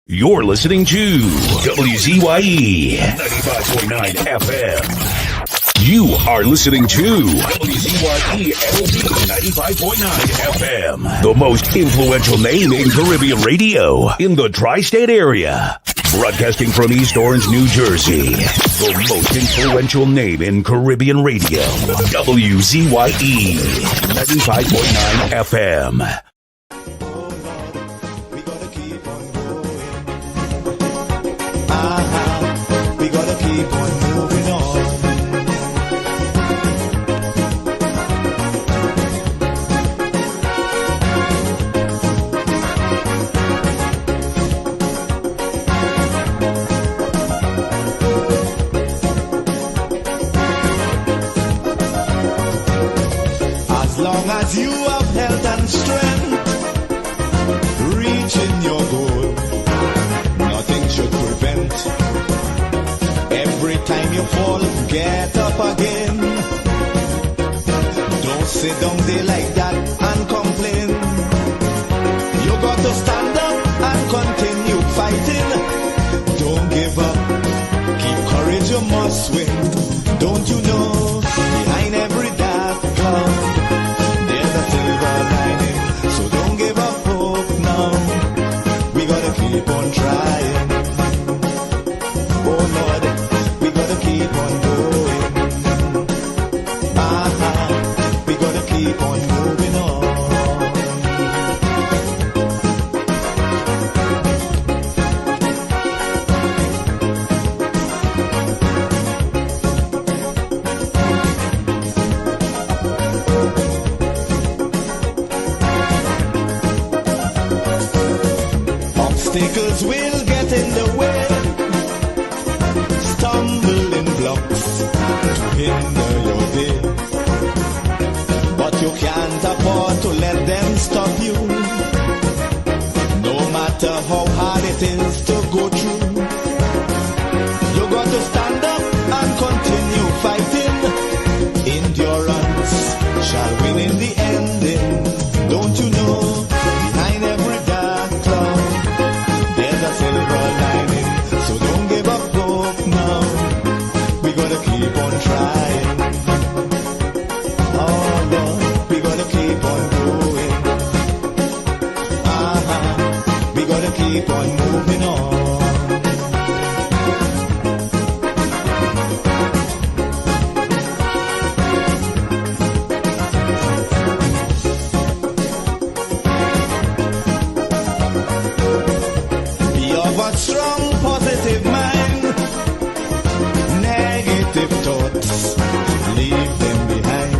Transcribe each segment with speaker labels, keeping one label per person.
Speaker 1: You're listening to WZYE 95.9 FM. You are listening to WZYE 95.9 FM. The most influential name in Caribbean radio in the tri-state area. Broadcasting from East Orange, New Jersey. The most influential name in Caribbean radio. WZYE 95.9 FM.
Speaker 2: We gotta keep on moving on. As long as you have health and strength, reaching your goal, nothing should prevent. Every time you fall, get up again. Don't sit down there like that and complain. You got to stand up and continue fighting. Don't give up, keep courage, you must win. Don't you know, behind every dark cloud, there's a silver lining. So don't give up hope now. We gotta keep on trying. Oh Lord, we gotta keep on going. We gotta keep on moving on. Obstacles will get in the way, stumbling blocks to hinder your day. But you can't afford to let them stop you. No matter how hard it is to go through, you got to stand up and continue fighting. Endurance shall win in the ending. Don't you know, behind every dark cloud, there's a silver lining. So don't give up hope now. We gotta keep on trying. Oh Lord, we gotta keep on going. We gotta keep on moving on. Be of a strong, positive mind. Negative thoughts, leave them behind.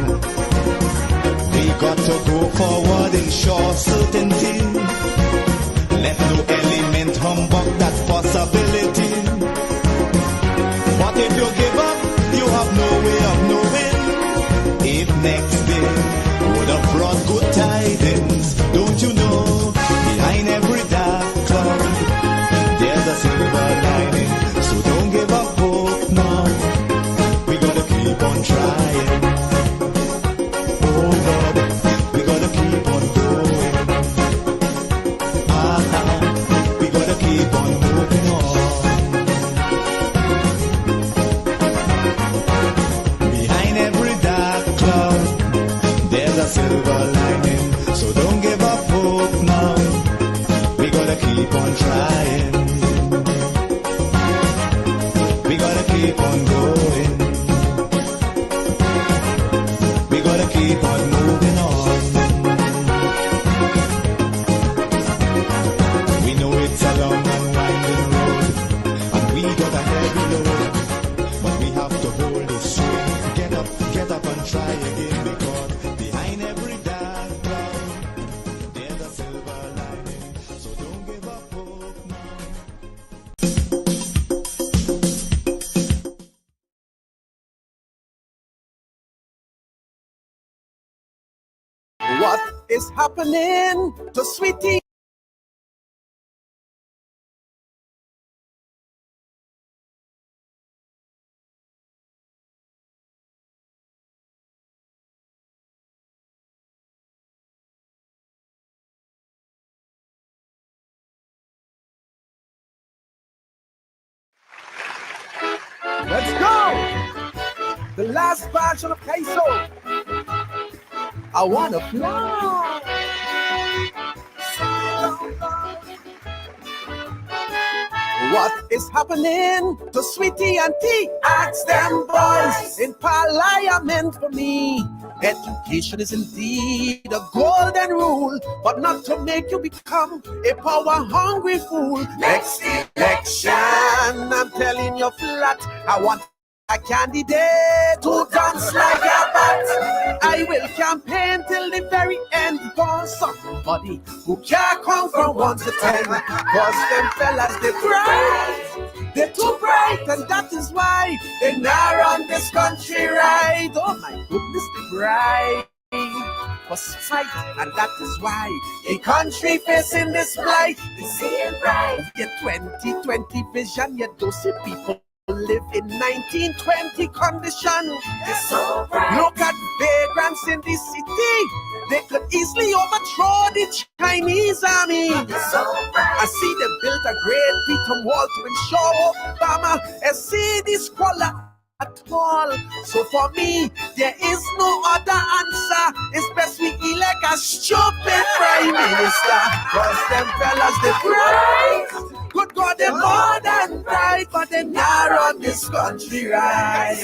Speaker 2: We got to go forward in sure certainty. Let no element humbug that possibility. But if you give up, you have no way of knowing if next day would have brought good tidings. Don't you know, behind every dark cloud, there's a silver lining. So don't give up hope now. We gotta keep on trying. Oh Lord, we gotta keep on going. We gotta keep on moving on. Behind every dark cloud, there's a silver lining. So don't give up hope now. We gotta keep on trying. We gotta keep on going. We gotta keep on moving on. We know it's a long and winding road, and we got a heavy load, but we have to hold it straight. Get up and try again, because behind every dark cloud, there's a silver lining. So don't give up hope now.
Speaker 3: What is happening to Sweetie? Let's go. The last batch of the queso. I wanna fly. What is happening to Sweetie and T? Ask them boys in Parliament for me. Education is indeed a golden rule, but not to make you become a power-hungry fool. Next election, I'm telling you flat, I want a candidate who dance like a bat. I will campaign till the very end for somebody who can't come from 1 to 10. Cause them fellas, they bright, they're too bright, and that is why they now run this country right. Oh my goodness, they bright for sight, and that is why the country facing this blight. They see it bright. Your 2020 vision, you don't see people live in 1920 condition. It's so bright. Look at vagrants in the city. They could easily overthrow the Chinese army. It's so bright. I see they built a great beton wall to ensure Obama and see this squalor at all. So for me, there is no other answer. It's best we elect a stupid prime minister. Cause them fellas, they bright. Good God, they're more than bright, but they now run this country right.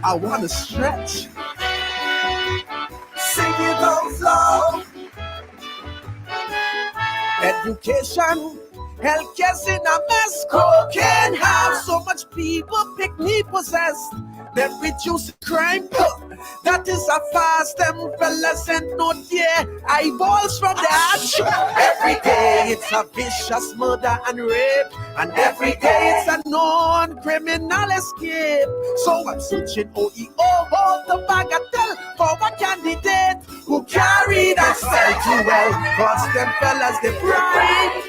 Speaker 3: I want to stretch. Sing it out loud. Education, healthcare's in a mess. Cocaine have so much people pick me possessed. That reduce crime. That is a fast them fellas and not yeah. Eyeballs from the hatch. Every day it's a vicious murder and rape, and every day it's a non-criminal escape. So I'm searching OEO, hold the bagatelle for a candidate who carry that style too well. Cause them fellas, they're bright,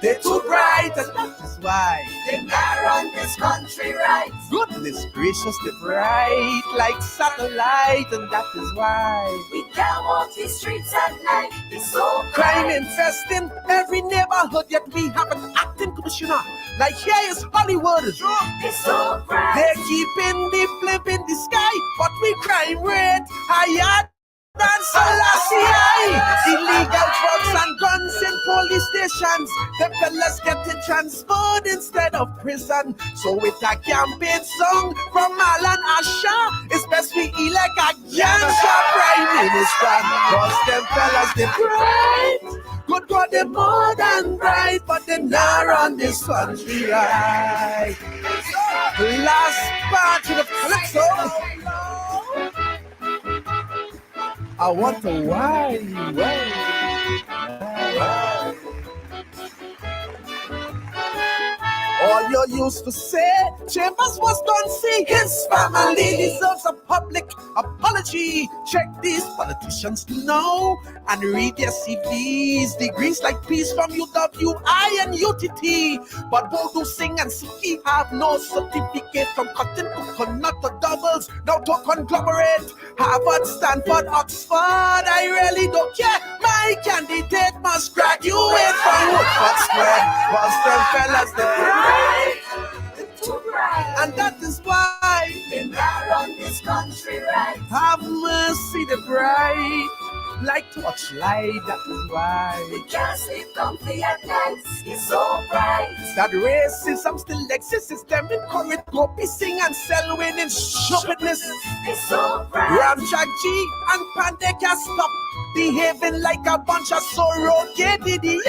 Speaker 3: they're too bright, and that is why they now run this country right. Goodness gracious, they're bright like satellite, and that is why
Speaker 4: we can't walk these streets at night. It's so
Speaker 3: crime infesting every neighborhood, yet we have an acting commissioner. Like here is Hollywood.
Speaker 4: It's so bright.
Speaker 3: They're keeping the blimp in the sky, but we crime rate higher than Selassie. Illegal drugs and guns in police stations. The fellas get it transferred instead of prison. So with a campaign song from Alan Asha, it's best we elect a gangster prime minister. Cause them fellas, they bright. Good God, they're more than bright, but they now run this country right. Last part of the calypso. I want to why. All you used to say, Chambers was done, see his family deserves a public apology. Check these politicians now and read their CVs. Degrees like peace from UWI and UTT. But Bodu Singh and Suki have no certificate from cotton to coconut to doubles. Now to conglomerate, Harvard, Stanford, Oxford, I really don't care. My candidate must graduate from Woodford Square. Cause them fellas, they're bright. And that is why
Speaker 4: they now run this country right.
Speaker 3: Have mercy, the bright like torchlight, that is why
Speaker 4: we can't sleep comfy at night. It's so bright.
Speaker 3: That racism still exists. It's them encourage copy, sing and sell winning stupidness.
Speaker 4: It's so bright.
Speaker 3: Ramjack G and Pandey can't stop behaving like a bunch of surrogate idiots.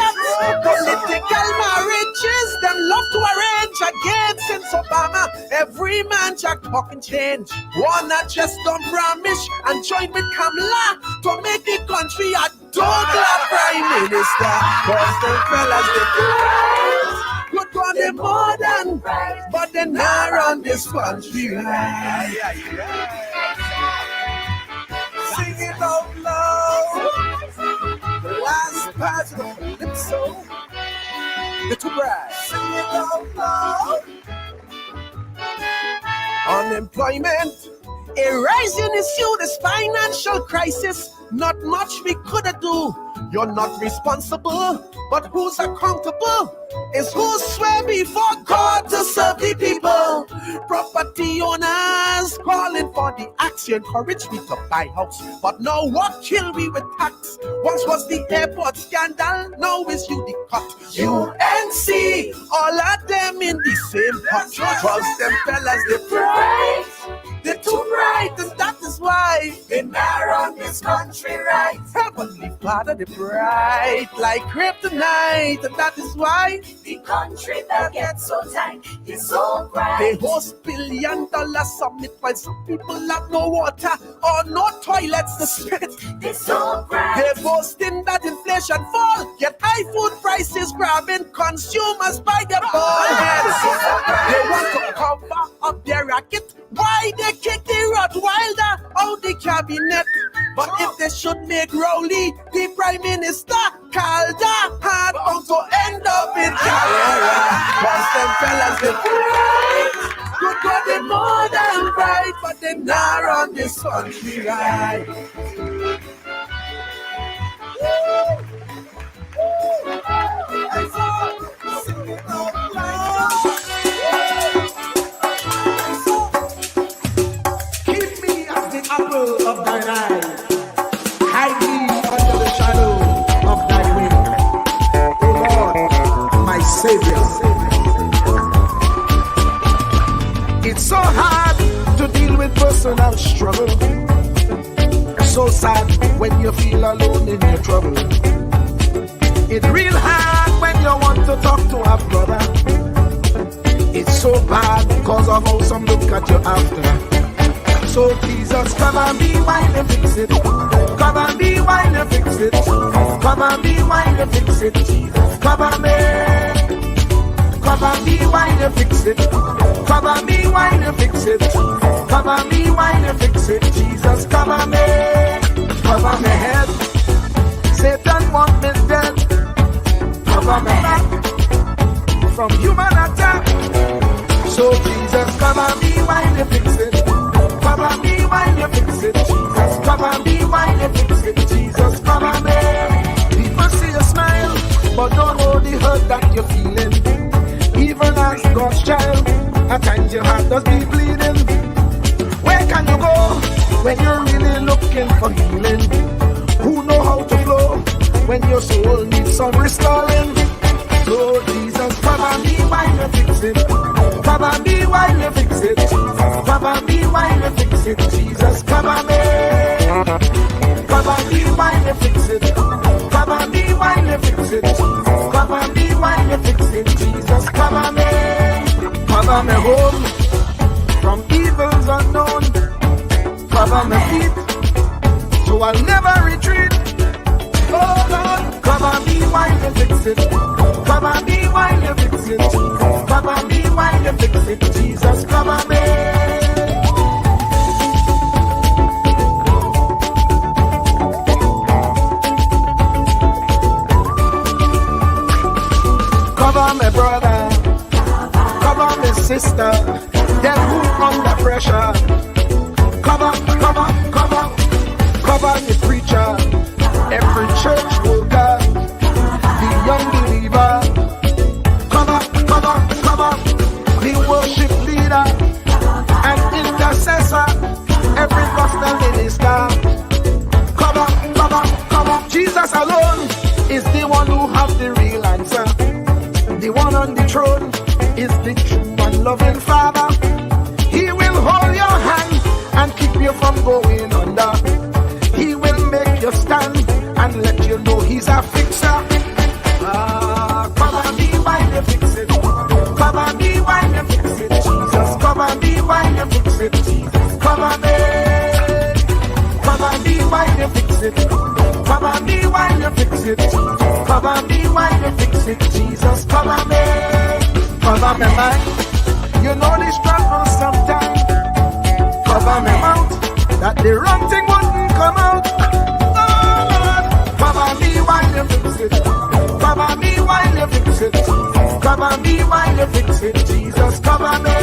Speaker 3: Political marriages, them love to arrange again. Since Obama, every man jack talking change. Wanna just don't promise and join with Kamala to make the country a Douglas prime minister. Cause them fellas, they bright. Good God, they more than bright, but they now run this country right. Sing it out loud. The last part of the calypso. The too bright. Sing it out loud. Unemployment A rising issue, this financial crisis. Not much we could do. You're not responsible, but who's accountable is who swear before God to serve the people. Property owners calling for the axe. You encourage me to buy house, but now what kill we with tax? Once was the airport scandal, now is you the cut. UNC, all of them in the same pot. Trust them fellas, they bright. They're too bright, and that is why
Speaker 4: they not run this country right.
Speaker 3: Heavenly Father, they bright like kryptonite, and that is why
Speaker 4: the country that gets so tight is so bright.
Speaker 3: They host $1 billion summit while some people have no water or no toilets to spit.
Speaker 4: They're so bright.
Speaker 3: They're boasting that inflation fall, yet high food prices grabbing consumers by their bald heads. They want to cover up their racket. Why they kick the Rottweiler out the cabinet? But if they should make Rowley the Prime Minister, Calder had bound to end up in Carrera. Once them fellas, they bright. Good God, they more than bright, but they not run this country right.
Speaker 5: Apple of thine eye, hide me under the shadow of thy wing. O Lord, my Savior. It's so hard to deal with personal struggle. So sad when you feel alone in your trouble. It's real hard when you want to talk to a brother. It's so bad because of how some look at you after. So Jesus, come and be while you fix it. Come and be while you fix it. Come and be while you fix it. Jesus, come and me. Come and be while you fix it. Come and be while you fix it. Come and be while you fix it. Jesus, come and me. Cover my head. Satan want me dead. Cover my back from human attack. So Jesus, come and be while you fix it. Come and be while you fix it, Jesus. Come and be while you fix it, Jesus. Come and be. People see you smile, but don't know the hurt that you're feeling. Even as God's child, at times your heart does be bleeding. Where can you go when you're really looking for healing? Who know how to flow when your soul needs some restoring? So Jesus, come and be while you fix it. Come and be while you fix it, Jesus. Come and be while you fix it, Jesus. Come and be. Come and be while you fix it. Come and be while you fix it, Jesus. Come and be while you fix it, Jesus. Come and be. Cover me home from evils unknown. Cover my feet so I'll never retreat. Oh Lord, come and be while you fix it. Come and be while you fix it, Jesus. Come and be while you fix it, Jesus. Come and be. Cover my brother, cover my sister, them who under pressure. Cover the preacher, every church worker, the young believer. Cover the worship leader and intercessor, every gospel minister. Cover. Jesus alone is the one who has the real answer. The one on the throne is the true and loving Father. He will hold your hand and keep you from going under. He will make you stand and let you know he's a fixer. Come and be while you fix it. Come and be while you fix it, Jesus. Come and be while you fix it, Jesus. Come and be. Come and be while you fix it. Come and be while you fix it, Jesus. Come and be while you fix it, Jesus. Come and be. Cover my mind. You know the struggle sometimes. Cover my mouth, that the wrong thing wouldn't come out. Oh Lord, cover me while you fix it. Cover me while you fix it. Cover me while you fix it, Jesus. Cover me.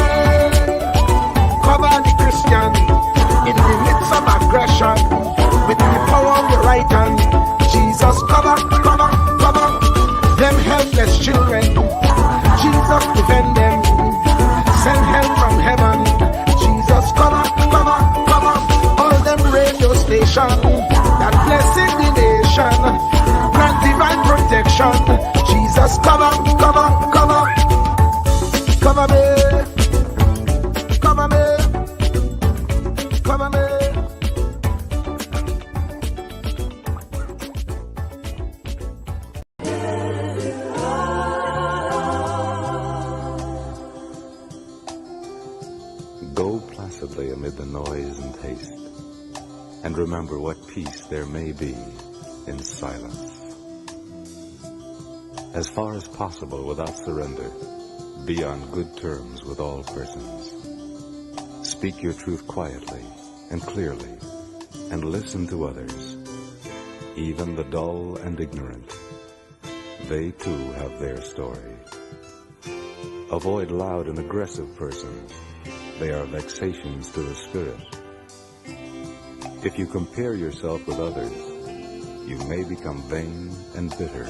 Speaker 5: Cover the Christian transgression. With the power of your right hand, Jesus cover, cover, cover them helpless children. Jesus defend them. Send help from heaven. Jesus cover, cover, cover all them radio stations that blessing the nation. Grant divine protection. Jesus cover, cover, cover, cover me, cover me, cover me.
Speaker 6: Go placidly amid the noise and haste, and remember what peace there may be in silence. As far as possible without surrender, be on good terms with all persons. Speak your truth quietly and clearly, and listen to others, even the dull and ignorant. They too have their story. Avoid loud and aggressive persons. They are vexations to the spirit. If you compare yourself with others, you may become vain and bitter,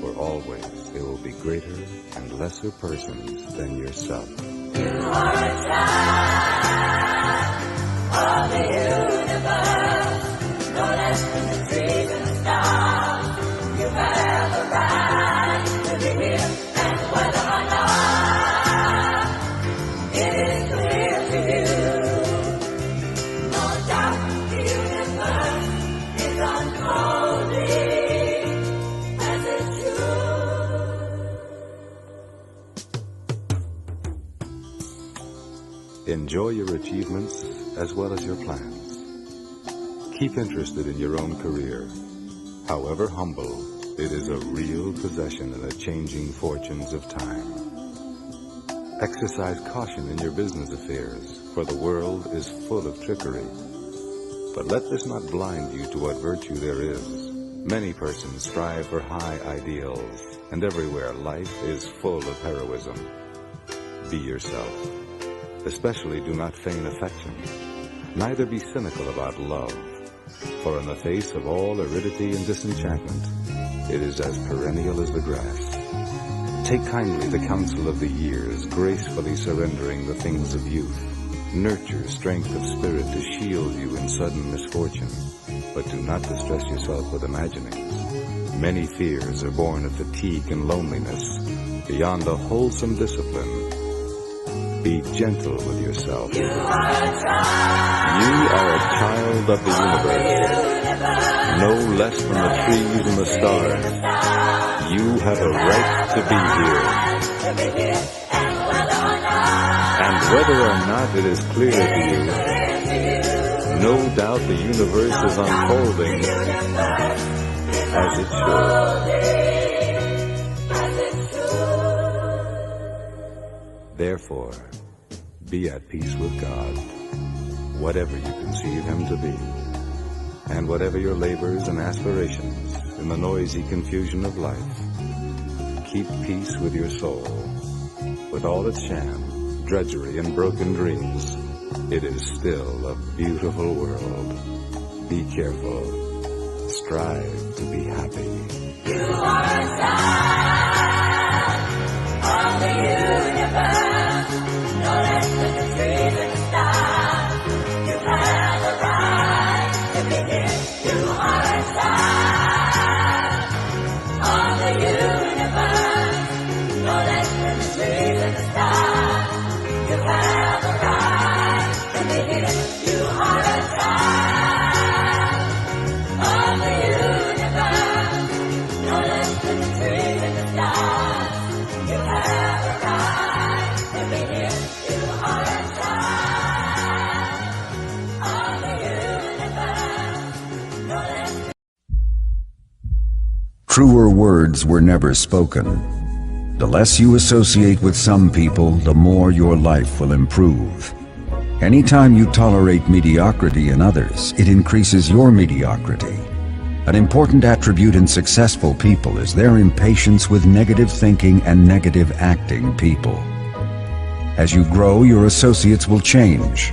Speaker 6: for always there will be greater and lesser persons than yourself.
Speaker 4: You are a child of the universe, no less than the trees and the stars. You have a right to be here, and whether or not it is clear to you, no doubt the universe is unfolding as it should.
Speaker 6: Enjoy your achievements as well as your plans. Keep interested in your own career. However humble, it is a real possession in the changing fortunes of time. Exercise caution in your business affairs, for the world is full of trickery. But let this not blind you to what virtue there is. Many persons strive for high ideals, and everywhere life is full of heroism. Be yourself. Especially do not feign affection. Neither be cynical about love, for in the face of all aridity and disenchantment, it is as perennial as the grass. Take kindly the counsel of the years, gracefully surrendering the things of youth. Nurture strength of spirit to shield you in sudden misfortune, but do not distress yourself with imaginings. Many fears are born of fatigue and loneliness, beyond a wholesome discipline. Be gentle with yourself.
Speaker 4: You are a
Speaker 6: child of the universe, no less than the trees and the stars. You have a right to be here. And whether or not it is clear to you, no doubt the universe is unfolding as it should. Therefore, be at peace with God, whatever you conceive Him to be, and whatever your labors and aspirations in the noisy confusion of life. Keep peace with your soul. With all its sham, drudgery, and broken dreams, it is still a beautiful world. Be careful. Strive to be happy.
Speaker 4: You are a child of the universe, no less than the trees and the stars. You have a right to be here. You are a child of the universe, no less than the trees and the stars. You have a right to be here. You are a child of the universe, no less than the trees and the stars. You have a right to be here. You are a child of the universe, no less than.
Speaker 7: Truer words were never spoken. The less you associate with some people, the more your life will improve. Anytime you tolerate mediocrity in others, it increases your mediocrity. An important attribute in successful people is their impatience with negative thinking and negative acting people. As you grow, your associates will change.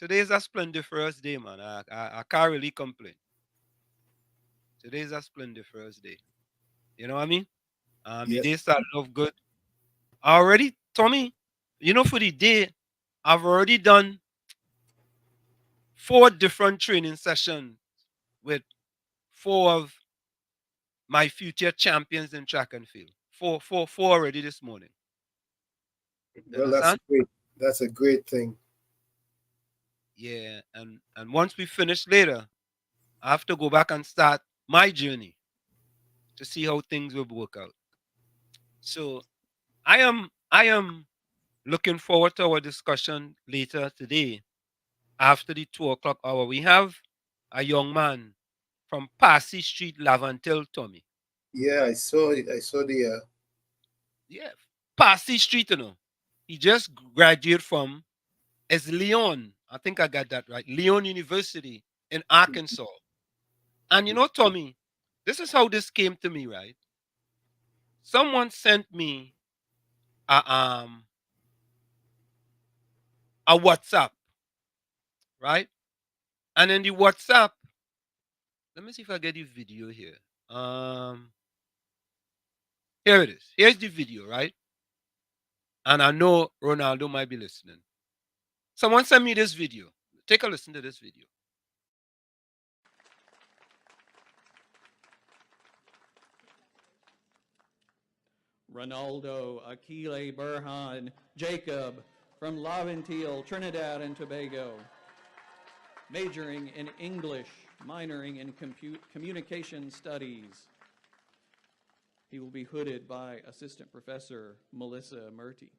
Speaker 8: Today's a splendiferous day, man. I can't really complain. Today's a splendiferous day. You know what I mean? The
Speaker 9: Yes.
Speaker 8: day started off good. Already, Tommy, for the day, I've already done 4 different training sessions with 4 of my future champions in track and field. Four already this morning. You
Speaker 9: Well, that's
Speaker 8: understand?
Speaker 9: great. That's a great thing.
Speaker 8: Yeah, and once we finish later, I have to go back and start my journey to see how things will work out. So I am looking forward to our discussion later today after the 2 o'clock hour. We have a young man from Passy Street, Laventil, Tommy.
Speaker 9: Yeah, I saw it. I saw the.
Speaker 8: Yeah, Passy Street, He just graduated from Lyon. I think I got that right. Lyon University in Arkansas. And Tommy, this is how this came to me, right? Someone sent me a WhatsApp, right? And in the WhatsApp, let me see if I get the video here. Here it is. Here's the video, right? And I know Ronaldo might be listening. Someone sent me this video. Take a listen to this video.
Speaker 10: Ronaldo, Akile Burhan, Jacob from Laventillian, Trinidad and Tobago. Majoring in English, minoring in communication studies. He will be hooded by Assistant Professor Melissa Murty.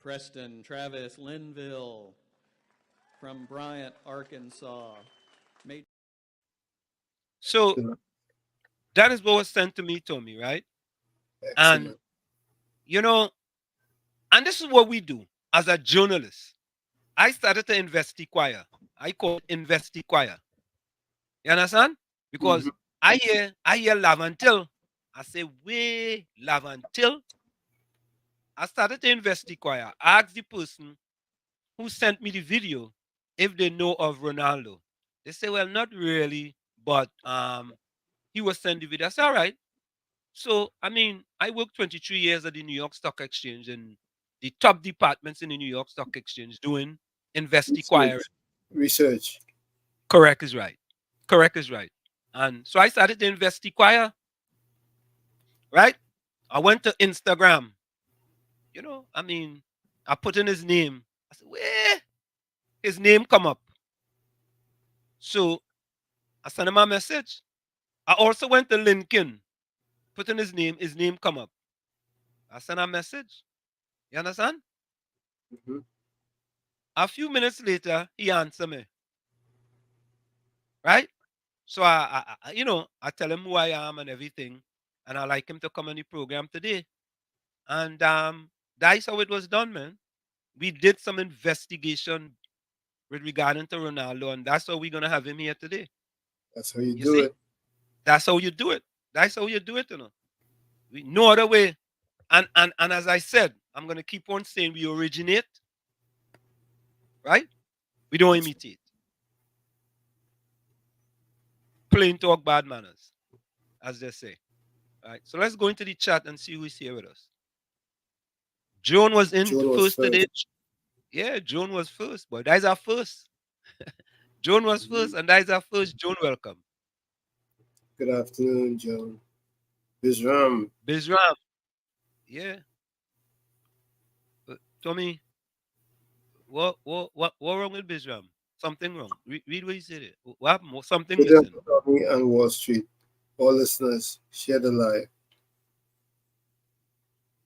Speaker 10: Preston Travis Linville from Bryant, Arkansas.
Speaker 8: So that is what was sent to me, Tommy, right?
Speaker 9: Excellent.
Speaker 8: And and this is what we do as a journalist. I started to investiquire. I call it investiquire. You understand? Because I hear Laventil. I say, way Laventil. I started to investiquire. I asked the person who sent me the video if they know of Ronaldo. They say, well, not really, but he was sent the video. I said, all right. So, I worked 23 years at the New York Stock Exchange in the top departments in the New York Stock Exchange doing investiquire.
Speaker 9: Research.
Speaker 8: Correct is right. Correct is right. And so I started to investiquire, right? I went to Instagram. I put in his name. I said, where? His name come up. So I sent him a message. I also went to LinkedIn, put in his name come up. I sent a message. You understand? A few minutes later, he answered me. Right? So I tell him who I am and everything, and I like him to come on the program today. And that's how it was done, man. We did some investigation with regarding to Ronaldo, and that's how we're gonna have him here today.
Speaker 9: That's how you do it.
Speaker 8: That's how you do it. That's how you do it, We no other way. And as I said, I'm gonna keep on saying we originate, right? We don't imitate. Plain talk, bad manners, as they say. All right. So let's go into the chat and see who is here with us. Joan was in first today. Yeah, Joan was first, boy. That's our first. Joan was first, and that's our first. Joan, welcome.
Speaker 9: Good afternoon, Joan. Bizram.
Speaker 8: Yeah. Tommy, what wrong with Bizram? Something wrong. Read what you said. What happened? Something missing.
Speaker 9: Tommy and Wall Street. All listeners, share the live.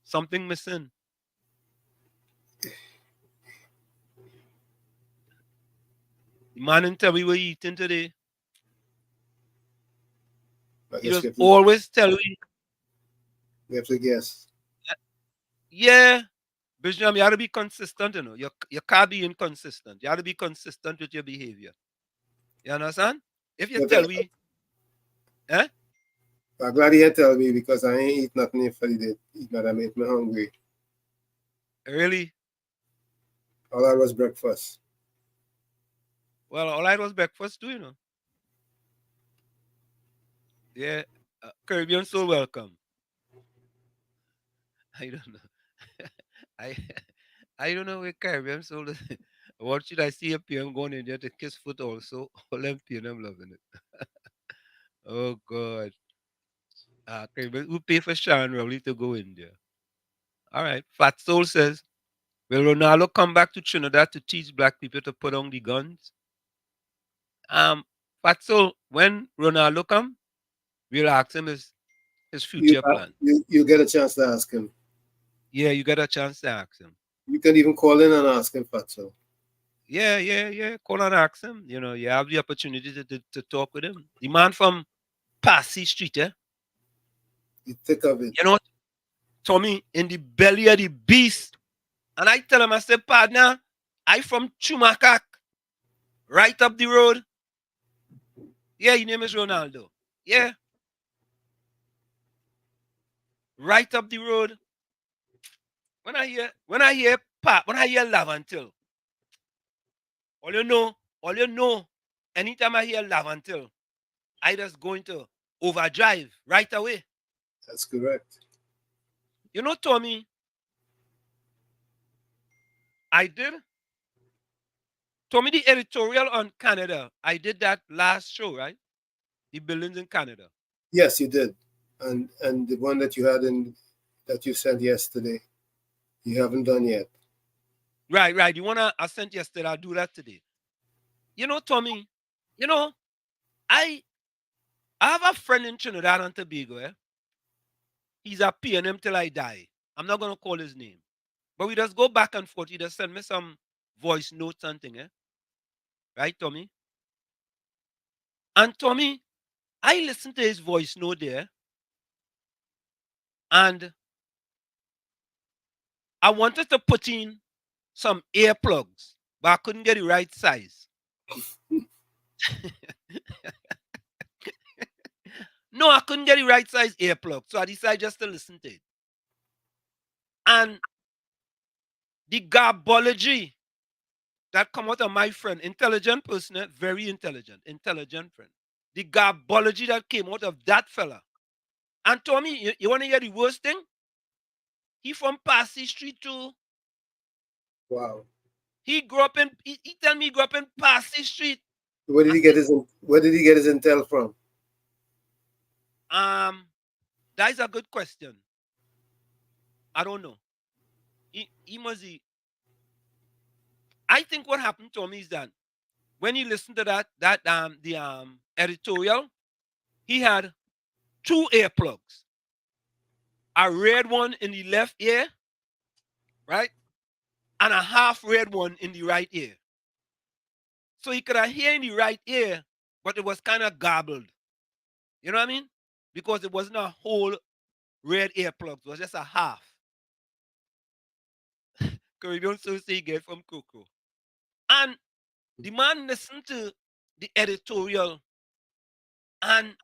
Speaker 8: Something missing. The man didn't tell me what you eating today. He just always tell me.
Speaker 9: We have to guess.
Speaker 8: Yeah. Bisham, you have to be consistent, you know. You can't be inconsistent. You have to be consistent with your behavior. You understand? If you
Speaker 9: But
Speaker 8: tell me, eh?
Speaker 9: I'm glad you tell me because I ain't eat nothing for the day. It gonna make me hungry.
Speaker 8: Really?
Speaker 9: All that was breakfast.
Speaker 8: Well, all right was breakfast too, you know. Yeah. Caribbean soul welcome. I don't know. I I don't know where Caribbean soul is. What should I see a PM going in there to kiss foot also? Olympian, I'm loving it. Oh God. Caribbean, who pay for Sharon Rowley to go in there? All right. Fat Soul says, will Ronaldo come back to Trinidad to teach black people to put on the guns? Um, Fat Soul, when Ronaldo come, we'll ask him his future plan.
Speaker 9: You get a chance to ask him.
Speaker 8: Yeah, you get a chance to ask him.
Speaker 9: You can even call in and ask him, Fatso.
Speaker 8: Yeah. Call and ask him. You know, you have the opportunity to talk with him. The man from Passy Street, eh?
Speaker 9: The thick of it.
Speaker 8: You know, Tommy, in the belly of the beast. And I tell him, I said, partner, I from Chumakak, right up the road. Yeah, your name is Ronaldo. Yeah. Right up the road. When I hear when I hear Laventil, all you know, anytime I hear Laventil, I just go into overdrive right away.
Speaker 9: That's correct.
Speaker 8: You know, Tommy, I did. Tommy, the editorial on Canada, I did that last show, right? The buildings in Canada.
Speaker 9: Yes, you did. And the one that you had in that you sent yesterday, you haven't done yet.
Speaker 8: Right. The one I sent yesterday, I'll do that today. You know, Tommy, you know, I have a friend in Trinidad and Tobago, eh? He's a PNM till I die. I'm not gonna call his name. But we just go back and forth. He just send me some voice notes and thing, eh? Right, Tommy? And Tommy, I listened to his voice note there, and I wanted to put in some earplugs, but I couldn't get the right size. No, I couldn't get the right size earplug, so I decided just to listen to it. And the garbology that come out of my friend, intelligent person, eh? Very intelligent friend. The garbology that came out of that fella. And Tommy, you want to hear the worst thing? He from Passy Street too.
Speaker 9: Wow.
Speaker 8: He grew up in. He tell me he grew up in Passy Street.
Speaker 9: Where did he get his intel from?
Speaker 8: That is a good question. I don't know. He must be. I think what happened to me is that when he listened to the editorial, he had two earplugs. A red one in the left ear, right? And a half red one in the right ear. So he could have hear in the right ear, but it was kind of garbled. You know what I mean? Because it wasn't a whole red earplug, it was just a half. Caribbean sauce he get from Coco. And the man listened to the editorial, and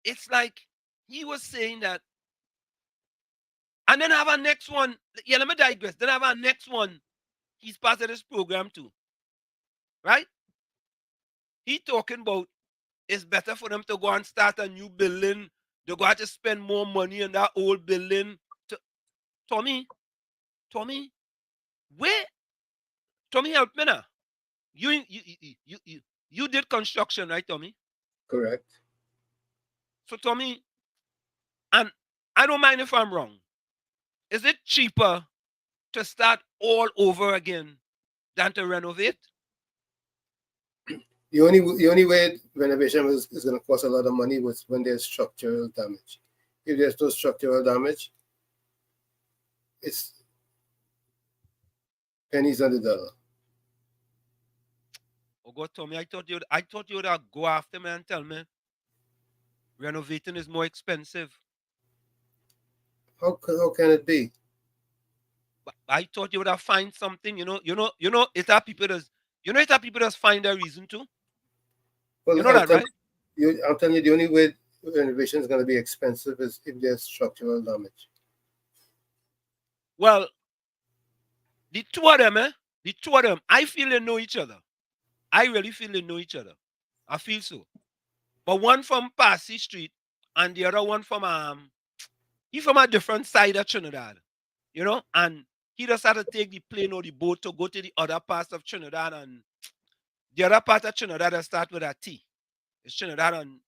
Speaker 8: it's like he was saying that. And then I have a next one. Yeah, let me digress. Then I have a next one. He's part of this program too. Right? He talking about it's better for them to go and start a new building. They go have to spend more money on that old building. Tommy, where? Tommy, help me now. You did construction, right, Tommy?
Speaker 9: Correct.
Speaker 8: So Tommy, and I don't mind if I'm wrong. Is it cheaper to start all over again than to renovate?
Speaker 9: The only way renovation is going to cost a lot of money was when there's structural damage. If there's no structural damage, it's pennies on the dollar.
Speaker 8: Oh God, Tommy, I thought you would go after me and tell me renovating is more expensive.
Speaker 9: How can it be?
Speaker 8: I thought you would have find something, it's that people does, it's that people does find a reason to.
Speaker 9: Well,
Speaker 8: You know that, right?
Speaker 9: I'm telling you, the only way renovation is going to be expensive is if there's structural damage.
Speaker 8: Well, the two of them, I feel they know each other. I really feel they know each other. I feel so. But one from Passy Street and the other one from he from a different side of Trinidad, and he just had to take the plane or the boat to go to the other parts of Trinidad, and the other part of Trinidad that start with a T. It's Trinidad, and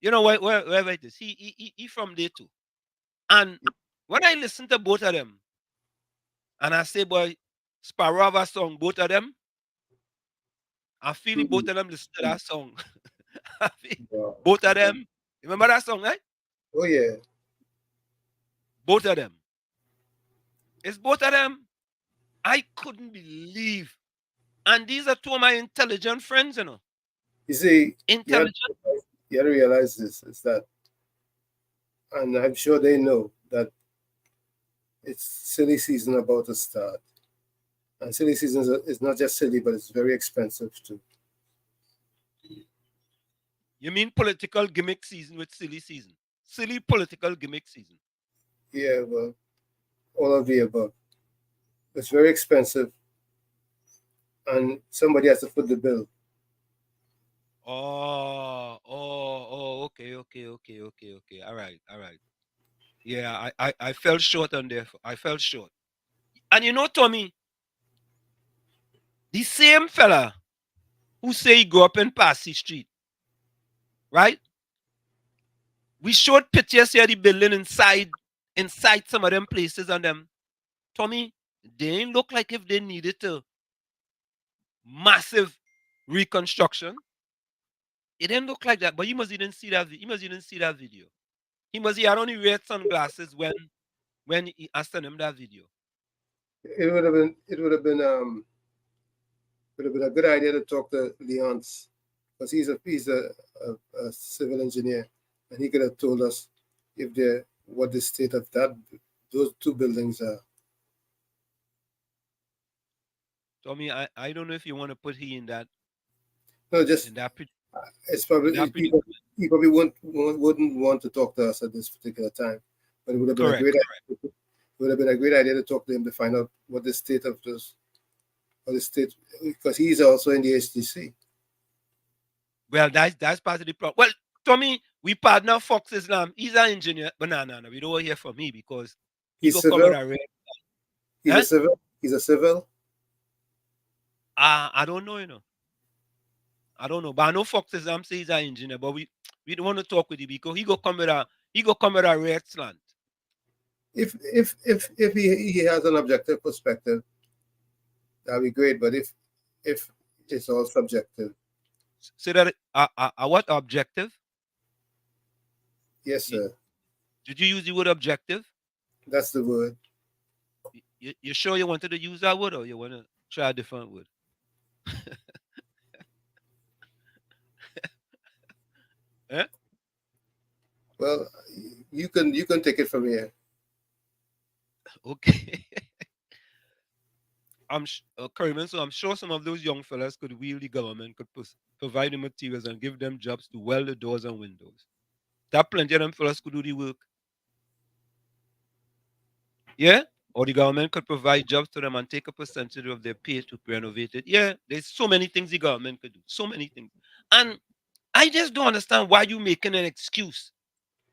Speaker 8: where it is. He from there too. And when I listen to both of them, and I say, boy, Sparrow have a song, both of them, I feel both of them listen to that song. I feel
Speaker 9: Wow.
Speaker 8: both of them. Remember that song, right?
Speaker 9: Oh yeah.
Speaker 8: Both of them. It's both of them. I couldn't believe. And these are two of my intelligent friends,
Speaker 9: You see,
Speaker 8: Intelligent.
Speaker 9: you have to realize this is that, and I'm sure they know that it's silly season about to start. And silly season is not just silly, but it's very expensive too.
Speaker 8: You mean political gimmick season with silly season? Silly political gimmick season.
Speaker 9: Yeah, well, all of the above. It's very expensive, and somebody has to foot the bill.
Speaker 8: Okay. All right. Yeah, I fell short on there. I fell short. And Tommy, the same fella who say he grew up in Passy Street, right? We showed pictures here of the building inside some of them places, and them, Tommy, they ain't look like if they needed to massive reconstruction. It didn't look like that, but you must didn't see that. You must didn't see that video. He had only red sunglasses when I sent him that video.
Speaker 9: It would have been a good idea to talk to Lyon, because he's a civil engineer, and he could have told us what the state of those two buildings are.
Speaker 8: Tommy, I don't know if you want to put he in that.
Speaker 9: No, just
Speaker 8: in that.
Speaker 9: It's probably he probably wouldn't want to talk to us at this particular time, but it would have been a great idea. It would have been a great idea to talk to him to find out what the state of this, or the state, because he's also in the HDC.
Speaker 8: Well, that's part of the problem. Well, Tommy, we partner Fox Islam. He's an engineer, but no, we don't hear from me because
Speaker 9: he's civil. He's a civil. He's a civil.
Speaker 8: I don't know, I don't know, but I know Fox Islam says he's an engineer, but we don't want to talk with him because he go come with a red slant.
Speaker 9: If he has an objective perspective, that'd be great. But if it's all subjective.
Speaker 8: So that what objective?
Speaker 9: Yes, sir.
Speaker 8: Did you use the word objective?
Speaker 9: That's the word.
Speaker 8: You sure you wanted to use that word, or you want to try a different word? Eh?
Speaker 9: Well, you can take it from here.
Speaker 8: Okay. Kerman, so I'm sure some of those young fellas could wheel the government, could provide the materials and give them jobs to weld the doors and windows. That plenty of them fellas could do the work. Yeah? Or the government could provide jobs to them and take a percentage of their pay to renovate it. Yeah, there's so many things the government could do. So many things. And I just don't understand why you're making an excuse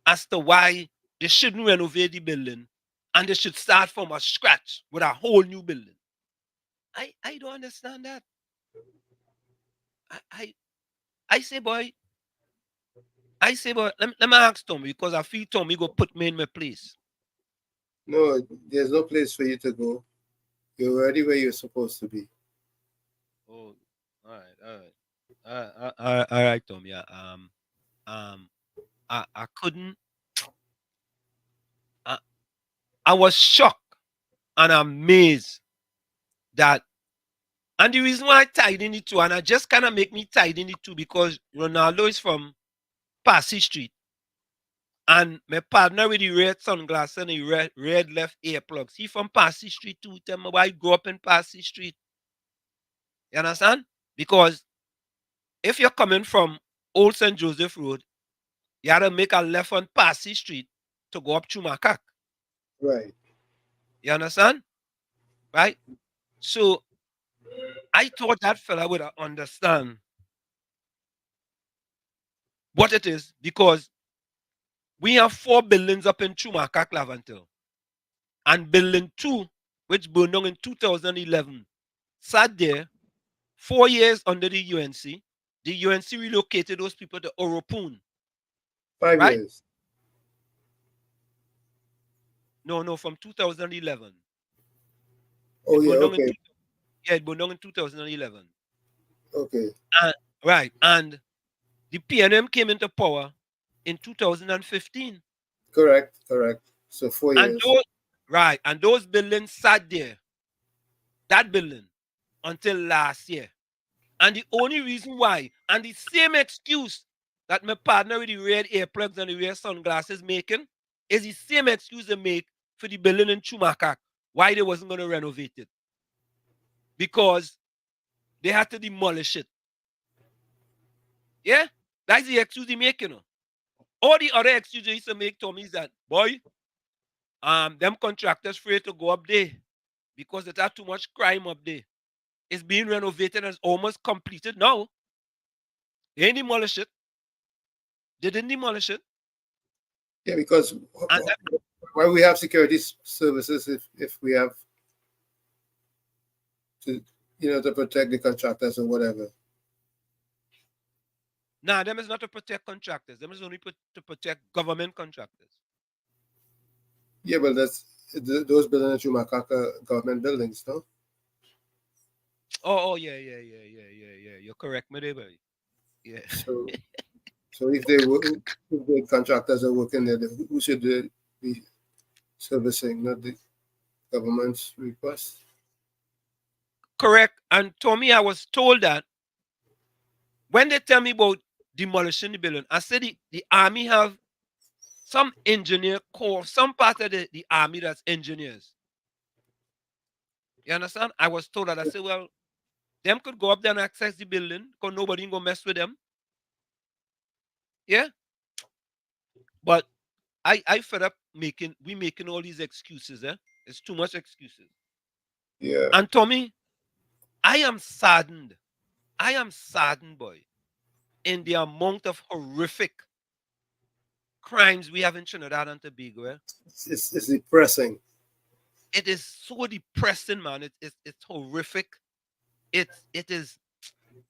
Speaker 8: as to why they shouldn't renovate the building and they should start from a scratch with a whole new building. I don't understand that. I say, boy, let me ask Tommy, because I feel Tommy go put me in my place.
Speaker 9: No, there's no place for you to go. You're already where you're supposed to be.
Speaker 8: Oh, all right, Tommy. Yeah, I couldn't. I was shocked and amazed that, and the reason why I tied in it too, and I just kind of make me tied in it too, because Ronaldo is from Passy Street, And my partner with the red sunglasses and the red left earplugs. He from Passy Street too. Tell me why he grew up in Passy Street. You understand? Because if you're coming from Old St. Joseph Road, you had to make a left on Passy Street to go up Chumakak.
Speaker 9: Right.
Speaker 8: You understand? Right? So I thought that fella would understand what it is, because we have 4 buildings up in Chumakak, Laventillian. And building 2, which burned down in 2011, sat there 4 years under the UNC. The UNC relocated those people to Oropun.
Speaker 9: 5
Speaker 8: right?
Speaker 9: years.
Speaker 8: No, from 2011.
Speaker 9: Oh, yeah, okay.
Speaker 8: It burned down in 2011.
Speaker 9: Okay.
Speaker 8: Right. And the PNM came into power in 2015.
Speaker 9: Correct. So 4
Speaker 8: And
Speaker 9: years.
Speaker 8: and those buildings sat there, that building, until last year. And the only reason why, and the same excuse that my partner with the red earplugs and the red sunglasses making, is the same excuse they make for the building in Chumakak, why they wasn't going to renovate it. Because they had to demolish it. Yeah? That's the excuse they make, you know. All the other excuses they used to make, Tommy, is that, boy, them contractors afraid to go up there because it had too much crime up there. It's being renovated and it's almost completed now. They ain't demolish it. They didn't demolish it.
Speaker 9: Yeah, because why we have security services if we have to, to protect the contractors or whatever.
Speaker 8: Nah, them is not to protect contractors. Them is only to protect government contractors.
Speaker 9: Yeah, but those buildings in Chumakaka government buildings, no?
Speaker 8: Oh, yeah. You're correct, my dear boy. Yeah.
Speaker 9: So if the contractors are working there, who should be servicing, not the government's request?
Speaker 8: Correct. And Tommy, I was told that when they tell me about demolishing the building, I said the army have some engineer corps, some part of the army that's engineers. You understand? I was told that. I said, well, them could go up there and access the building because nobody gonna mess with them. Yeah. But I fed up making all these excuses, eh? It's too much excuses.
Speaker 9: Yeah.
Speaker 8: And Tommy, I am saddened, boy, in the amount of horrific crimes we have in Trinidad and Tobago. Eh?
Speaker 9: It's depressing.
Speaker 8: It is so depressing, man. It's horrific. It is.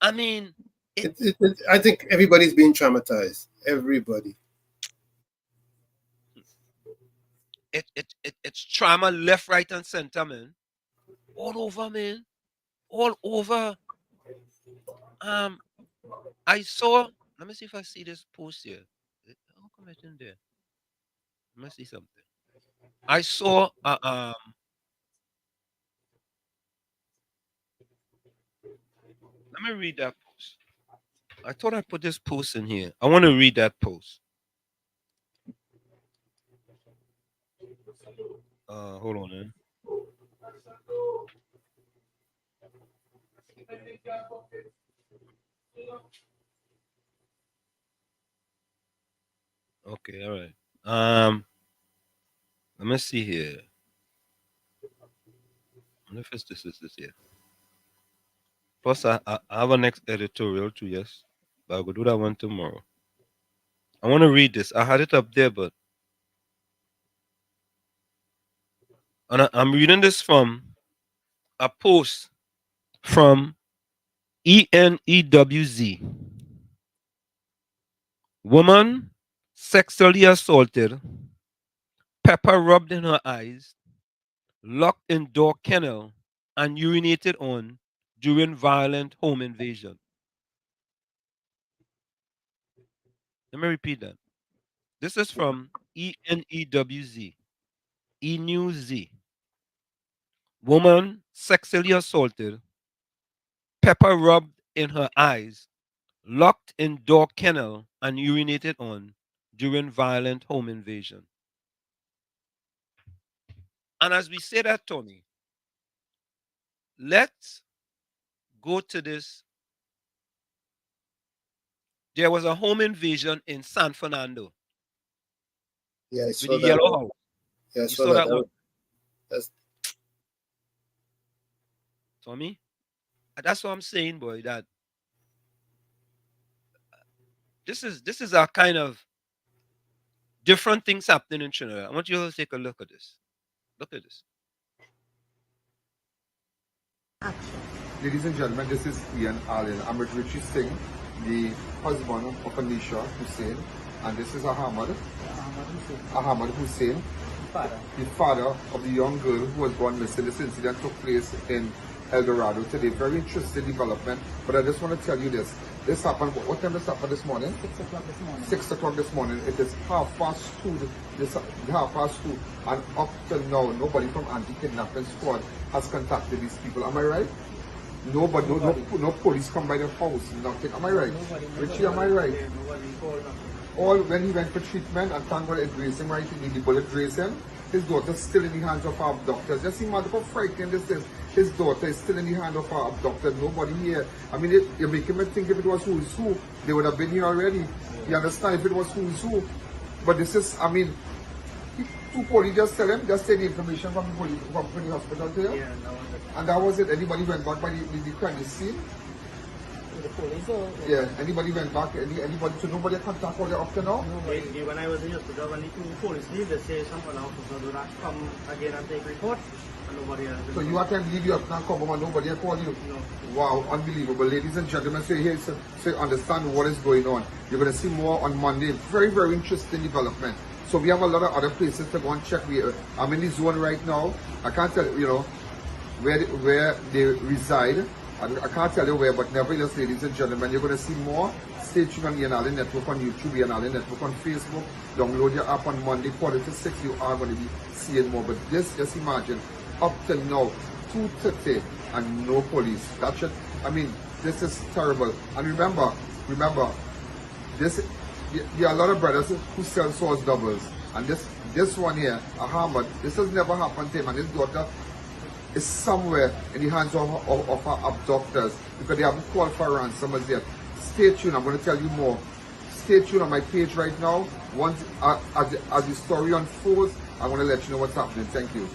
Speaker 8: I mean,
Speaker 9: I think everybody's being traumatized. Everybody.
Speaker 8: It's trauma left, right, and center, man. All over, man. All over. I saw. Let me see if I see this post here. How come it's in there? Let me see something. I saw. Let me read that post. I thought I put this post in here. I want to read that post. Hold on, man. Okay, all right. Let me see here. I wonder if this is this here. Plus, I have a next editorial too, yes. But I'll go do that one tomorrow. I want to read this. I had it up there, but I'm reading this from a post from ENEWZ. Woman sexually assaulted, pepper rubbed in her eyes, locked in door kennel, and urinated on during violent home invasion. Let me repeat that. This is from ENEWZ. ENEWZ. Woman sexually assaulted, pepper rubbed in her eyes, locked in dog kennel, and urinated on during violent home invasion. And as we say that, Tony, let's go to this. There was a home invasion in San Fernando.
Speaker 9: Yeah, I
Speaker 8: with
Speaker 9: saw
Speaker 8: the
Speaker 9: that
Speaker 8: yellow
Speaker 9: one.
Speaker 8: house.
Speaker 9: Yeah, I
Speaker 8: You
Speaker 9: saw
Speaker 8: saw
Speaker 9: that.
Speaker 8: that one,
Speaker 9: That's
Speaker 8: Tommy? That's what I'm saying, boy. That this is a kind of different things happening in Trinidad. I want you to take a look at this. Look at this.
Speaker 11: Ladies and gentlemen, this is Ian Allen. I'm with Richie Singh, the husband of Anisha Hussein, and this is Ahmad Hussein, the father of the young girl who was gone missing. This incident took place in El Dorado today. Very interesting development, but I just want to tell you this. This happened, what time this happened this morning?
Speaker 12: 6 o'clock this morning.
Speaker 11: 6 o'clock this morning. It is 2:30. This 2:30, and up till now, nobody from anti-kidnapping squad has contacted these people. Am I right? Nobody. No police come by the house, nothing. Am I right? Richie, am I right? All when he went for treatment, and thank God it grazed him right, the bullet grazed him. His daughter's still in the hands of our abductors. Just imagine how frightening this is. His daughter is still in the hand of our abductor. Nobody here. I mean, you're making me think if it was who is who, they would have been here already. You understand? If it was who is who. But this is, I mean, two police just tell him, just say the information from the police, from the hospital to you.
Speaker 12: Yeah, no.
Speaker 11: And that was it. Anybody went back by the crime scene?
Speaker 12: The police or?
Speaker 11: Yeah, anybody went back? Anybody? So nobody contact all the up to now?
Speaker 12: Nobody. When I was in hospital, when the two police leave, they say someone else will not come again and take report, and nobody else.
Speaker 11: So you can't leave your can't come home and nobody call you?
Speaker 12: No.
Speaker 11: Wow, unbelievable. Ladies and gentlemen, so here, so understand what is going on. You're going to see more on Monday. Very, very interesting development. So we have a lot of other places to go and check. I'm in the zone right now. I can't tell you know where they reside. I can't tell you where, but nevertheless, ladies and gentlemen, you're going to see more. Stay tuned on Ian Allen Network on YouTube, Ian Allen Network on Facebook. Download your app on Monday, 4 to 6. You are going to be seeing more. But this, just imagine, up till now, 2:30 and no police. That's it. I mean, this is terrible. And remember, this. There are a lot of brothers who sell source doubles, and this one here, Ahmad, this has never happened to him, and his daughter is somewhere in the hands of our abductors because they haven't called for ransom as yet. Stay tuned. I'm going to tell you more. Stay tuned on my page right now. Once as the story unfolds, I'm going to let you know what's happening. Thank you.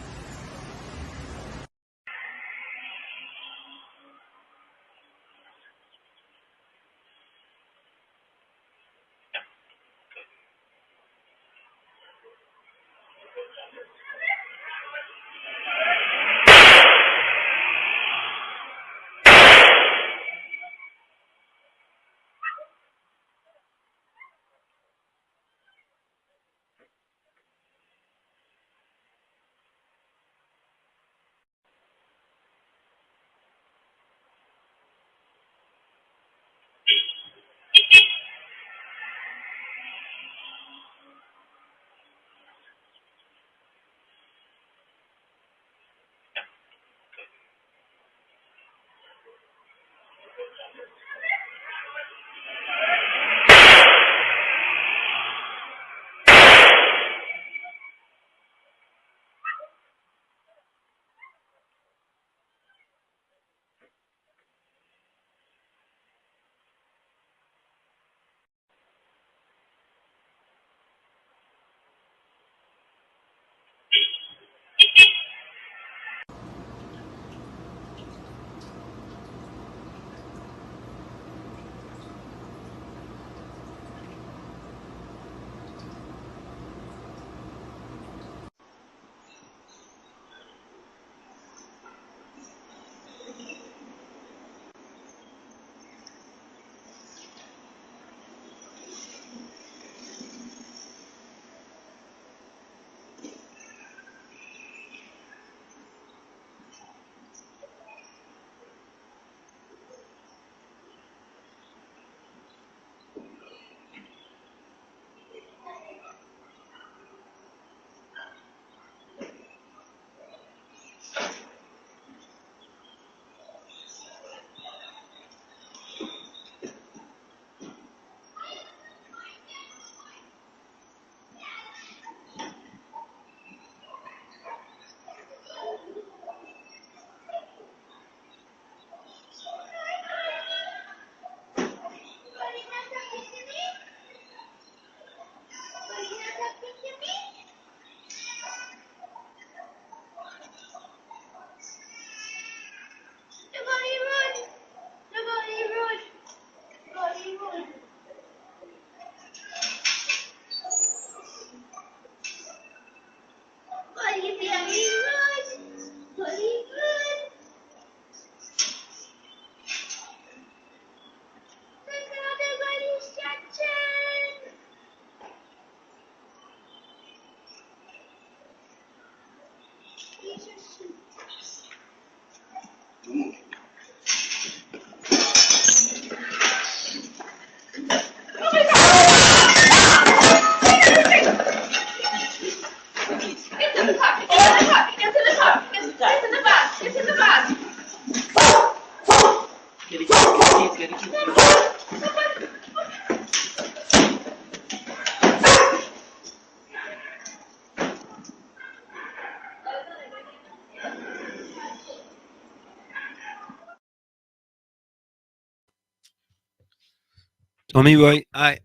Speaker 8: Tommy boy, I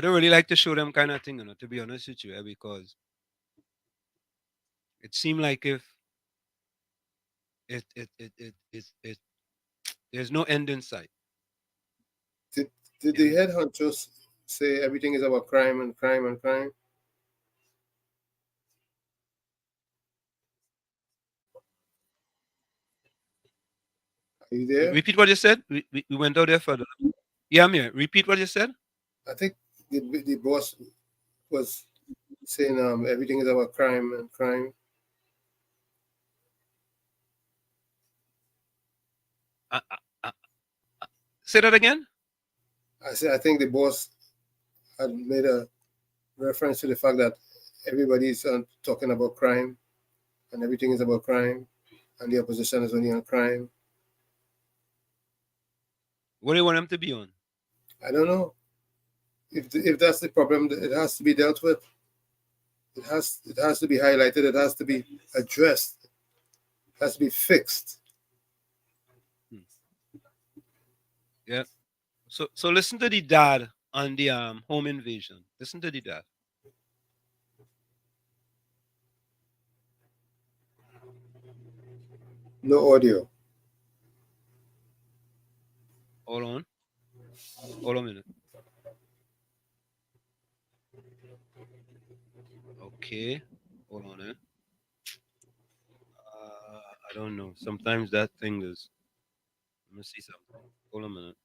Speaker 8: don't really like to show them kind of thing, to be honest with you, because it seemed like if it there's no end in sight.
Speaker 9: Did the head honchos say everything is about crime and crime and crime? Are you there?
Speaker 8: Repeat what you said. We went out there further. Yeah, I'm here. Repeat what you said.
Speaker 9: I think the boss was saying everything is about crime and crime.
Speaker 8: Say that again.
Speaker 9: I think the boss had made a reference to the fact that everybody's talking about crime and everything is about crime and the opposition is only on crime.
Speaker 8: What do you want them to be on?
Speaker 9: I don't know. If that's the problem, it has to be dealt with. It has to be highlighted. It has to be addressed. It has to be fixed.
Speaker 8: Yeah. So listen to the dad on the home invasion. Listen to the dad.
Speaker 9: No audio.
Speaker 8: Hold on. Hold on a minute. Okay. Hold on, I don't know. Sometimes that thing is. Let me see something. Hold on a minute.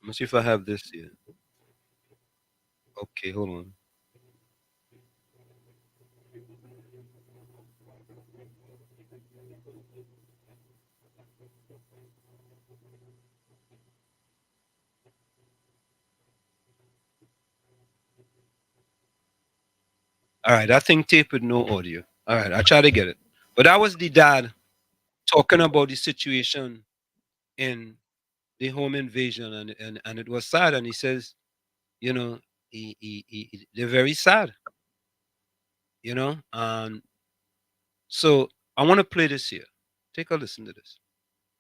Speaker 8: Let me see if I have this here. Okay, hold on. All right, that thing taped with no audio. All right, I'll try to get it. But that was the dad talking about the situation in the home invasion, and it was sad. And he says, you know, they're very sad, and so I want to play this here. Take a listen to this.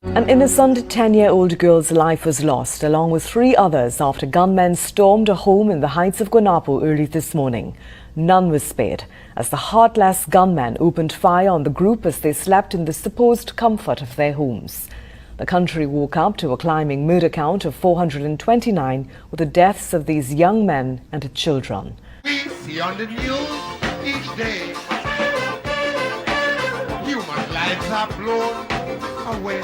Speaker 13: An innocent 10-year-old girl's life was lost, along with 3 others, after gunmen stormed a home in the heights of Guanapo early this morning. None was spared, as the heartless gunmen opened fire on the group as they slept in the supposed comfort of their homes. The country woke up to a climbing murder count of 429, with the deaths of these young men and children.
Speaker 14: We see on the news each day, human lives are blown away.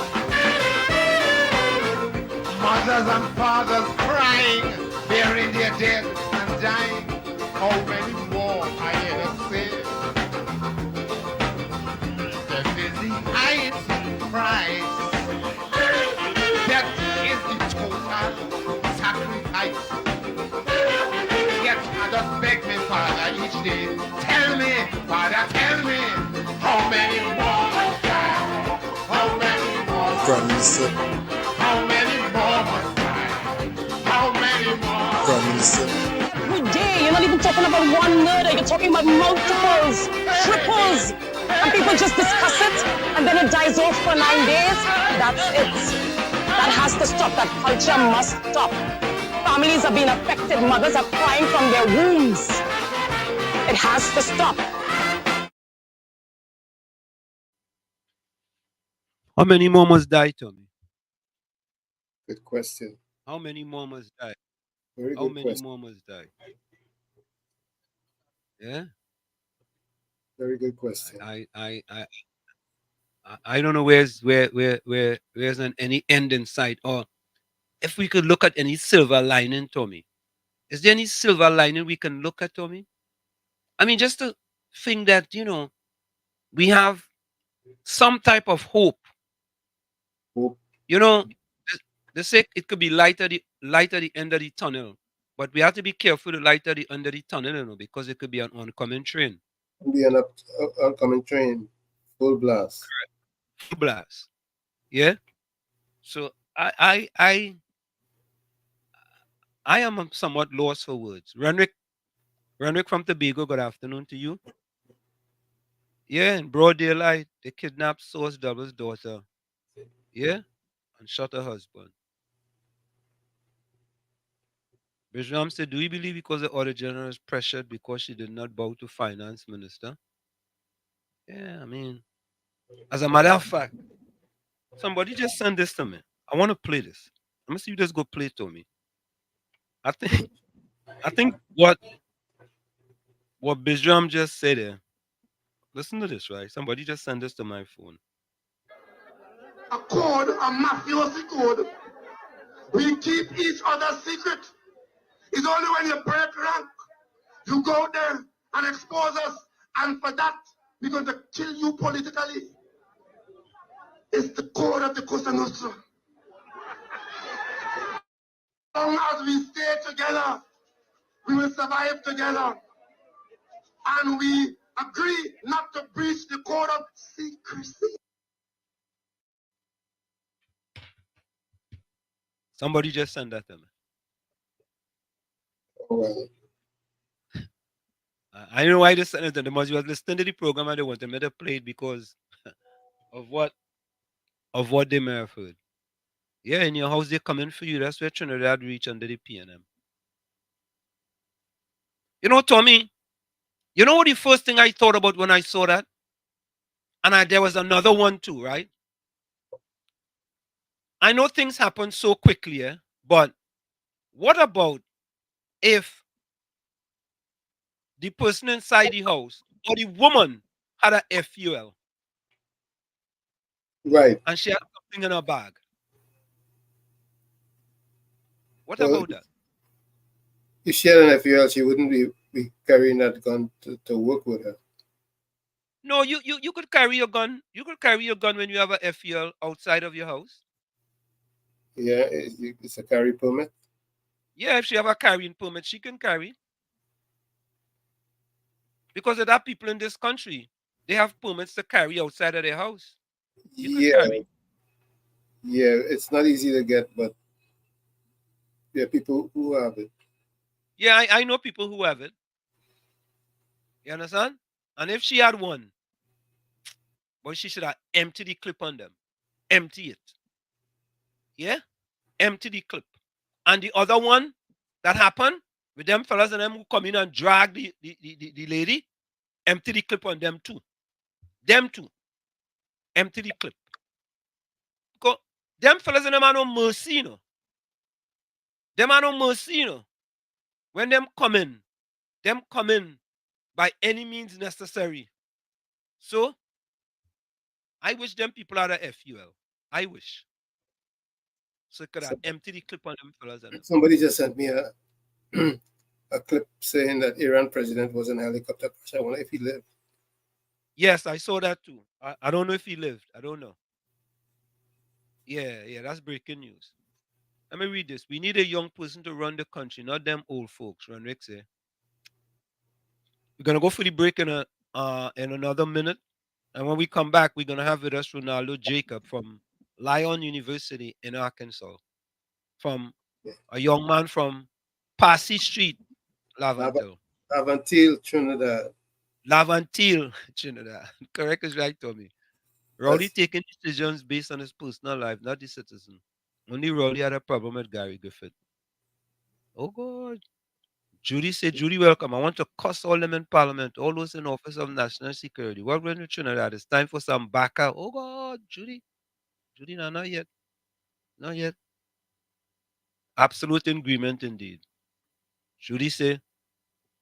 Speaker 14: Mothers and fathers crying, burying their dead and dying. How many more I ever say? That is the highest price. That is the total sacrifice. Yet I just beg me, Father, each day. Tell me, Father, tell me, how many more must die? How many more must die? How many more must die? How many more?
Speaker 15: Every day, you're not even talking about one murder, you're talking about multiples, triples, and people just discuss it, and then it dies off for 9 days. That's it. That has to stop. That culture must stop. Families are being affected, mothers are crying from their wombs. It has to stop.
Speaker 8: How many more must die, Tommy?
Speaker 9: Good question.
Speaker 8: How many more must die?
Speaker 9: Very
Speaker 8: How
Speaker 9: good
Speaker 8: many
Speaker 9: question.
Speaker 8: more must die? Yeah.
Speaker 9: Very good question.
Speaker 8: I don't know where's any end in sight, or if we could look at any silver lining, Tommy. Is there any silver lining we can look at, Tommy? I mean, just to think that we have some type of hope.
Speaker 9: Hope.
Speaker 8: They say it could be light at the end of the tunnel, but we have to be careful to light at the end of the tunnel, because it could be an oncoming train.
Speaker 9: Be an oncoming train, full blast.
Speaker 8: Correct. Full blast. Yeah. So I am somewhat lost for words. Renwick from Tobago, good afternoon to you. Yeah, in broad daylight, they kidnapped Source Double's daughter. Yeah, and shot her husband. Bijram said, do you believe because the other general is pressured because she did not bow to finance minister? Yeah, I mean, as a matter of fact, somebody just sent this to me. I want to play this. Let me see you just go play it to me. I think I think what Bijram just said there. Listen to this, right? Somebody just sent this to my phone.
Speaker 16: A code, a mafiosi code. We keep each other's secret. It's only when you break rank, you go there and expose us, and for that, we're going to kill you politically. It's the code of the Cosa Nostra. As long as we stay together, we will survive together. And we agree not to breach the code of secrecy.
Speaker 8: Somebody just sent that to me.
Speaker 9: Well,
Speaker 8: I don't know why they sent it to them. Was listening to the program and they wanted me to play it because of what they may have heard. Yeah, in your house they coming for you. That's where Trinidad reach under the PNM. You know, Tommy, you know what the first thing I thought about when I saw that? And there was another one too, right? I know things happen so quickly, but what about if the person inside the house or the woman had a FUL?
Speaker 9: Right.
Speaker 8: And she had something in her bag. What
Speaker 9: Well,
Speaker 8: about that?
Speaker 9: if she had an FUL, she wouldn't be carrying that gun to work with her.
Speaker 8: No, you could carry your gun. You could carry your gun when you have a FUL outside of your house.
Speaker 9: Yeah, it's a carry permit.
Speaker 8: Yeah, if she have a carrying permit, she can carry. Because there are people in this country, they have permits to carry outside of their house. You could carry.
Speaker 9: Yeah, it's not easy to get, but there are people who have it.
Speaker 8: Yeah, I know people who have it. You understand? And if she had one, but she should have emptied the clip on them. Empty it. Yeah? Empty the clip. And the other one that happened with them fellas and them who come in and drag the lady, empty the clip on them too. Them too. Empty the clip. Because them fellas and them are no mercy, you know. Them are no mercy, you know. When them come in by any means necessary. So, I wish them people had a FUL. I wish. So it could have empty the clip on them fellas and them.
Speaker 9: Somebody just sent me a a clip saying that Iran president was in a helicopter crash. I wonder if he lived.
Speaker 8: Yes, I saw that too. I don't know if he lived. I don't know. Yeah, that's breaking news. Let me read this. We need a young person to run the country, not them old folks, Rick say. We're gonna go for the break in another minute. And when we come back, we're gonna have with us Ronaldo Jacob from Lyon University in Arkansas. From a young man from Passy Street, Laventillian.
Speaker 9: Laventillian, Trinidad.
Speaker 8: Laventillian, Trinidad. Correct is right, Tommy. Rowley taking decisions based on his personal life, not the citizen. Only Rowley had a problem with Gary Griffith. Oh God. Judy said, Judy, welcome. I want to cuss all them in Parliament, all those in Office of National Security. What we're in Trinidad? It's time for some backup. Oh God, Judy. Judy, no, not yet. Not yet. Absolute agreement indeed. Judy said,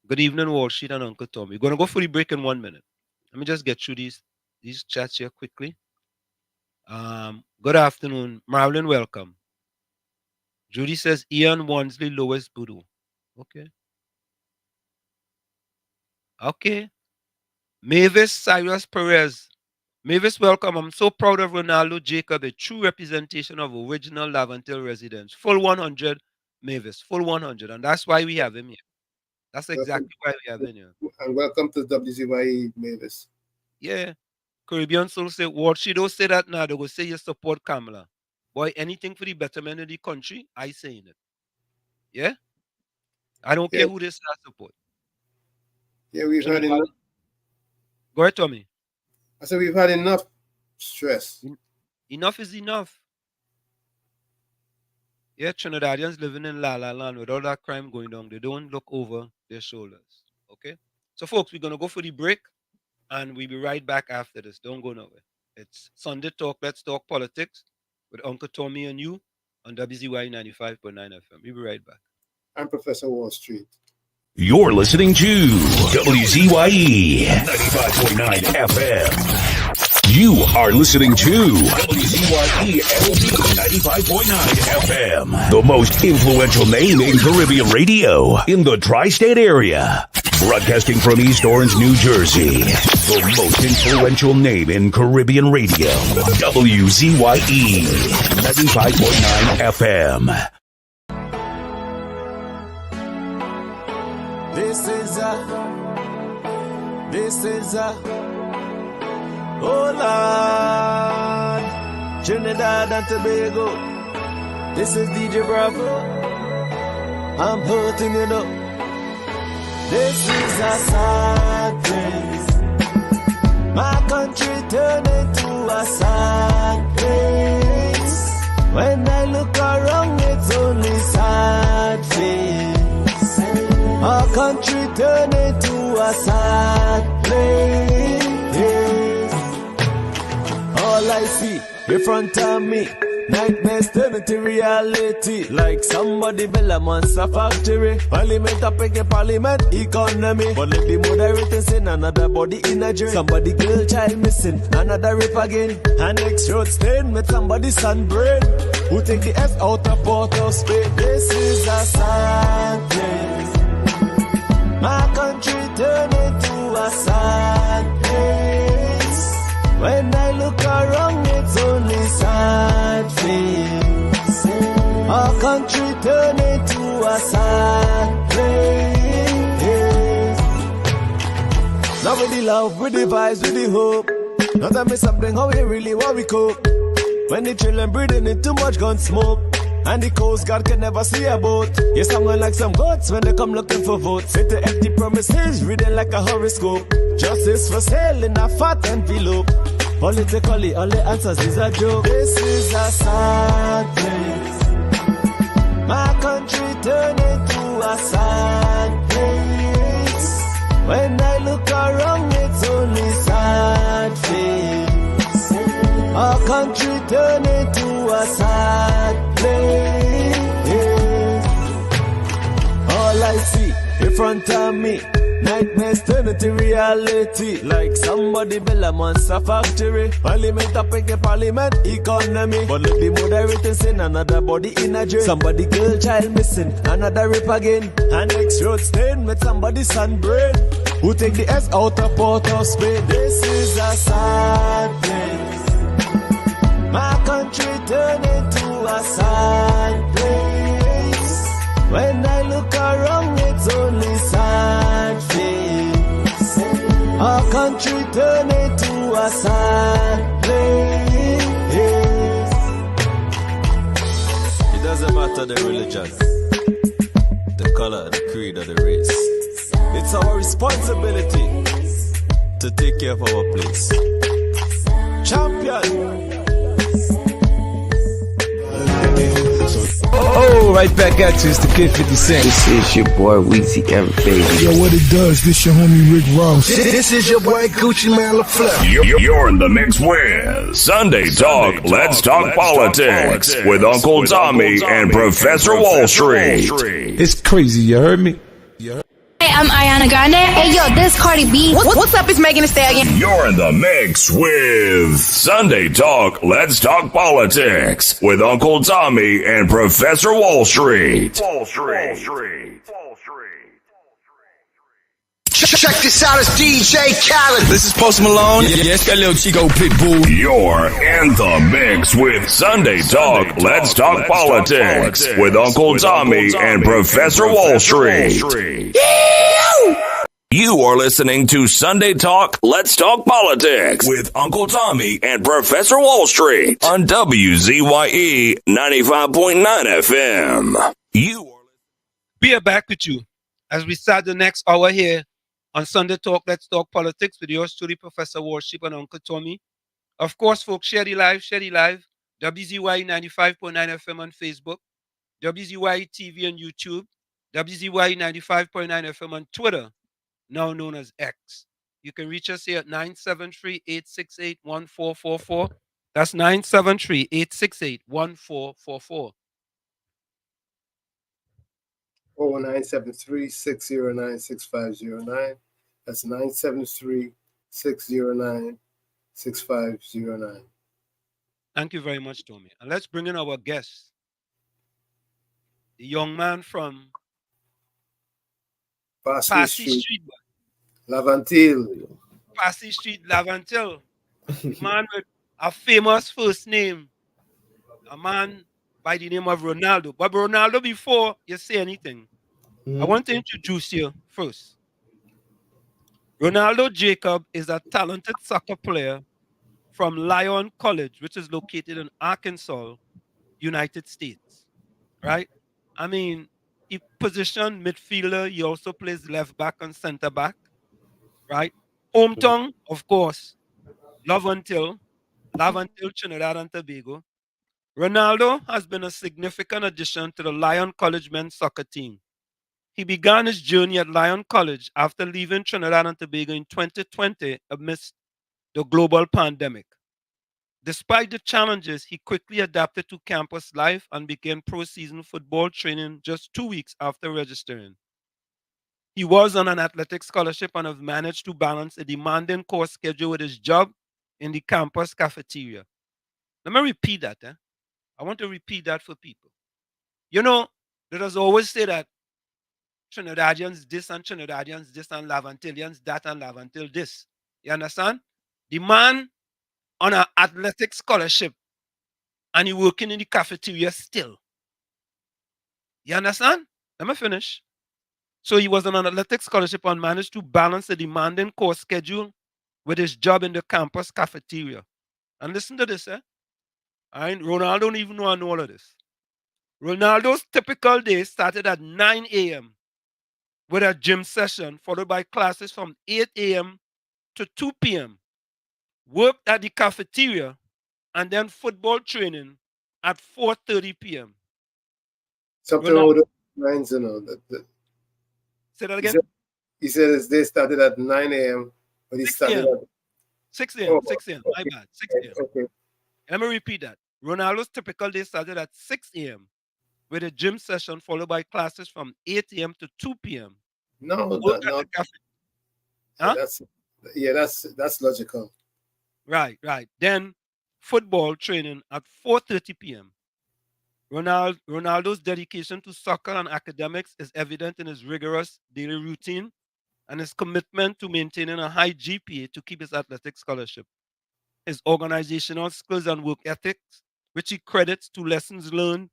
Speaker 8: good evening, Wall Street and Uncle Tommy. We're gonna go for the break in 1 minute. Let me just get through these chats here quickly. Good afternoon. Marilyn, welcome. Judy says Ian Wansley, Lois Boodoo. Okay. Okay. Mavis Cyrus Perez. Mavis, welcome. I'm so proud of Ronaldo Jacob, a true representation of original Laventil residents. Full 100, Mavis. Full 100. And that's why we have him here. That's exactly why we have him here.
Speaker 9: And welcome to WZYE, Mavis.
Speaker 8: Yeah. Caribbean Soul say, what she don't say that now, they will say you support Kamala. Boy, anything for the betterment of the country, I saying it. Yeah? I don't care who this support.
Speaker 9: Yeah, we've heard enough.
Speaker 8: Go ahead, Tommy.
Speaker 9: I said we've had enough stress.
Speaker 8: Enough is enough. Yeah, Trinidadians living in La La Land with all that crime going on, they don't look over their shoulders. Okay? So, folks, we're going to go for the break, and we'll be right back after this. Don't go nowhere. It's Sunday Talk, Let's Talk Politics with Uncle Tommy and you on WZYE 95.9 FM. We'll be right back.
Speaker 9: I'm Professor Wall Street.
Speaker 1: You're listening to WZYE 95.9 FM. You are listening to WZYE 95.9 FM, the most influential name in Caribbean radio in the tri-state area. Broadcasting from East Orange, New Jersey, the most influential name in Caribbean radio. WZYE 95.9 FM.
Speaker 2: This is oh Lord, Trinidad and Tobago. This is DJ Bravo. I'm hurting it up. This is a sad place. My country turned into a sad place. When I look around, it's only sad face. Our country turned into a sad place. All I see in front of me, nightmares turn into reality. Like somebody build a monster factory. Parliament up against parliament economy. But let the moderators in another body in a dream. Somebody girl child missing, another rape again. And next road stain with somebody's son brain. Who take the S out of Port of Spain. This is a sad place. My country turned into a sad place. When I look around, it's only sad face. Our country turned into a sad place. Now with the love, with the vibes, with the hope. Now tell me something, how we really want we cope. When the children breathing in too much gun smoke. And the Coast Guard can never see a boat. Yes, I'm like some goats when they come looking for votes. Sit to empty promises, reading like a horoscope. Justice for sale in a fat envelope. Politically, all the answers is a joke. This is a sad place. My country turned into a sad place. When I look around, it's only sad face. Our country turned into a sad place. All I see in front of me, nightmares turn into reality. Like somebody build a monster factory. Parliament up against parliament economy. But let the moderators in another body in a dream. Somebody girl child missing, another rape again. And next road stain with somebody's son brain. Who take the S out of Port of Spain. This is a sad place. My country turned into a sad place. When I look around, it's only sad face. Our country turned into a sad place. It doesn't matter the religion, the color, the creed, or the race. It's our responsibility to take care of our place. Champion.
Speaker 17: Oh, right back at you. It's the Kid 50 Cent.
Speaker 18: This is your boy WZYE, baby.
Speaker 19: Yo, what it does, this your homie Rick Ross.
Speaker 5: This is your boy Gucci Man LaFleur.
Speaker 1: You're in the mix with Sunday Talk, Let's Talk Politics with Uncle Tommy and Professor Wall Street.
Speaker 19: It's crazy, you heard me?
Speaker 20: Hey, I'm Ariana Grande. Hey, yo, this Cardi B. What's up? It's Megan Thee Stallion.
Speaker 1: You're in the mix with Sunday Talk, Let's Talk Politics with Uncle Tommy and Professor Wall Street.
Speaker 5: Check this out, it's DJ Khaled.
Speaker 17: This is Post Malone. Yes, that little Chico Pitbull.
Speaker 1: You're in the mix with Sunday Talk, Let's Talk Politics with Uncle Tommy and Professor Wall Street. You are listening to Sunday Talk, Let's Talk Politics with Uncle Tommy and Professor Wall Street on WZYE 95.9 FM.
Speaker 8: We are back with you as we start the next hour here on Sunday Talk, Let's Talk Politics with yours truly, Professor Worship and Uncle Tommy. Of course, folks, share the live, WZYE 95.9 FM on Facebook, WZYE TV on YouTube, WZYE 95.9 FM on Twitter, now known as X. You can reach us here at 973-868-1444. That's 973-868-1444.
Speaker 9: 0973-609-6509. That's 973-609-6509.
Speaker 8: Thank you very much, Tommy. And let's bring in our guest, the young man from
Speaker 9: Passy Street, Laventillian.
Speaker 8: Passy Street, Laventillian. A man with a famous first name, a man by the name of Ronaldo. But Ronaldo, before you say anything, I want to introduce you first. Ronaldo Jacob is a talented soccer player from Lyon College, which is located in Arkansas, United States. Right? I mean, he positioned midfielder. He also plays left back and center back. Right? Hometown, of course, Laventillian, Trinidad and Tobago. Ronaldo has been a significant addition to the Lyon College men's soccer team. He began his journey at Lyon College after leaving Trinidad and Tobago in 2020 amidst the global pandemic. Despite the challenges, he quickly adapted to campus life and began pro-season football training just 2 weeks after registering. He was on an athletic scholarship and has managed to balance a demanding course schedule with his job in the campus cafeteria. Let me repeat that. I want to repeat that for people. You know, let us always say that Trinidadians this and Trinidadians this and Laventillians that and Laventil this. You understand? The man on an athletic scholarship and he working in the cafeteria still. You understand? Let me finish. So he was on an athletic scholarship and managed to balance the demanding course schedule with his job in the campus cafeteria. And listen to this, Ronaldo don't even know I know all of this. Ronaldo's typical day started at 9 a.m. with a gym session, followed by classes from 8 a.m. to 2 p.m. Worked at the cafeteria, and then football training at 4:30 p.m.
Speaker 9: Something wrong with the lines, you know.
Speaker 8: Say that again?
Speaker 9: He said his day started at 9 a.m., but he started at
Speaker 8: 6 a.m. 6 a.m. My bad. 6 a.m.
Speaker 9: Okay.
Speaker 8: Let me repeat that. Ronaldo's typical day started at 6 a.m. with a gym session followed by classes from 8 a.m. to 2 p.m.
Speaker 9: No.
Speaker 8: Huh?
Speaker 9: That's logical.
Speaker 8: Right. Then football training at 4:30 p.m. Ronaldo's dedication to soccer and academics is evident in his rigorous daily routine and his commitment to maintaining a high GPA to keep his athletic scholarship. His organizational skills and work ethics, which he credits to lessons learned,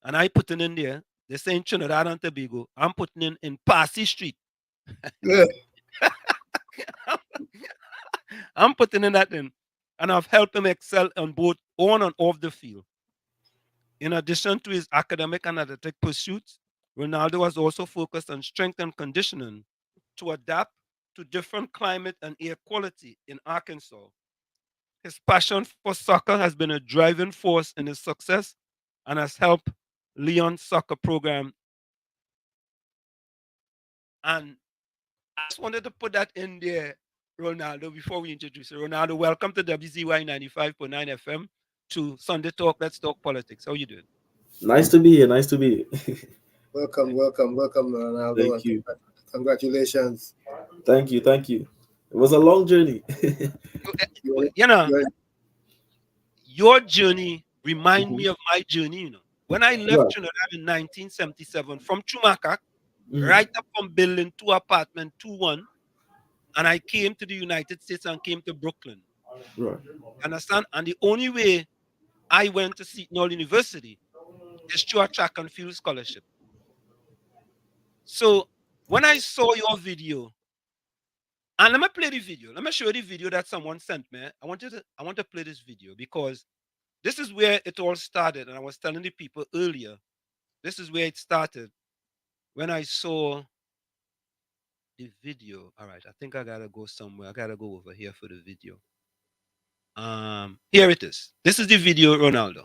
Speaker 8: and I put in there, they say in Trinidad and Tobago, I'm putting in Passy Street. I'm putting in that in, and I've helped him excel on both on and off the field. In addition to his academic and athletic pursuits, Ronaldo has also focused on strength and conditioning to adapt to different climate and air quality in Arkansas. His passion for soccer has been a driving force in his success and has helped Lyon soccer program. And I just wanted to put that in there, Ronaldo, before we introduce you. Ronaldo, welcome to WZYE 95.9 FM to Sunday Talk, Let's Talk Politics. How you doing?
Speaker 3: Nice to be here. Nice to be here.
Speaker 9: Welcome, Ronaldo.
Speaker 3: Thank you.
Speaker 9: Congratulations.
Speaker 3: Thank you. It was a long journey.
Speaker 8: You know, your journey reminds me of my journey. You know, when I left Trinidad in 1977 from Chumakak, right up from building 2 apartment 2-1, and I came to the United States and came to Brooklyn.
Speaker 3: Right.
Speaker 8: Understand? And the only way I went to Seton Hall University is through a track and field scholarship. So when I saw your video, and let me play the video. Let me show you the video that someone sent me. I want to play this video because this is where it all started. And I was telling the people earlier, this is where it started when I saw The video. All right. I think I gotta go somewhere. I gotta go over here for the video. Here it is. This is the video, Ronaldo.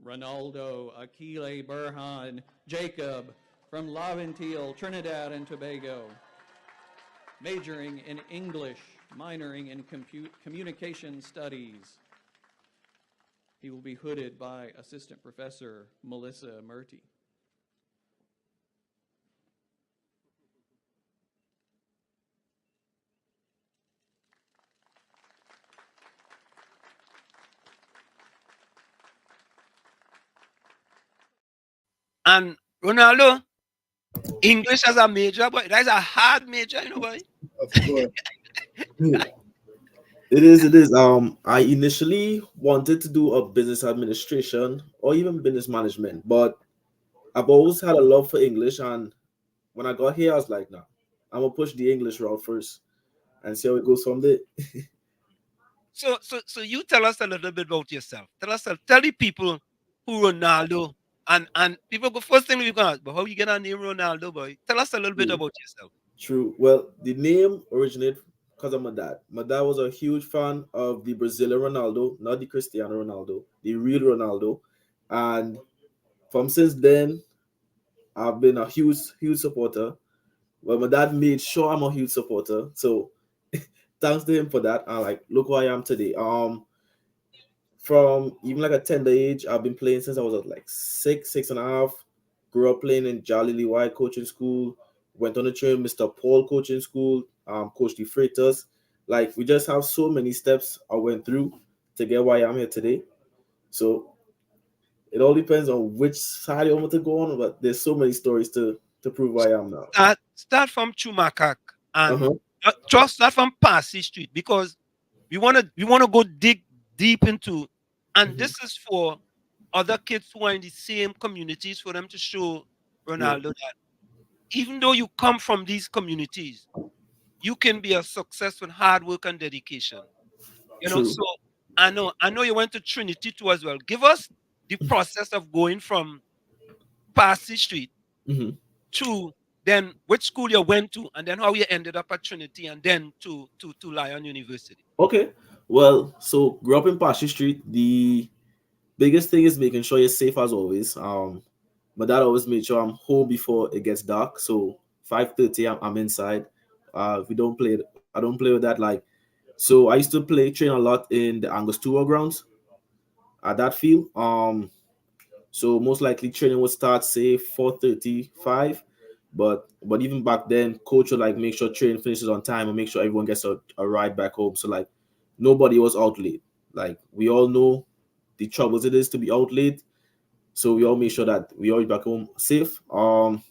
Speaker 10: Ronaldo, Akile Burhan, Jacob from Laventillian, Trinidad and Tobago, majoring in English, minoring in communication studies. He will be hooded by Assistant Professor Melissa Murty.
Speaker 8: And Ronaldo, English as a major, but that's a hard major, you know, boy.
Speaker 9: Of course.
Speaker 3: It is. It is. I initially wanted to do a business administration or even business management, but I've always had a love for English, and when I got here, I was like, "Nah, I'm gonna push the English route first and see how it goes from there."
Speaker 8: So you tell us a little bit about yourself. Tell the people who Ronaldo and people go first thing we gonna ask, but how you get a name Ronaldo, boy? Tell us a little bit about yourself.
Speaker 3: True. Well, the name originated because of my dad. My dad was a huge fan of the Brazilian Ronaldo, not the Cristiano Ronaldo, the real Ronaldo, and from since then, I've been a huge supporter. Well, my dad made sure I'm a huge supporter, so thanks to him for that. And like, look who I am today. From even like a tender age, I've been playing since I was at like 6 and a half. Grew up playing in WZYE coaching school. Went on to train Mr. Paul coaching school. Coached the Freighters. Like we just have so many steps I went through to get why I'm here today. So it all depends on which side you want to go on, but there's so many stories to prove why I am now.
Speaker 8: Start from Chumakak and
Speaker 3: Uh-huh.
Speaker 8: just start from Passy Street because we wanna go dig deep into, and this is for other kids who are in the same communities for them to show Ronaldo that even though you come from these communities, you can be a success with hard work and dedication. You know,
Speaker 3: True.
Speaker 8: so I know you went to Trinity too as well. Give us the process of going from Passy Street
Speaker 3: hmm
Speaker 8: to then which school you went to, and then how you ended up at Trinity, and then to Lyon University.
Speaker 3: Okay. Well, so grew up in Pashi Street. The biggest thing is making sure you're safe as always. My dad always made sure I'm home before it gets dark. So 5:30, I'm inside. We don't play. I don't play with that. Like, so I used to train a lot in the Angostura grounds at that field. So most likely training would start say 4:35, but even back then, coach would like make sure training finishes on time and make sure everyone gets a ride back home. So like nobody was out late. Like we all know the troubles it is to be out late. So we all make sure that we all back home safe. And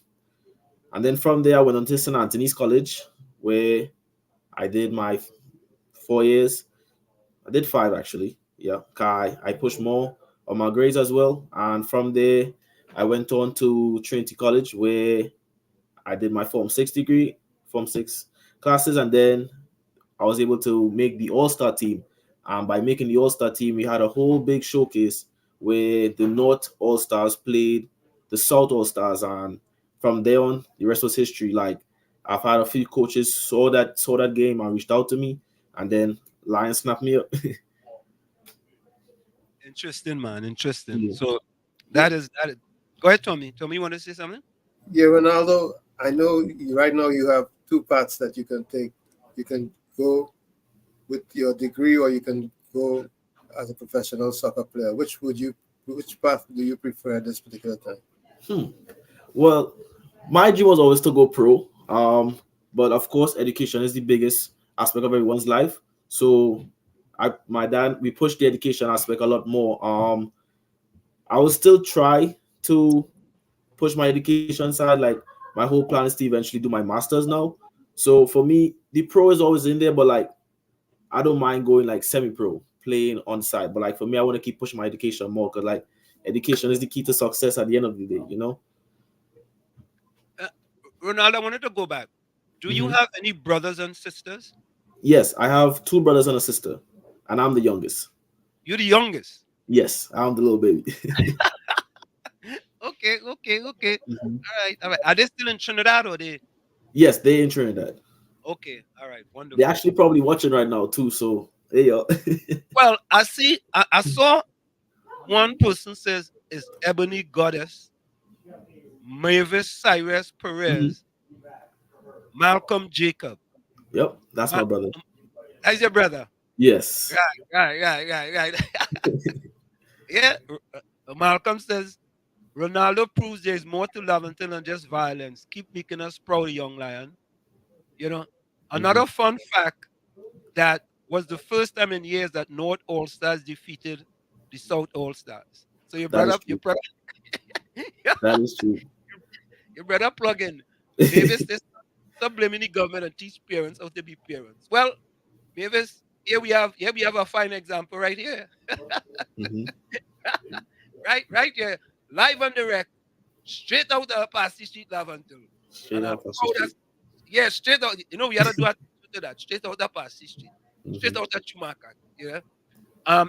Speaker 3: then from there I went on to St. Anthony's College where I did my 4 years. I did five actually. Yeah, I pushed more on my grades as well. And from there, I went on to Trinity College where I did my Form 6 degree, Form 6 classes, and then I was able to make the All Star team. And by making the All Star team, we had a whole big showcase where the North All Stars played the South All Stars, and from there on, the rest was history. Like I've had a few coaches saw that game and reached out to me, and then Lion snapped me up.
Speaker 8: Interesting, man. Interesting.
Speaker 3: Yeah.
Speaker 8: So that is. Go ahead, Tommy. Tommy, you want to say something?
Speaker 9: Yeah, Ronaldo, I know right now you have two paths that you can take. You can go with your degree or you can go as a professional soccer player. Which path do you prefer at this particular time?
Speaker 3: Well, my dream was always to go pro. But of course, education is the biggest aspect of everyone's life. So, my dad, we pushed the education aspect a lot more. I will still try to push my education side. Like my whole plan is to eventually do my masters now. So for me, the pro is always in there, but like I don't mind going like semi-pro, playing on side. But like for me, I want to keep pushing my education more because like education is the key to success at the end of the day. You know.
Speaker 8: Ronaldo, I wanted to go back. Do you
Speaker 3: Mhm.
Speaker 8: have any brothers and sisters?
Speaker 3: Yes, I have two brothers and a sister, and I'm the youngest.
Speaker 8: You're the youngest.
Speaker 3: Yes, I'm the little baby.
Speaker 8: Okay.
Speaker 3: Mhm.
Speaker 8: All right. Are they still in Trinidad or they?
Speaker 3: Yes, they in Trinidad.
Speaker 8: Okay, all right,
Speaker 3: They
Speaker 8: wonderful.
Speaker 3: actually probably watching right now too. So hey yo.
Speaker 8: Well, I see. I saw one person says is Ebony Goddess, Mavis Cyrus
Speaker 3: Mhm.
Speaker 8: Perez, Malcolm Jacob.
Speaker 3: Yep, that's
Speaker 8: Ma-
Speaker 3: my brother.
Speaker 8: That's your brother.
Speaker 3: Yes.
Speaker 8: Right. Yeah. Malcolm says Ronaldo proves there is more to Laventillian than just violence. Keep making us proud, young lion. You know,
Speaker 3: Mhm.
Speaker 8: another fun fact that was the first time in years that North All Stars defeated the South All Stars. So
Speaker 3: That is
Speaker 8: your
Speaker 3: true.
Speaker 8: brother,
Speaker 3: That is true.
Speaker 8: your brother plug in. Mavis, this stop blaming the government and teach parents how to be parents. Well, Mavis, here we have a fine example right here.
Speaker 3: Mhm.
Speaker 8: Right here, live on direct, straight out of Passy Street, Laventil.
Speaker 3: Straight
Speaker 8: And I'm
Speaker 3: off of the
Speaker 8: proud as
Speaker 3: street.
Speaker 8: yeah, straight out. You know, we had to do to that, straight out of Passy Street, straight
Speaker 3: Mhm.
Speaker 8: out of Chumaca. Yeah.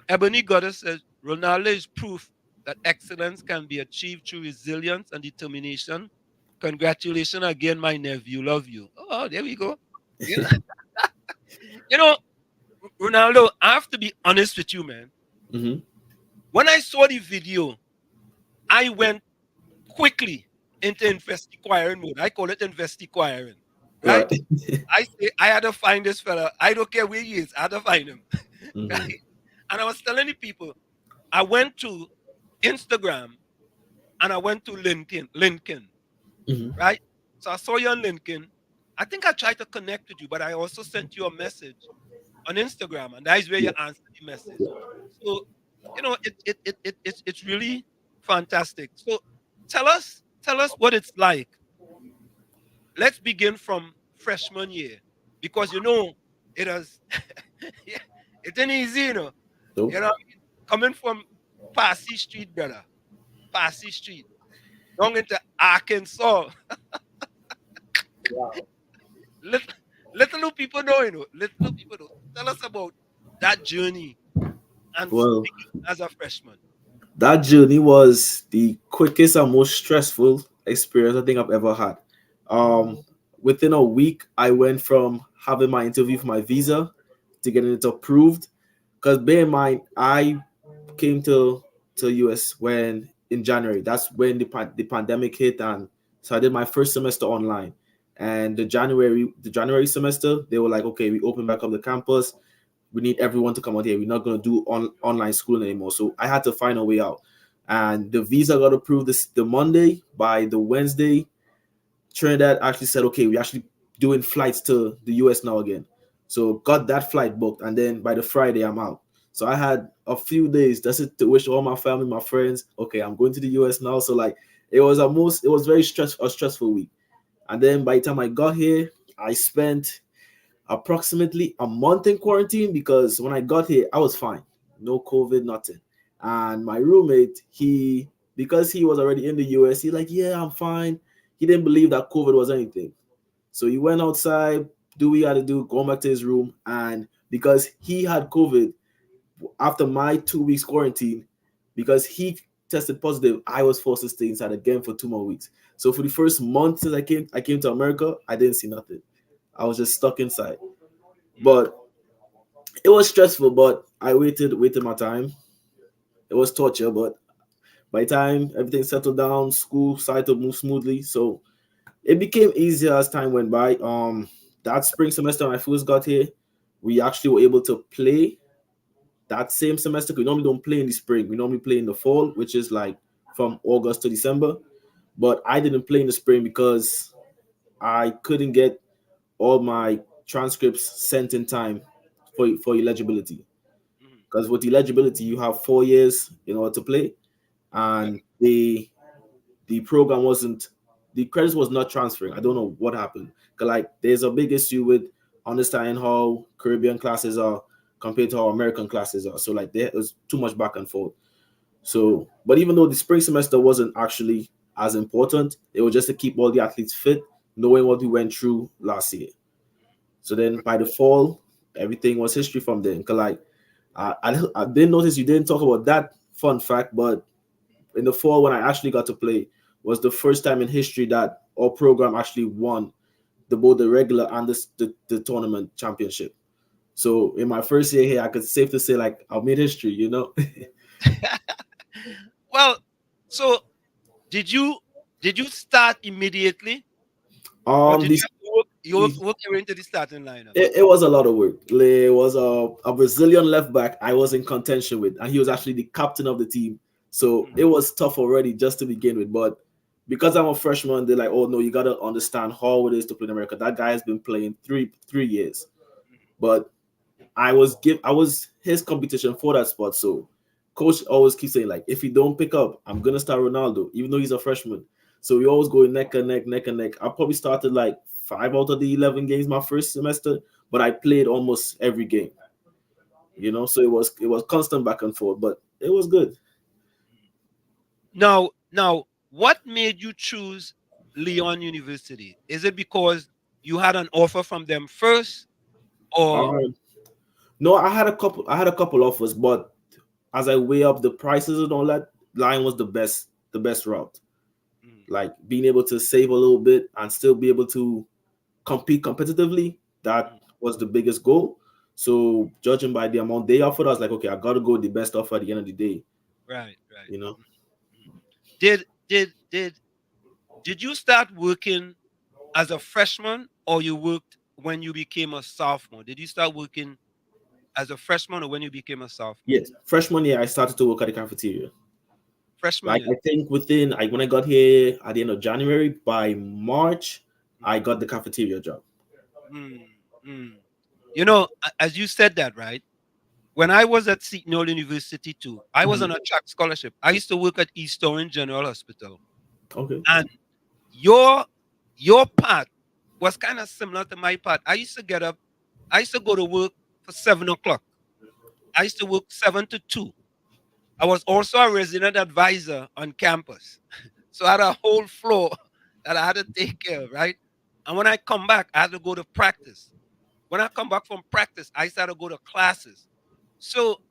Speaker 8: Ebony Goddess says Ronaldo is proof that excellence can be achieved through resilience and determination. Congratulations again, my nephew. Love you. Oh, there we go. You know, you know, Ronaldo, I have to be honest with you, man.
Speaker 3: Mhm.
Speaker 8: When I saw the video, I went quickly into investiquiring mode. I call it investiquiring. Right?
Speaker 3: Right.
Speaker 8: I say I had to find this fella. I don't care where he is. I had to find him.
Speaker 3: Mhm.
Speaker 8: Right? And I was telling the people, I went to Instagram and I went to LinkedIn,
Speaker 3: Mhm.
Speaker 8: right? So I saw you on LinkedIn. I think I tried to connect with you, but I also sent you a message on Instagram, and that is where you
Speaker 3: Yeah.
Speaker 8: answered the message. So, it's really fantastic. So tell us what it's like. Let's begin from freshman year, because it has yeah, it ain't easy,
Speaker 3: Nope.
Speaker 8: coming from Passy Street, brother, Passy Street, going into Arkansas. Little, little do people know, little do people know. Tell us about that journey and
Speaker 3: Well,
Speaker 8: speaking as a freshman.
Speaker 3: that journey was the quickest and most stressful experience I think I've ever had. Um, Within a week, I went from having my interview for my visa to getting it approved. Because bear in mind, I came to US when in January. That's when the pandemic hit, and so I did my first semester online. And the January semester, they were like, okay, we open back up the campus. We need everyone to come out here. We're not going to do online schooling anymore. So I had to find a way out. And the visa got approved the Monday. By the Wednesday, Trinidad actually said, okay, we're actually doing flights to the US now again. So got that flight booked. And then by the Friday, I'm out. So I had a few days that's it to wish all my family, my friends, okay, I'm going to the US now. So like it was very stressful week. And then by the time I got here, I spent approximately a month in quarantine because when I got here, I was fine. No COVID, nothing. And my roommate, because he was already in the US, he like, yeah, I'm fine. He didn't believe that COVID was anything. So he went outside, do what he had to do, go back to his room. And because he had COVID, after my 2 weeks quarantine, because he tested positive, I was forced to stay inside again for 2 more weeks. So for the first month since I came to America, I didn't see nothing. I was just stuck inside. But it was stressful, but I waited my time. It was torture, but by the time everything settled down, school started to move smoothly. So it became easier as time went by. That spring semester when I first got here, we actually were able to play that same semester. We normally don't play in the spring. We normally play in the fall, which is like from August to December. But I didn't play in the spring because I couldn't get all my transcripts sent in time for eligibility. Because with eligibility, you have 4 years in order to play, and the program wasn't the credits was not transferring. I don't know what happened. Cause like there's a big issue with understanding how Caribbean classes are compared to how American classes are. So like there was too much back and forth. So, but even though the spring semester wasn't actually as important, it was just to keep all the athletes fit, knowing what we went through last year. So then by the fall, everything was history from then. Cause like I didn't notice you didn't talk about that fun fact, but in the fall when I actually got to play was the first time in history that our program actually won both the regular and the tournament championship. So in my first year here, I could safe to say like I made history, you know.
Speaker 8: Well, so did you start immediately, or did you have to work your way into the starting lineup?
Speaker 3: It was a lot of work. It was a Brazilian left back I was in contention with, and he was actually the captain of the team. So it was tough already just to begin with. But because I'm a freshman, they're like, "Oh no, you gotta understand how it is to play in America." That guy has been playing three years, but I was his competition for that spot. So coach always keeps saying like, if you don't pick up, I'm gonna start Ronaldo, even though he's a freshman. So we always go neck and neck, neck and neck. I probably started like 5 out of the 11 games my first semester, but I played almost every game. You know, so it was constant back and forth, but it was good.
Speaker 8: Now, what made you choose Lyon University? Is it because you had an offer from them first, or
Speaker 3: No, I had a couple offers, but as I weigh up the prices and all that, Lyon was the best route. Like being able to save a little bit and still be able to compete competitively, that was the biggest goal. So judging by the amount they offered, I was like, okay, I gotta go with the best offer at the end of the day.
Speaker 8: Right.
Speaker 3: You know.
Speaker 8: Did you start working as a freshman, or you worked when you became a sophomore? Did you start working as a freshman, or when you became a sophomore?
Speaker 3: Yes, freshman year I started to work at the cafeteria.
Speaker 8: Freshman
Speaker 3: Like
Speaker 8: year.
Speaker 3: I think when I got here at the end of January, by March, I got the cafeteria job.
Speaker 8: You know, as you said that, right? When I was at Seton University too, I was on a track scholarship. I used to work at East Orange General Hospital.
Speaker 3: Okay.
Speaker 8: And your part was kind of similar to my part. I used to get up, I used to go to work for 7 o'clock. I used to work 7 to 2. I was also a resident advisor on campus. So I had a whole floor that I had to take care of, right? And when I come back, I had to go to practice. When I come back from practice, I started to go to classes. So,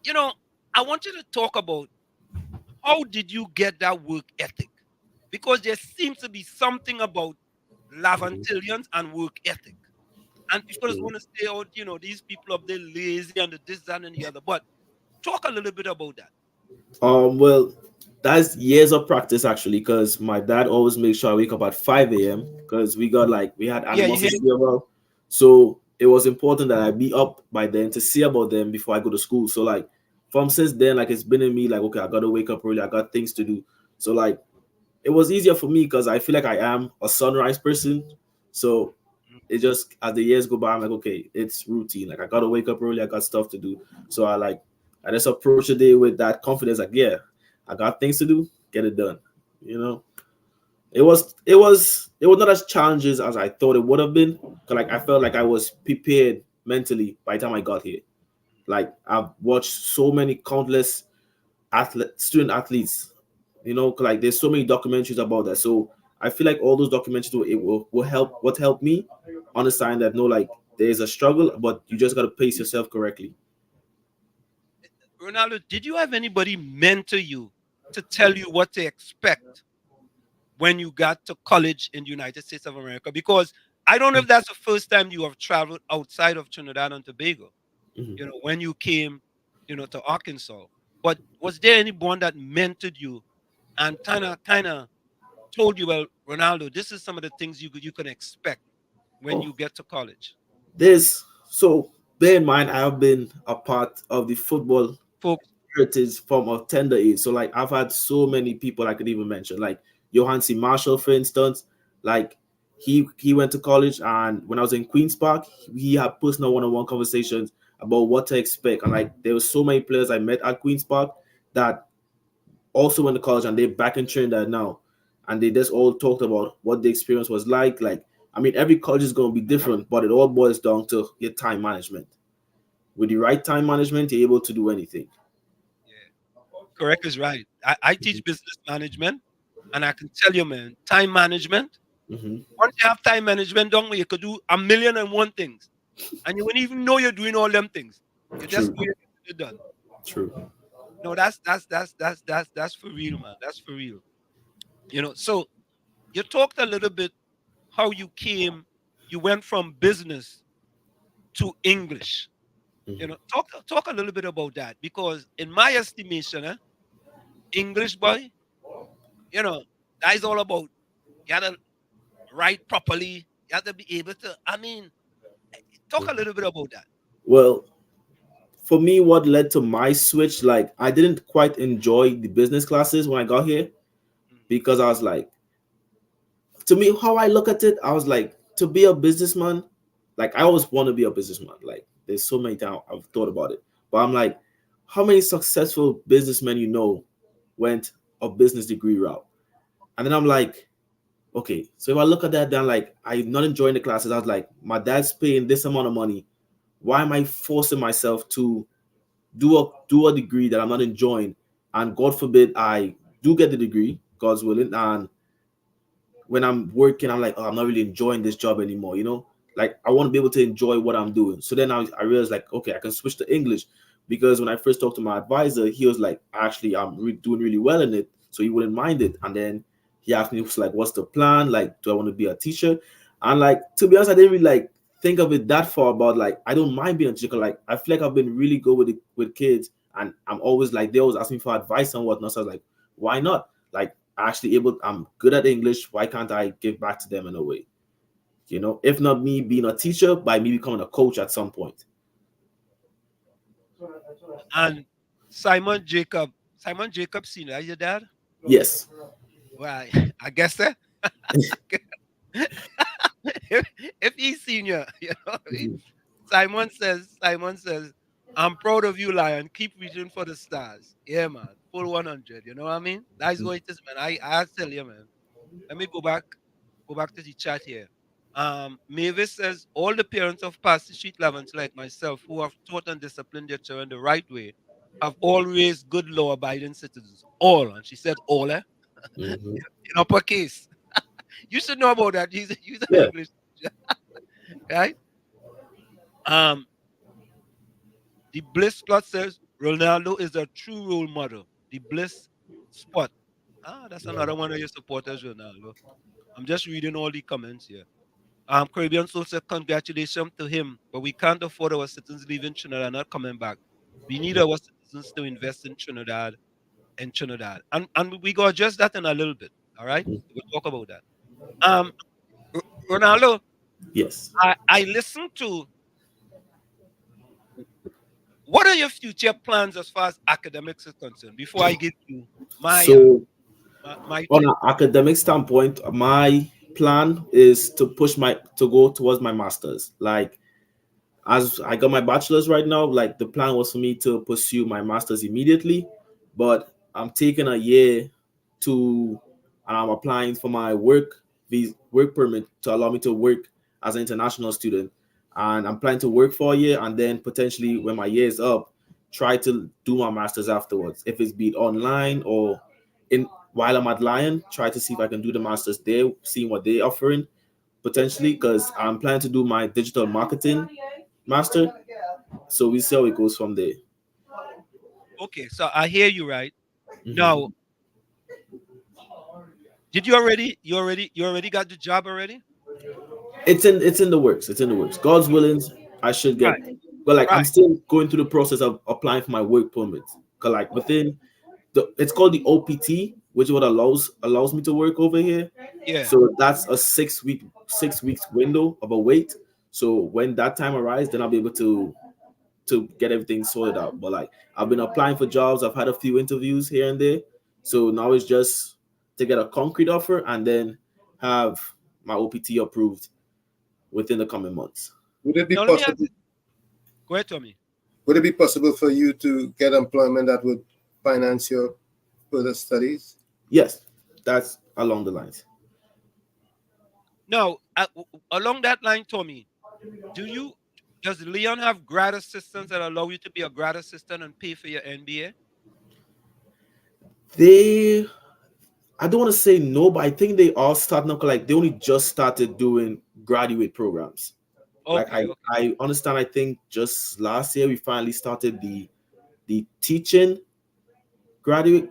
Speaker 8: you know, I want you to talk about how did you get that work ethic? Because there seems to be something about Laventillians and work ethic. And people just want to say, oh, you know, these people up there lazy and the this, that, and the other. But talk a little bit about that.
Speaker 3: Well, that's years of practice actually, because my dad always makes sure I wake up at 5 a.m. because we had animals to see about. So it was important that I be up by then to see about them before I go to school. So like from since then, like it's been in me like, okay, I gotta wake up early, I got things to do. So like it was easier for me because I feel like I am a sunrise person. So it just as the years go by, I'm like, okay, it's routine. Like I gotta wake up early, I got stuff to do. So I just approach the day with that confidence, like, yeah, I got things to do, get it done. You know, it was not as challenges as I thought it would have been. Cause like I felt like I was prepared mentally by the time I got here. Like I've watched so many countless student athletes. You know, like there's so many documentaries about that. So I feel like all those documentaries will help me understand that no, like there's a struggle, but you just gotta pace yourself correctly.
Speaker 8: Ronaldo, did you have anybody mentor you to tell you what to expect when you got to college in the United States of America? Because I don't know if that's the first time you have traveled outside of Trinidad and Tobago, you know, when you came, you know, to Arkansas. But was there anyone that mentored you and kind of told you, well, Ronaldo, this is some of the things you can expect when you get to college?
Speaker 3: So bear in mind, I have been a part of the football heritage from a tender age. So like I've had so many people I could even mention, like Johann C. Marshall, for instance. Like he went to college, and when I was in Queens Park, he had personal one-on-one conversations about what to expect. And like there were so many players I met at Queens Park that also went to college, and they're back in Trinidad now, and they just all talked about what the experience was like. Like, I mean, every college is going to be different, but it all boils down to your time management. With the right time management, you're able to do anything.
Speaker 8: Correct is right. I teach business management, and I can tell you, man, time management. Once you have time management done, you could do 1,000,001 things, and you wouldn't even know you're doing all them things. You just go and get it done.
Speaker 3: True.
Speaker 8: No, that's for real, man. That's for real. So you talked a little bit how you went from business to English. Talk a little bit about that, because in my estimation, English boy, that is all about you gotta write properly. You have to be able to. I mean, talk a little bit about that.
Speaker 3: Well, for me, what led to my switch, like I didn't quite enjoy the business classes when I got here because I was like, to me, how I look at it, I was like, to be a businessman, like I always want to be a businessman. Like there's so many times I've thought about it, but I'm like, how many successful businessmen went a business degree route? And then I'm like, okay, so if I look at that, then like I'm not enjoying the classes. I was like, my dad's paying this amount of money. Why am I forcing myself to do a degree that I'm not enjoying? And God forbid I do get the degree, God's willing, and when I'm working, I'm like, oh, I'm not really enjoying this job anymore. Like I want to be able to enjoy what I'm doing. So then I realized like, okay, I can switch to English, because when I first talked to my advisor, he was like, actually, I'm doing really well in it, so he wouldn't mind it. And then he asked me, was like, what's the plan? Like, do I want to be a teacher? And like, to be honest, I didn't really like think of it that far about like, I don't mind being a teacher. Like, I feel like I've been really good with kids, and I'm always like, they always ask me for advice and whatnot. So I was like, why not? Like, I'm good at English. Why can't I give back to them in a way? If not me being a teacher, by me becoming a coach at some point.
Speaker 8: And Simon Jacob Senior, is your dad?
Speaker 3: Yes.
Speaker 8: Well, I guess that. if he's senior, Simon says, I'm proud of you, Lion. Keep reaching for the stars. Yeah, man. Full 100. You know what I mean? That's what it is, man. I tell you, man. Let me go back to the chat here. Mavis says, all the parents of Pastor Street Lavents like myself who have taught and disciplined their children the right way have always good law-abiding citizens. All. And she said all, in uppercase. You should know about that. He's an
Speaker 3: Yeah.
Speaker 8: English teacher. Right? The Bliss Plot says Ronaldo is a true role model. The Bliss Spot. That's another one of your supporters, Ronaldo. I'm just reading all the comments here. Caribbean Soul said, congratulations to him, but we can't afford our citizens leaving Trinidad and not coming back. We need our citizens to invest in Trinidad and Trinidad. And we go adjust that in a little bit. All right? We'll talk about that. Ronaldo.
Speaker 3: Yes.
Speaker 8: I listened to, what are your future plans as far as academics is concerned before I give you my
Speaker 3: So
Speaker 8: my
Speaker 3: on
Speaker 8: take?
Speaker 3: an academic standpoint, my plan is to go towards my master's. Like, as I got my bachelor's right now, like the plan was for me to pursue my master's immediately, but I'm taking a year and I'm applying for my work permit to allow me to work as an international student. And I'm planning to work for a year, and then potentially when my year is up, try to do my master's afterwards. If it's be it online or in while I'm at Lyon, try to see if I can do the master's there, seeing what they're offering potentially, because I'm planning to do my digital marketing master. So we see how it goes from there.
Speaker 8: Okay, so I hear you right.
Speaker 3: Mhm.
Speaker 8: Now, did you already got the job already?
Speaker 3: It's in the works. It's in the works. God's willing, I should get.
Speaker 8: Right.
Speaker 3: But like I'm
Speaker 8: Right.
Speaker 3: still going through the process of applying for my work permit. Cause like within it's called the OPT, which is what allows me to work over here.
Speaker 8: Yeah.
Speaker 3: So that's a 6 weeks window of a wait. So when that time arrives, then I'll be able to get everything sorted out. But like I've been applying for jobs, I've had a few interviews here and there. So now it's just to get a concrete offer and then have my OPT approved within the coming months.
Speaker 9: Would it be
Speaker 8: Now let me ask
Speaker 9: possible?
Speaker 8: you. Go ahead, Tommy.
Speaker 9: Would it be possible for you to get employment that would finance your further studies?
Speaker 3: Yes, that's along the lines.
Speaker 8: Now, along that line, Tommy, does Lyon have grad assistants that allow you to be a grad assistant and pay for your MBA?
Speaker 3: I don't want to say no, but I think they are starting up. Like they only just started doing graduate programs. Like
Speaker 8: Okay.
Speaker 3: I understand. I think just last year we finally started the teaching graduate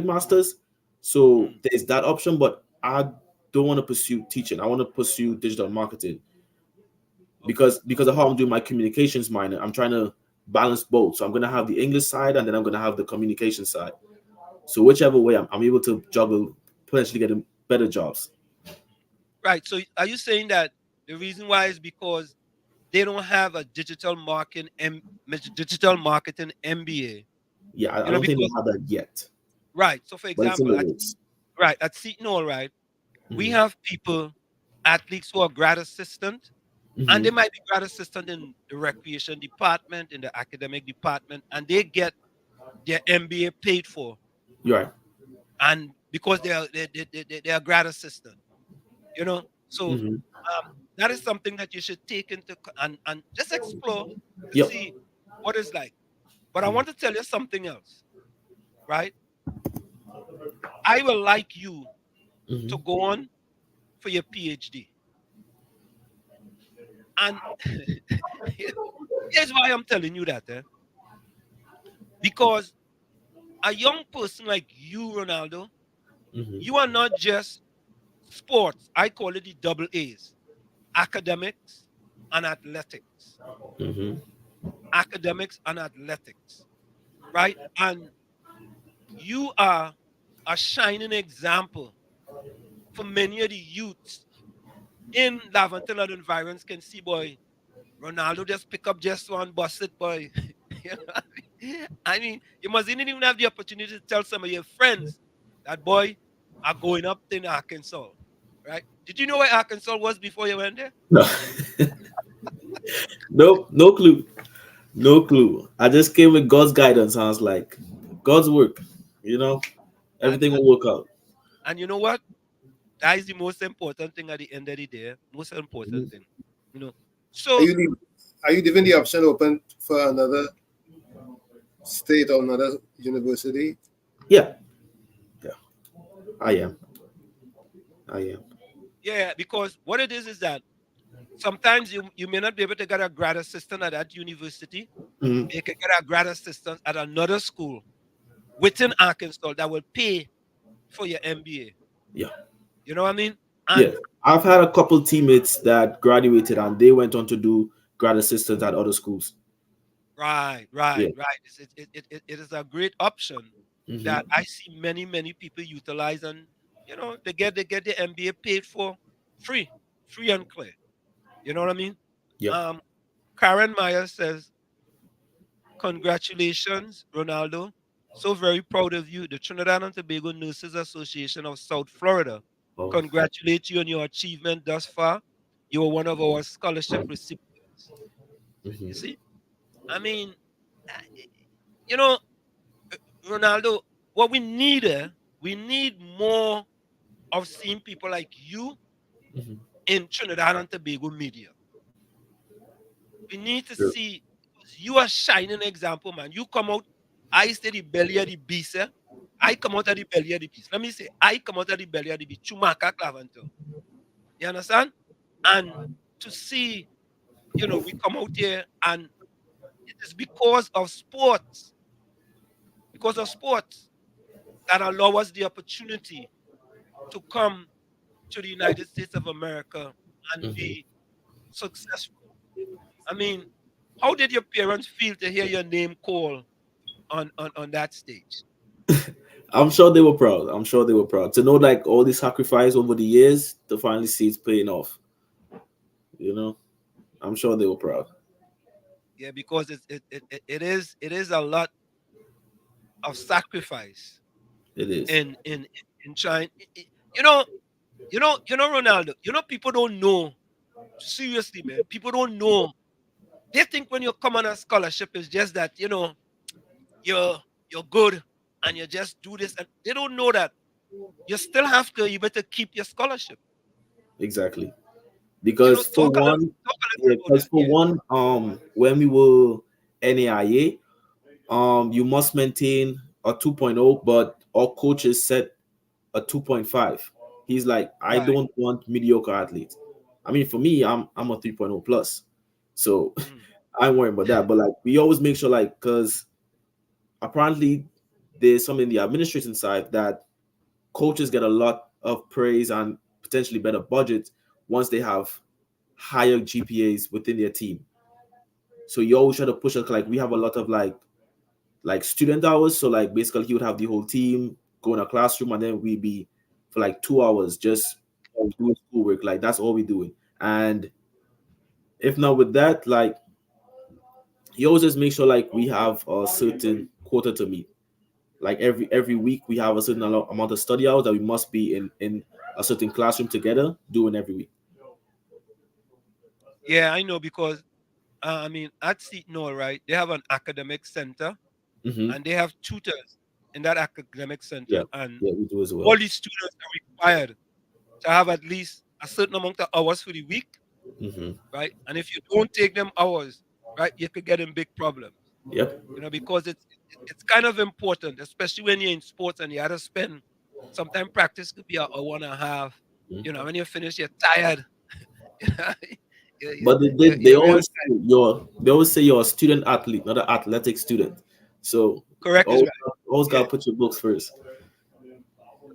Speaker 3: masters. So there's that option, but I don't want to pursue teaching. I want to pursue digital marketing because of how I'm doing my communications minor. I'm trying to balance both. So I'm gonna have the English side and then I'm gonna have the communication side. So whichever way I'm able to juggle, potentially getting better jobs.
Speaker 8: Right. So are you saying that the reason why is because they don't have a digital marketing MBA?
Speaker 3: Yeah, I
Speaker 8: You know,
Speaker 3: don't think they
Speaker 8: because
Speaker 3: have that yet,
Speaker 8: right. So for
Speaker 3: but it's in
Speaker 8: example,
Speaker 3: the works.
Speaker 8: at Seton Hall, right, we
Speaker 3: Mhm.
Speaker 8: have people, athletes who are grad assistant, and they
Speaker 3: Mhm.
Speaker 8: might be grad assistant in the recreation department, in the academic department, and they get their MBA paid for,
Speaker 3: You're right.
Speaker 8: and because they are grad assistant, you know. So
Speaker 3: Mhm.
Speaker 8: that is something that you should take into and just explore to
Speaker 3: Yep.
Speaker 8: see what it's like. But I want to tell you something else, right? I will like you to
Speaker 3: Mhm.
Speaker 8: go on for your PhD. And here's why I'm telling you that, because a young person like you, Ronaldo,
Speaker 3: Mhm.
Speaker 8: you are not just sports. I call it the double A's: academics and athletics.
Speaker 3: Mhm.
Speaker 8: Academics and athletics, right? And you are a shining example for many of the youths in Laventillian environs can see, boy, Ronaldo just pick up just one, bust it, boy. You know what I mean? I mean, you must even have the opportunity to tell some of your friends that, boy, are going up in Arkansas, right? Did you know where Arkansas was before you went there?
Speaker 3: No, nope, no clue, no clue. I just came with God's guidance. I was like, God's work, you know,
Speaker 8: And,
Speaker 3: everything
Speaker 8: and
Speaker 3: will work out.
Speaker 8: and you know what? That is the most important thing at the end of the day. Most
Speaker 3: Mhm.
Speaker 8: important thing, you know.
Speaker 9: Are
Speaker 8: So
Speaker 9: you are you leaving the option open for another state or another university?
Speaker 3: Yeah, yeah, I am. I am.
Speaker 8: yeah, because what it is that sometimes you may not be able to get a grad assistant at that university.
Speaker 3: Mhm.
Speaker 8: You can get a grad assistant at another school within Arkansas that will pay for your MBA.
Speaker 3: Yeah,
Speaker 8: You know what I mean?
Speaker 3: yeah.
Speaker 8: And
Speaker 3: I've had a couple teammates that graduated and they went on to do grad assistants at other schools.
Speaker 8: right,
Speaker 3: Yeah.
Speaker 8: it is a great option
Speaker 3: Hmm.
Speaker 8: that I see many people utilize, and you know they get the MBA paid for free, free and clear. You know what I mean?
Speaker 3: Yep.
Speaker 8: Um, Karen Meyer says, "Congratulations, Ronaldo. So very proud of you. The Trinidad and Tobago Nurses Association of South Florida
Speaker 3: Oh.
Speaker 8: congratulate you on your achievement thus far. You are one of our scholarship recipients."
Speaker 3: Hmm.
Speaker 8: You see, I mean, uh, you know, Ronaldo, what we need more of seeing people like you
Speaker 3: Hmm.
Speaker 8: in Trinidad and Tobago media. We need to
Speaker 3: Sure.
Speaker 8: see you are shining example, man. You come out, I say the belly of the beast, eh? I come out of the belly of the beast. Let me say, I come out of the belly of the beast. Chumaka Clavanto. You understand? And to see, we come out here and it is because of sports that allow us the opportunity to come to the United States of America and
Speaker 3: Hmm.
Speaker 8: be successful. I mean, how did your parents feel to hear your name called on that stage?
Speaker 3: I'm sure they were proud. I'm sure they were proud to know like all this sacrifice over the years to finally see it's paying off. You know, I'm sure they were proud.
Speaker 8: Yeah, because it is a lot of sacrifice
Speaker 3: It is.
Speaker 8: in trying. You know, Ronaldo. People don't know. Seriously, man, people don't know. They think when you come on a scholarship, it's just that you're you're good and you just do this, and they don't know that you still have to. You better keep your scholarship.
Speaker 3: Exactly. Because for
Speaker 8: Talk a little,
Speaker 3: one,
Speaker 8: talk a
Speaker 3: yeah,
Speaker 8: little about
Speaker 3: because
Speaker 8: that.
Speaker 3: for
Speaker 8: Yeah.
Speaker 3: one, when we were NAIA, you must maintain a 2.0, but our coaches set a 2.5. He's like, I
Speaker 8: Right.
Speaker 3: don't want mediocre athletes. I mean, for me, I'm a 3.0 plus. So
Speaker 8: Mm.
Speaker 3: I'm worried about that. But like we always make sure because apparently there's some in the administration side that coaches get a lot of praise and potentially better budget once they have higher GPAs within their team. So you always try to push it. Like we have a lot of like student hours. So like basically he would have the whole team go in a classroom and then we be for like 2 hours just doing schoolwork. Like that's all we doing. And if not with that, like he always just make sure like we have a certain quota to meet. Like every week we have a certain amount of study hours that we must be in a certain classroom together doing every week.
Speaker 8: Yeah, I know because I mean at Seton Hall, right? They have an academic center
Speaker 3: Hmm.
Speaker 8: and they have tutors in that academic
Speaker 3: Yeah,
Speaker 8: center, and
Speaker 3: yeah, we do as
Speaker 8: all
Speaker 3: well.
Speaker 8: these students are required to have at least a certain amount of hours for the week,
Speaker 3: Hmm.
Speaker 8: right? And if you don't take them hours, right, you could get in big problems.
Speaker 3: Yep.
Speaker 8: Because it's kind of important, especially when you're in sports and you have to spend. Sometimes practice could be a 1.5. When you finish, you're tired.
Speaker 3: But they
Speaker 8: You're real
Speaker 3: always
Speaker 8: tired.
Speaker 3: say you're a student athlete, not an athletic student. So
Speaker 8: Correct is
Speaker 3: always
Speaker 8: right.
Speaker 3: gotta put your books 1st.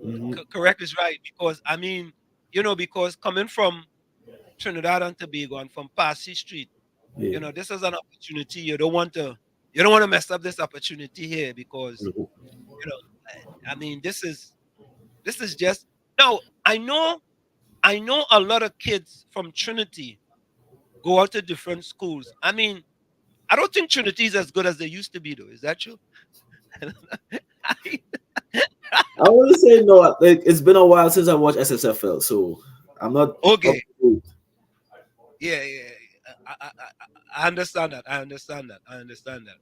Speaker 3: Hmm.
Speaker 8: Correct is right because I mean, because coming from Trinidad and Tobago and from Passy Street,
Speaker 3: Yeah.
Speaker 8: this is an opportunity. You don't want to mess up this opportunity here because you know, I mean, this is just no. I know a lot of kids from Trinity go out to different schools. I mean, I don't think Trinity is as good as they used to be, though. Is that true?
Speaker 3: I want to say no. Like it's been a while since I watched SSFL, so I'm not up
Speaker 8: Okay.
Speaker 3: to date.
Speaker 8: Yeah. I understand that. I understand that. I understand that.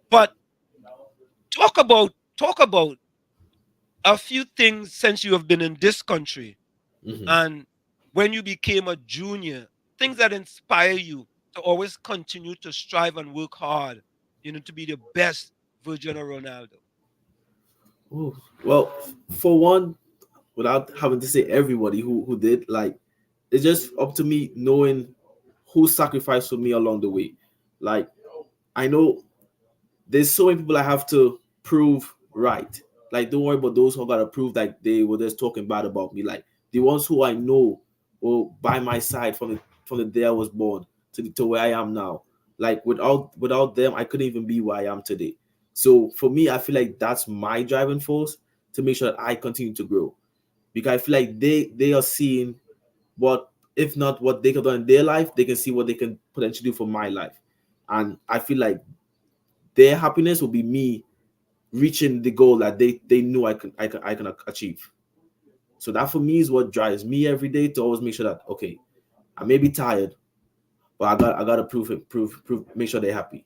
Speaker 8: But talk about a few things since you have been in this country
Speaker 3: Mhm.
Speaker 8: and when you became a junior, things that inspire you to always continue to strive and work hard, to be the best version of Ronaldo.
Speaker 3: Ooh. Well, for one, without having to say everybody who did, like it's just up to me knowing who sacrificed for me along the way. Like I know there's so many people I have to prove right. Like, don't worry about those who gotta prove like they were just talking bad about me. Like the ones who I know were by my side from the day I was born to where I am now. Like without them, I couldn't even be where I am today. So for me, I feel like that's my driving force to make sure that I continue to grow. Because I feel like they are seeing what if not what they could do in their life, they can see what they can potentially do for my life. And I feel like their happiness will be me reaching the goal that they knew I can achieve. So that for me is what drives me every day to always make sure that okay, I may be tired, but I gotta prove make sure they're happy.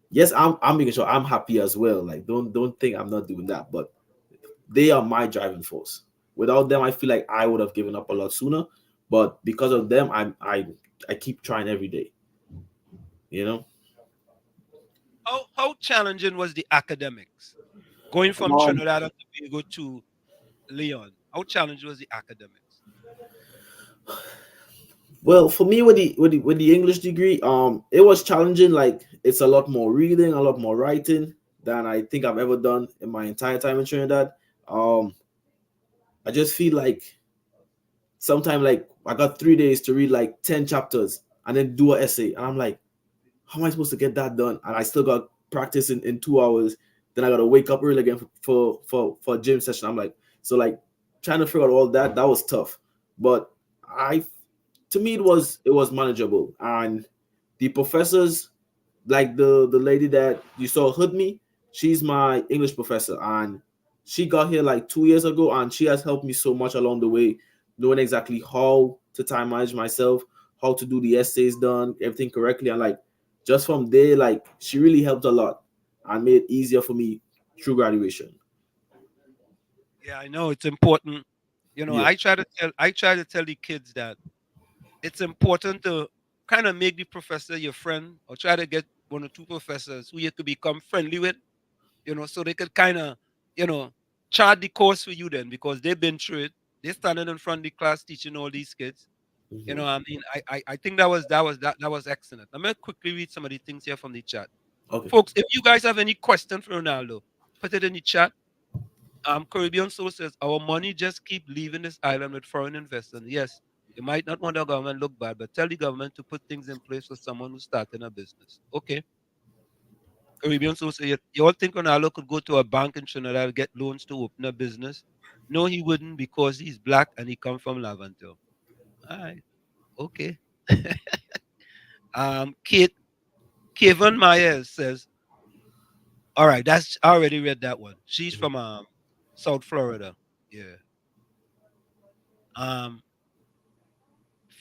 Speaker 3: Yes, I'm making sure I'm happy as well. Like don't think I'm not doing that, but they are my driving force. Without them, I feel like I would have given up a lot sooner. But because of them, I keep trying every day. You know.
Speaker 8: How challenging was the academics going from
Speaker 3: Um,
Speaker 8: Trinidad and Tobago to Lyon? How challenging was the academics?
Speaker 3: Well, for me with the English degree, it was challenging. Like it's a lot more reading, a lot more writing than I think I've ever done in my entire time in Trinidad. Um, I just feel like sometimes like I got 3 days to read like 10 chapters and then do an essay, and I'm like, how am I supposed to get that done? And I still got practice in 2 hours. Then I got to wake up early again for a gym session. I'm like, so like trying to figure out all that was tough, but I to me it was manageable. And the professors, like the lady that you saw hood me, she's my English professor, and she got here like 2 years ago, and she has helped me so much along the way, knowing exactly how to time manage myself, how to do the essays done, everything correctly, and like just from there, like she really helped a lot and made it easier for me through graduation.
Speaker 8: Yeah, I know it's important.
Speaker 3: Yeah.
Speaker 8: I try to tell the kids that it's important to kind of make the professor your friend or try to get one or two professors who you could become friendly with, so they could kind of, you know, chart the course for you then because they've been through it. They're standing in front of the class teaching all these kids. I mean, I think that was excellent. I'm gonna quickly read some of the things here from the chat.
Speaker 3: Okay.
Speaker 8: Folks, if you guys have any question for Ronaldo, put it in the chat. Caribbean Soul says our money just keep leaving this island with foreign investors. Yes, you might not want the government look bad, but tell the government to put things in place for someone who's starting a business. Okay. Caribbean Soul says you all think Ronaldo could go to a bank in Trinidad get loans to open a business? No, he wouldn't because he's black and he come from Laventillian. All right. Okay. Kate Kevin Myers says, all right, that's I already read that one. She's from South Florida. Yeah. Um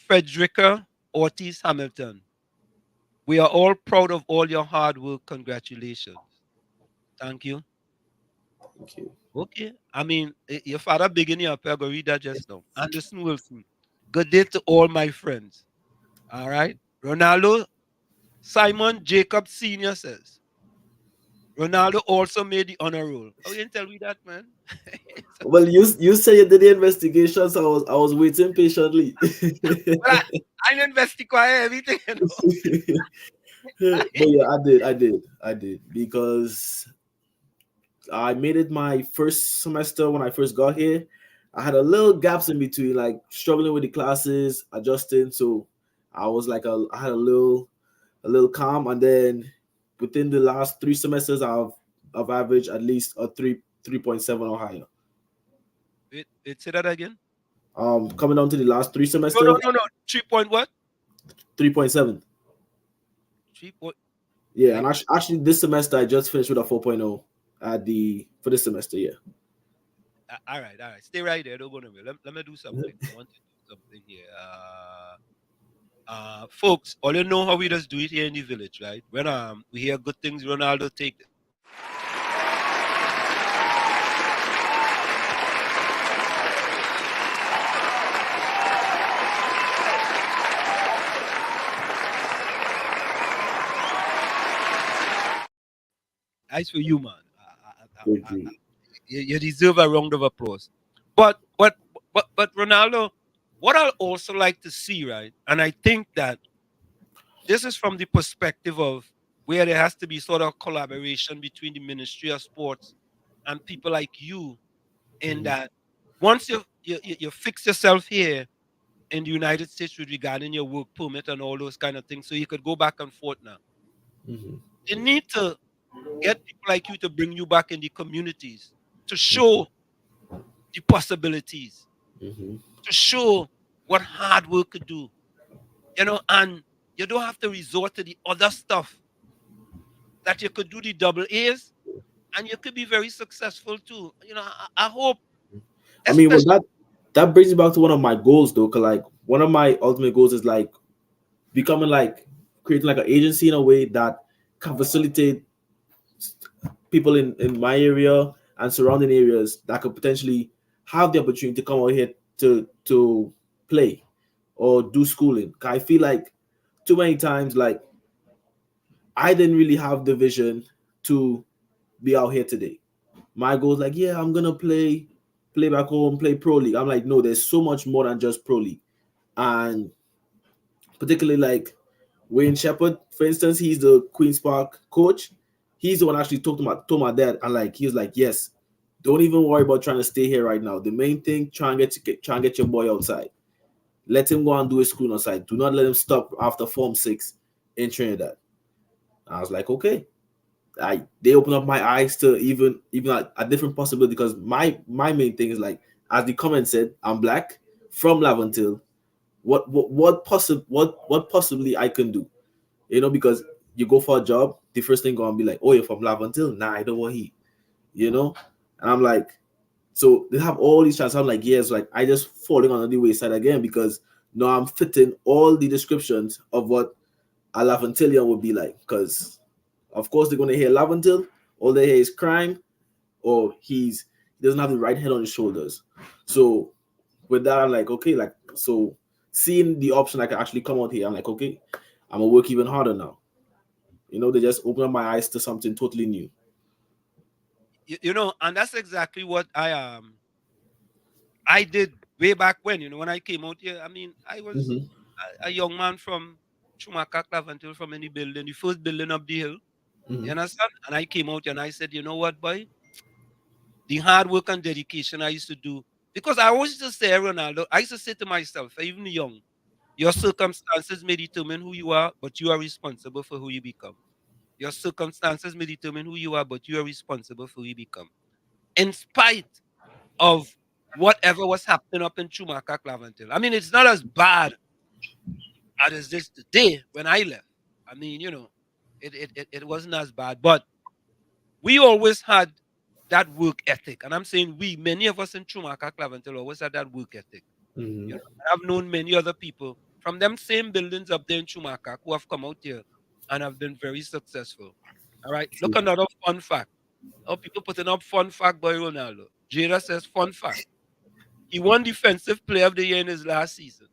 Speaker 8: Frederica Ortiz Hamilton. We are all proud of all your hard work. Congratulations. Thank you.
Speaker 3: Thank you.
Speaker 8: Okay. I mean, your father beginning up. I go read that just now. Anderson Wilson. Good day to all my friends. All right. Ronaldo Simon Jacob Sr. says, Ronaldo also made the honor roll. Oh, you didn't tell me that, man.
Speaker 3: Well, you say you did the investigation, so I was waiting patiently.
Speaker 8: Well, I didn't investigate everything.
Speaker 3: But yeah, I did because I made it my first semester when I first got here. I had a little gaps in between, like struggling with the classes, adjusting. So I had a little calm, and then within the last 3 semesters, I've averaged at least a 3.7 or higher.
Speaker 8: Say that again.
Speaker 3: Coming down to the last 3 semesters,
Speaker 8: No. 3 point what?
Speaker 3: 3.7.
Speaker 8: 3 point.
Speaker 3: Yeah, and actually this semester I just finished with a 4.0 for this semester. Yeah.
Speaker 8: All right. Stay right there. Don't go nowhere. Let me do something. I want to do something here. Folks, all you know how we just do it here in the village, right? When we hear good things, Ronaldo take it. Nice for you, man. You deserve a round of applause. But Ronaldo, what I also like to see, right? And I think that this is from the perspective of where there has to be sort of collaboration between the Ministry of Sports and people like you, in that once you fix yourself here in the United States with regarding your work permit and all those kind of things, so you could go back and forth now. You need to get people like you to bring you back in the communities to show the possibilities, to show what hard work could do, and you don't have to resort to the other stuff that you could do the double A's and you could be very successful too. I hope.
Speaker 3: I mean, well, that brings me back to one of my goals, though. Cause like one of my ultimate goals is like becoming like creating like an agency in a way that can facilitate people in my area and surrounding areas that could potentially have the opportunity to come out here to play or do schooling. 'Cause I feel like too many times, like I didn't really have the vision to be out here today. My goal is like, yeah, I'm gonna play back home, play pro league. I'm like, no, there's so much more than just pro league. And particularly like Wayne Shepherd, for instance, he's the Queen's Park coach. He's the one actually told my dad, and like he was like, yes, don't even worry about trying to stay here right now. The main thing, try and get your boy outside. Let him go and do his school outside. Do not let him stop after Form 6 in Trinidad. I was like, okay. They open up my eyes to even a different possibility, because my main thing is like, as the comment said, I'm black from Laventil. What possibly I can do, because you go for a job, the first thing gonna be like, oh, you're from Laventil? Nah, I don't want heat, and I'm like, so they have all these chances. I'm like, yes, like I just falling on the wayside again, because now I'm fitting all the descriptions of what a Laventillian would be like, because of course they're gonna hear Laventil, all they hear is crime, or he doesn't have the right head on his shoulders. So with that, I'm like, okay, like, so seeing the option I can actually come out here, I'm like, okay, I'm gonna work even harder now. They just open up my eyes to something totally new.
Speaker 8: And that's exactly what I did way back when. When I came out here, I mean, I was a young man from Chumaka Laventil, from any building, the first building up the hill. You understand? And I came out and I said, you know what, boy? the hard work and dedication I used to do. Because I always used to say, Ronaldo, I used to say to myself, even young, your circumstances may determine who you are, but you are responsible for who you become. Your circumstances may determine who you are, but you are responsible for who you become. In spite of whatever was happening up in Chumaka, Laventillian. I mean, it's not as bad as this today when I left. I mean, it wasn't as bad, but we always had that work ethic. And I'm saying we, many of us in Chumaka, Laventillian, always had that work ethic.
Speaker 3: Mm-hmm.
Speaker 8: I've known many other people from them same buildings up there in Chumaka who have come out here and have been very successful. All right. Look, another fun fact. Oh, people putting up fun fact by Ronaldo. Jada says fun fact. He won Defensive Player of the Year in his last season.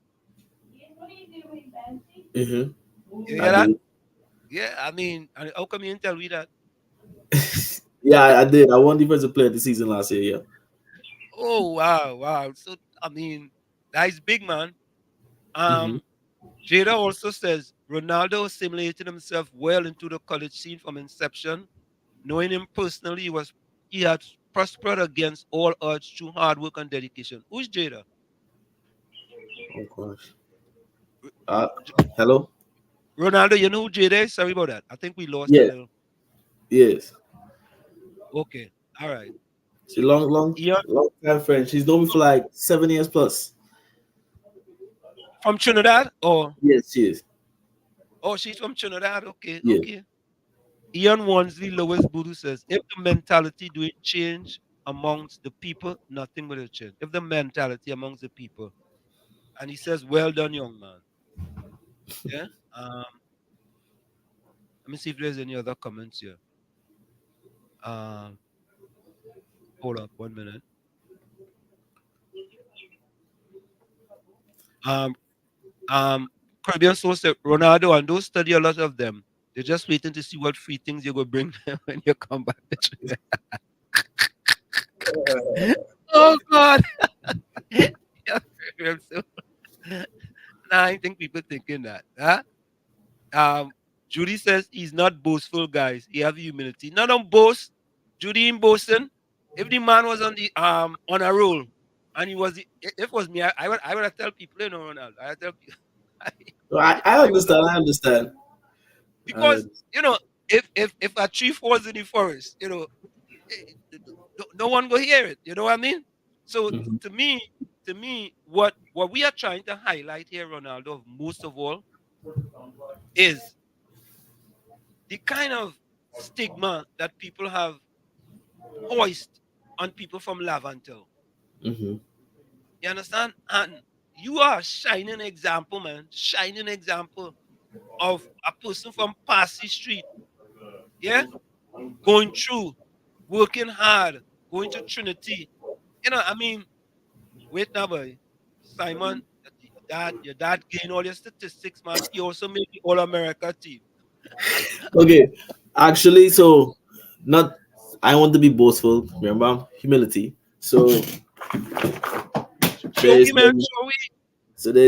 Speaker 3: Mm-hmm.
Speaker 8: You hear that? Yeah, I mean, how come you didn't tell me that?
Speaker 3: Yeah, I did. I won defensive player of the season last year. Yeah.
Speaker 8: Oh wow. So I mean, that is big, man.
Speaker 3: Mm-hmm.
Speaker 8: Jada also says Ronaldo assimilated himself well into the college scene from inception. Knowing him personally, he had prospered against all odds through hard work and dedication. Who's Jada?
Speaker 3: Oh gosh. Hello.
Speaker 8: Ronaldo, you know who Jada is? Sorry about that. I think we lost a
Speaker 3: Yeah.
Speaker 8: little.
Speaker 3: Yes.
Speaker 8: Okay. All right.
Speaker 3: She's long
Speaker 8: Yeah.
Speaker 3: time friend. She's known me for like 7 years plus.
Speaker 8: From Trinidad? Or
Speaker 3: Yes, she is.
Speaker 8: oh, she's from Trinidad. Okay,
Speaker 3: Yeah.
Speaker 8: okay. Ian Wansley Lois Budu says, if the mentality doing change amongst the people, nothing will change. If the mentality amongst the people. And he says, well done, young man. Yeah. Let me see if there's any other comments here. Hold up 1 minute. Caribbean Soul said, Ronaldo, and don't study a lot of them. They're just waiting to see what free things you're going to bring them when you come back. Oh, God. I think people thinking that. Huh? Judy says he's not boastful, guys. He have humility. Not on boast. Judy in boasting. If the man was on a roll and he was if it was me, I would tell people, Ronaldo. I would tell people.
Speaker 3: I understand. I understand.
Speaker 8: Because if a tree falls in the forest, no one go hear it. You know what I mean? So to me, what we are trying to highlight here, Ronaldo, most of all, is the kind of stigma that people have hoist on people from Laventillian.
Speaker 3: Mm-hmm.
Speaker 8: You understand? And you are a shining example, man. Shining example of a person from Passy Street. Yeah? Going through, working hard, going to Trinity. I mean, wait now, boy. Simon, your dad gained all your statistics, man. He also made the All America team.
Speaker 3: Okay. Actually, so not I want to be boastful. Remember humility. So there's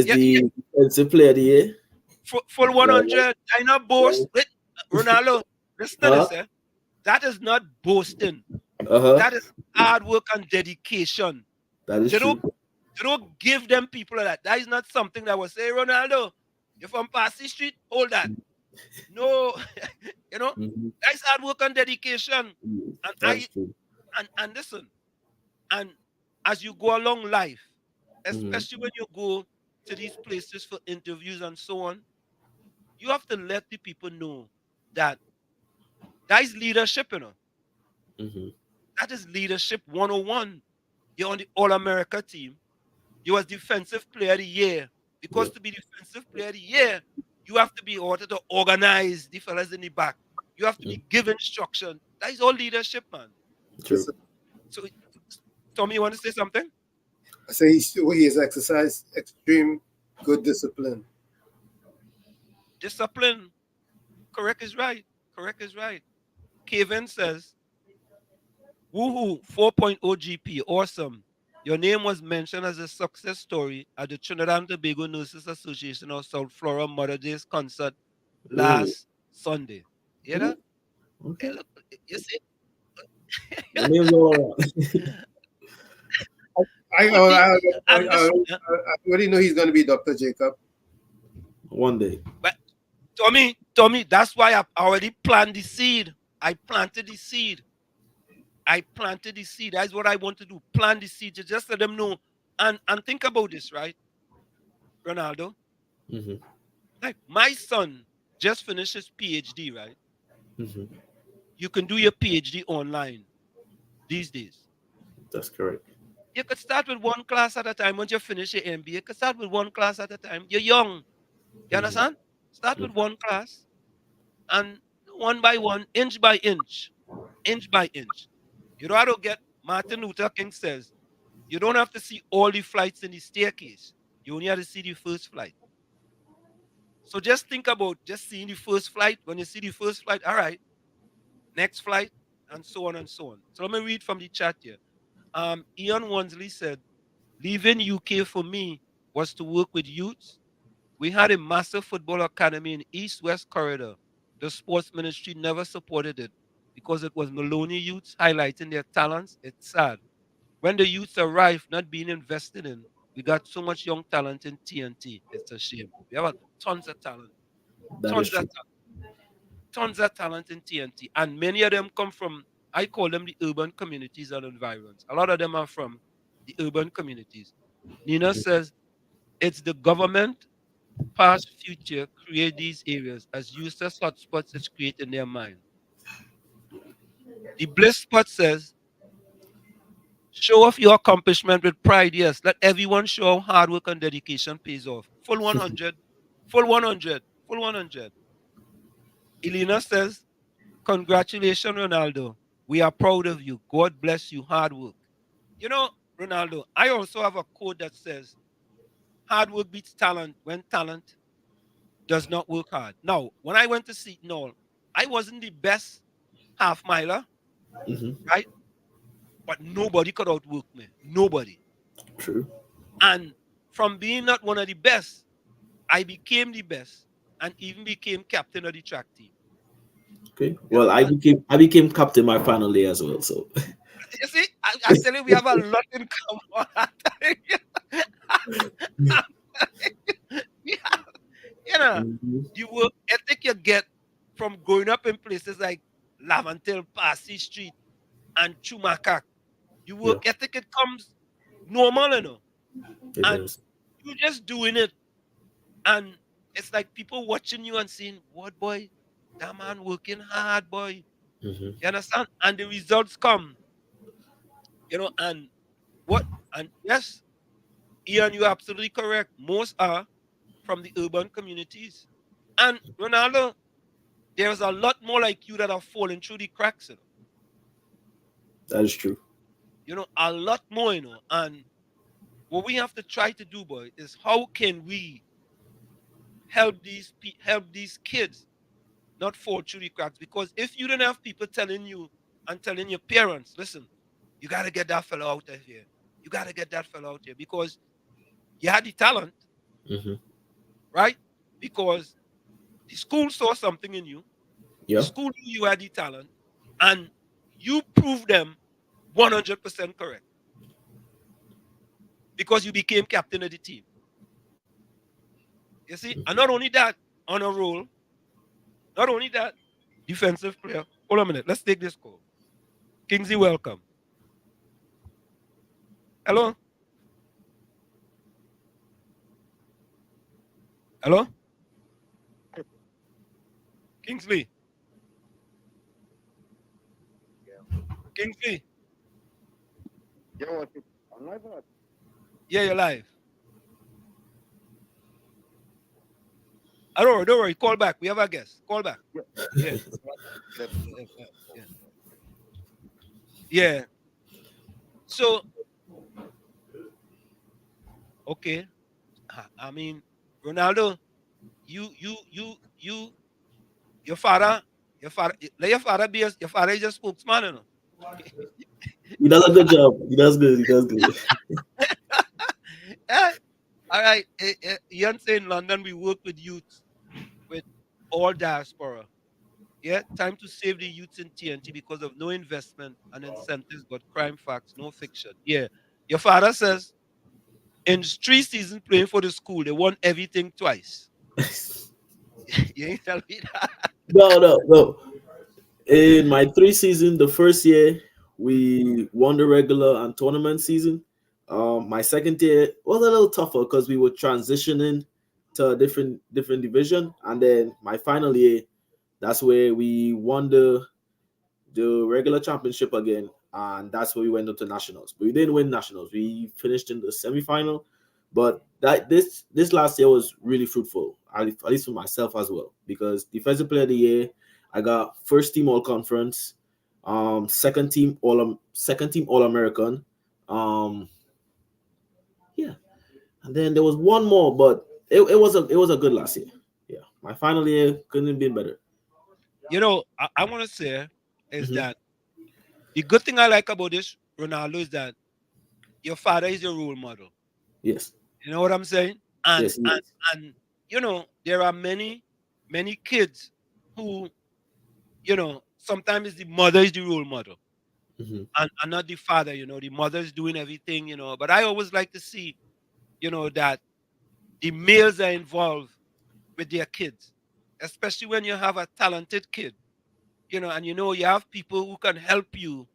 Speaker 3: the defensive player of the year.
Speaker 8: Full 100. I not boast. Wait, Ronaldo, listen to this, eh? That is not boasting. That is hard work and dedication.
Speaker 3: That is true.
Speaker 8: You don't give them people like that. That is not something that will say, Ronaldo, you're from Passy Street, hold that. No, that's hard work and dedication. And
Speaker 3: true.
Speaker 8: And listen, and as you go along life, especially when you go to these places for interviews and so on, you have to let the people know that is leadership, That is leadership 101. You're on the All-America team. You was Defensive Player of the Year. Because to be Defensive Player of the Year, you have to be ordered to organize the fellas in the back. You have to be given instruction. That is all leadership, man.
Speaker 3: True.
Speaker 8: So, Tommy, you want to say something?
Speaker 9: I say he has exercised extreme good discipline.
Speaker 8: Discipline. Correct is right. Correct is right. Kevin says, woohoo, 4.0 GP. Awesome. Your name was mentioned as a success story at the Trinidad and Tobago Nurses Association of South Florida Mother Day's concert last Sunday. You hear that?
Speaker 3: Okay.
Speaker 8: Hey, look, you see,
Speaker 3: The names all around.
Speaker 9: I already know he's going to be Dr. Jacob.
Speaker 3: One day.
Speaker 8: But Tommy, that's why I already planted the seed. I planted the seed. That's what I want to do. Plant the seed. Just let them know. And think about this, right? Ronaldo.
Speaker 3: Mm-hmm.
Speaker 8: Like my son just finished his PhD, right?
Speaker 3: Mm-hmm.
Speaker 8: You can do your PhD online these days.
Speaker 3: That's correct.
Speaker 8: You could start with one class at a time. Once you finish your MBA, you could start with one class at a time. You're young. You understand? Start with one class and one by one, inch by inch, inch by inch. You know how to get Martin Luther King says, you don't have to see all the flights in the staircase. You only have to see the first flight. So just think about just seeing the first flight. When you see the first flight, all right, next flight, and so on and so on. So let me read from the chat here. Ian Wansley said, leaving UK for me was to work with youths. We had a massive football academy in East-West Corridor. The sports ministry never supported it because it was Maloney youths highlighting their talents. It's sad. When the youths arrived, not being invested in, we got so much young talent in TNT. It's a shame. We have tons of talent.
Speaker 3: That is true.
Speaker 8: Tons of talent in TNT. And many of them come from, I call them the urban communities and environs. A lot of them are from the urban communities. Nina says, it's the government, past, future, create these areas as useless hotspots it's created in their mind. The Bliss Spot says, show off your accomplishment with pride, yes. Let everyone show how hard work and dedication pays off. Full 100, full 100, full 100. Elena says, congratulations, Ronaldo. We are proud of you. God bless you. Hard work. You know, Ronaldo, I also have a quote that says, hard work beats talent when talent does not work hard. Now, when I went to Seton Hall, I wasn't the best half miler, right? But nobody could outwork me. Nobody.
Speaker 3: True.
Speaker 8: And from being not one of the best, I became the best and even became captain of the track team.
Speaker 3: Okay. Well, I became captain my final day as well. So
Speaker 8: you see, I tell you, we have a lot in common. You know, you work ethic you get from growing up in places like Laventillian, Passy Street, and Chumakak. You work ethic, it comes normal, you know. And you're just doing it. And it's like people watching you and saying, what boy? That man working hard, boy. You understand? And the results come. You know, and yes, Ian, you're absolutely correct. Most are from the urban communities. And Ronaldo, there's a lot more like you that are falling through the cracks, you know.
Speaker 3: That is true.
Speaker 8: You know, a lot more, you know. And what we have to try to do, boy, is how can we help these kids not fall through the cracks? Because if you don't have people telling you and telling your parents, listen, you got to get that fellow out of here. You got to get that fellow out here because you had the talent, right? Because the school saw something in you.
Speaker 3: Yeah.
Speaker 8: The school knew you had the talent, and you proved them 100% correct because you became captain of the team. You see, and not only that, on a roll, not only that, defensive player. Hold on a minute. Let's take this call. Kingsley, welcome. Hello? Hello? Kingsley? Kingsley? Yeah, you're live. Don't worry. Call back. We have a guest. Call back. Yeah. Yeah. So, okay. I mean, Ronaldo, your father, let your father be your father is a spokesman, you know.
Speaker 3: He does a good job. He does good.
Speaker 8: All right. You're saying in London we work with youth, with all diaspora. Yeah, time to save the youths in TNT because of no investment and incentives, but crime facts, no fiction. Yeah. Your father says in 3 seasons playing for the school, they won everything twice. You ain't tell me that.
Speaker 3: No. In my 3 seasons, the first year we won the regular and tournament season. My second year was a little tougher because we were transitioning to a different division, and then my final year, that's where we won the regular championship again, and that's where we went up to nationals. But we didn't win nationals. We finished in the semifinal, but that this last year was really fruitful, at least for myself as well, because defensive player of the year, I got first team all conference, second team all American, yeah, and then there was one more, but it was a good last year. Yeah, my final year couldn't have been better.
Speaker 8: You know, I want to say is
Speaker 3: Mhm.
Speaker 8: that the good thing I like about this Ronaldo is that your father is your role model.
Speaker 3: Yes.
Speaker 8: You know what I'm saying? And
Speaker 3: Yes, he
Speaker 8: and
Speaker 3: is.
Speaker 8: and you know, there are many kids who, you know, sometimes the mother is the role model
Speaker 3: Mhm.
Speaker 8: and not the father, you know, the mother is doing everything, you know. But I always like to see, you know, that the males are involved with their kids, especially when you have a talented kid, you know, and you know you have people who can help you,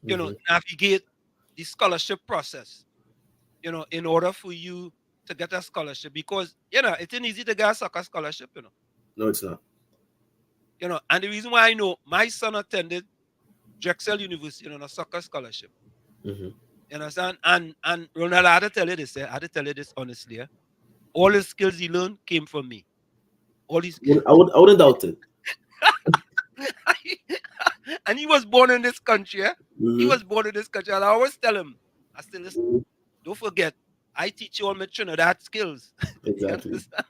Speaker 8: you know,
Speaker 3: Mhm.
Speaker 8: navigate the scholarship process, you know, in order for you to get a scholarship. Because, you know, it's not easy to get a soccer scholarship, you know.
Speaker 3: No, it's not.
Speaker 8: You know, and the reason why I know my son attended Drexel University on a soccer scholarship.
Speaker 3: Mhm.
Speaker 8: You understand? And Ronald, I had to tell you this, I had to tell you this honestly. All the skills he learned came from me. All these
Speaker 3: I wouldn't doubt it.
Speaker 8: and he was born in this country. He
Speaker 3: Mhm.
Speaker 8: was born in this country. And I always tell him, I still listen, don't forget, I teach you all my Trinidad skills. You
Speaker 3: Exactly.
Speaker 8: understand?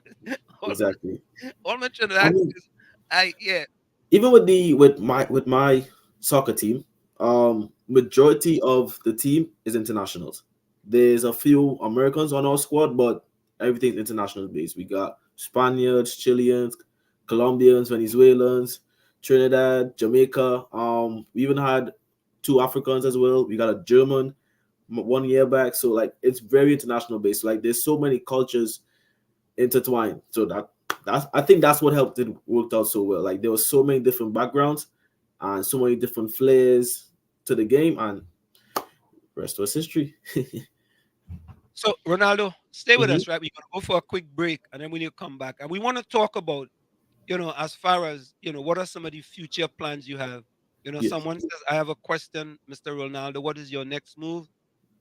Speaker 3: Exactly.
Speaker 8: All my
Speaker 3: I
Speaker 8: Trinidad
Speaker 3: mean,
Speaker 8: skills. Yeah.
Speaker 3: even with my soccer team, majority of the team is internationals. There's a few Americans on our squad, but everything's international based. We got Spaniards, Chileans, Colombians, Venezuelans, Trinidad, Jamaica. We even had 2 Africans as well. We got a German 1 year back. So like it's very international based. Like there's so many cultures intertwined. So that's I think that's what helped it worked out so well. Like there was so many different backgrounds and so many different flares to the game, and rest was history.
Speaker 8: So Ronaldo, stay with
Speaker 3: Mhm.
Speaker 8: us, right? We're gonna go for a quick break and then we need to come back. And we want to talk about, you know, as far as, you know, what are some of the future plans you have? You know,
Speaker 3: Yes.
Speaker 8: someone says, I have a question, Mr. Ronaldo. What is your next move?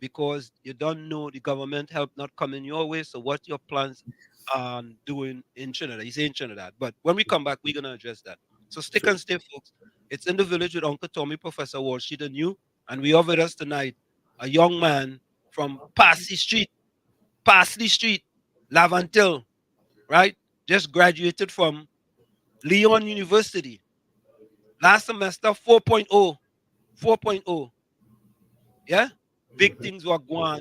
Speaker 8: Because you don't know the government help not coming your way. So what your plans on doing in Trinidad? He's in Trinidad. But when we come back, we're gonna address that. So stick
Speaker 3: Sure.
Speaker 8: and stay, folks. It's in the village with Uncle Tommy, Professor Walsheed and you. And we have with us tonight a young man from Parsley Street, Laventillian, right? Just graduated from Lyon University. Last semester, 4.0. 4.0. Yeah? Big things were going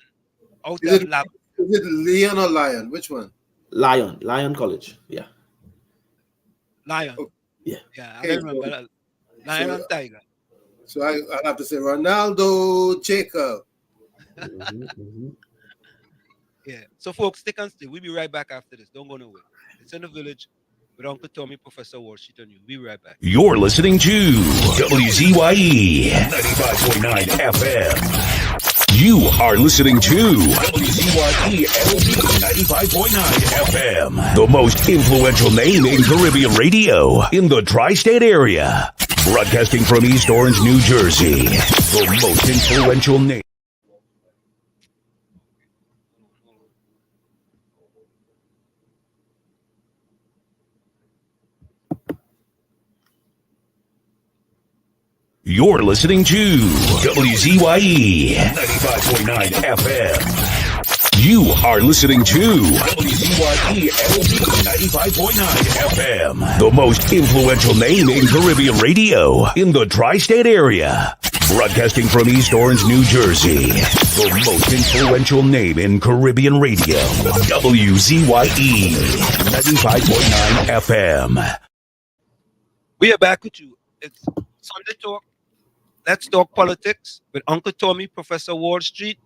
Speaker 8: out
Speaker 9: Is
Speaker 8: of
Speaker 9: it
Speaker 8: lab.
Speaker 9: is it Leon or Lion? Which one?
Speaker 3: Lyon College. Yeah.
Speaker 8: Lion.
Speaker 3: Yeah.
Speaker 8: Yeah, I
Speaker 9: Okay,
Speaker 8: remember that. Lion and Tiger.
Speaker 9: So I have to say Ronaldo Jacob.
Speaker 8: Yeah. So, folks, stick and stay. We'll be right back after this. Don't go nowhere. It's in the village with Uncle Tommy, Professor Walsheed and you. We'll be right back.
Speaker 1: You're listening to WZYE 95.9 FM. You are listening to WZYE LP 95.9 FM, the most influential name in Caribbean radio in the tri-state area. Broadcasting from East Orange, New Jersey, the most influential name. You're listening to WZYE 95.9 FM. You are listening to WZYE LP 95.9 FM, the most influential name in Caribbean radio in the tri-state area. Broadcasting from East Orange, New Jersey, the most influential name in Caribbean radio. WZYE 95.9 FM.
Speaker 8: We are back with you. It's Sunday Talk. Let's talk politics with Uncle Tommy, Professor Wall Street,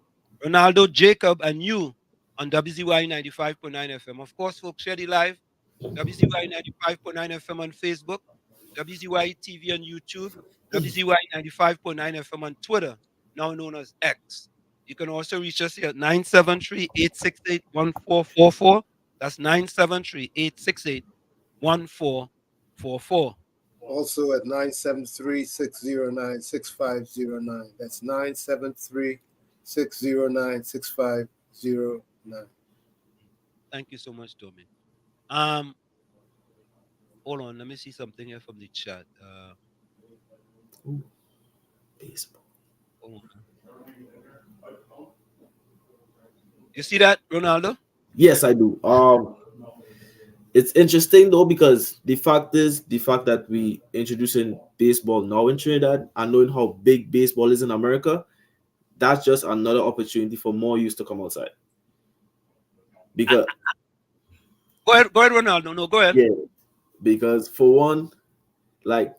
Speaker 8: Ronaldo, Jacob, and you on WZYE 95.9 FM. Of course, folks, share the live. WZYE 95.9 FM on Facebook, WZYE TV on YouTube, WZYE 95.9 FM on Twitter, now known as X. You can also reach us here at 973-868-1444. That's 973-868-1444.
Speaker 9: Also at 973-609-6509. That's 973-609-6509.
Speaker 8: Thank you so much, Tommy. Hold on, let me see something here from the chat.
Speaker 3: Baseball.
Speaker 8: Oh. You see that, Ronaldo?
Speaker 3: Yes, I do. It's interesting though because the fact that we introducing baseball now in Trinidad and knowing how big baseball is in America, that's just another opportunity for more youth to come outside. Because
Speaker 8: go ahead, Ronaldo. No, go ahead.
Speaker 3: Yeah, because for one, like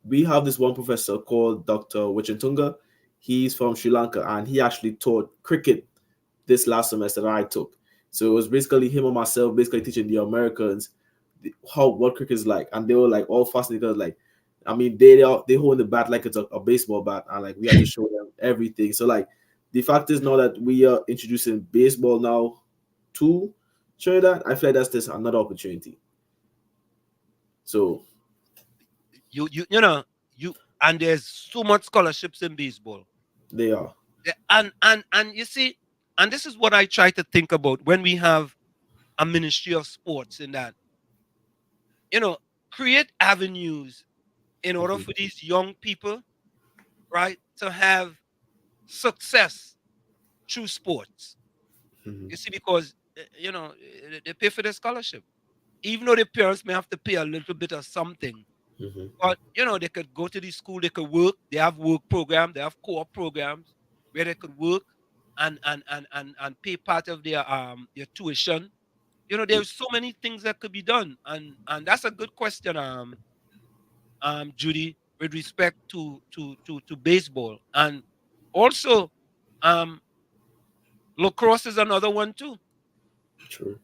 Speaker 3: we have this one professor called Dr. Wichintunga. He's from Sri Lanka and he actually taught cricket this last semester that I took. So it was basically him and myself basically teaching the Americans what cricket is like, and they were like all fascinated because like, I mean they hold the bat like it's a baseball bat, and like we had to show them everything. So like the fact is now that we are introducing baseball now to Trinidad, I feel like that's just another opportunity. So
Speaker 8: you know and there's so much scholarships in baseball.
Speaker 3: They are.
Speaker 8: And you see, and this is what I try to think about when we have a Ministry of Sports in that, create avenues in order for these young people, right, to have success through sports. You see, because, they pay for their scholarship. Even though the parents may have to pay a little bit of something, but, they could go to the school, they could work, they have work programs, they have co-op programs where they could work and pay part of their tuition. There's so many things that could be done, and that's a good question, Judy, with respect to baseball, and also, lacrosse is another one too.
Speaker 3: True.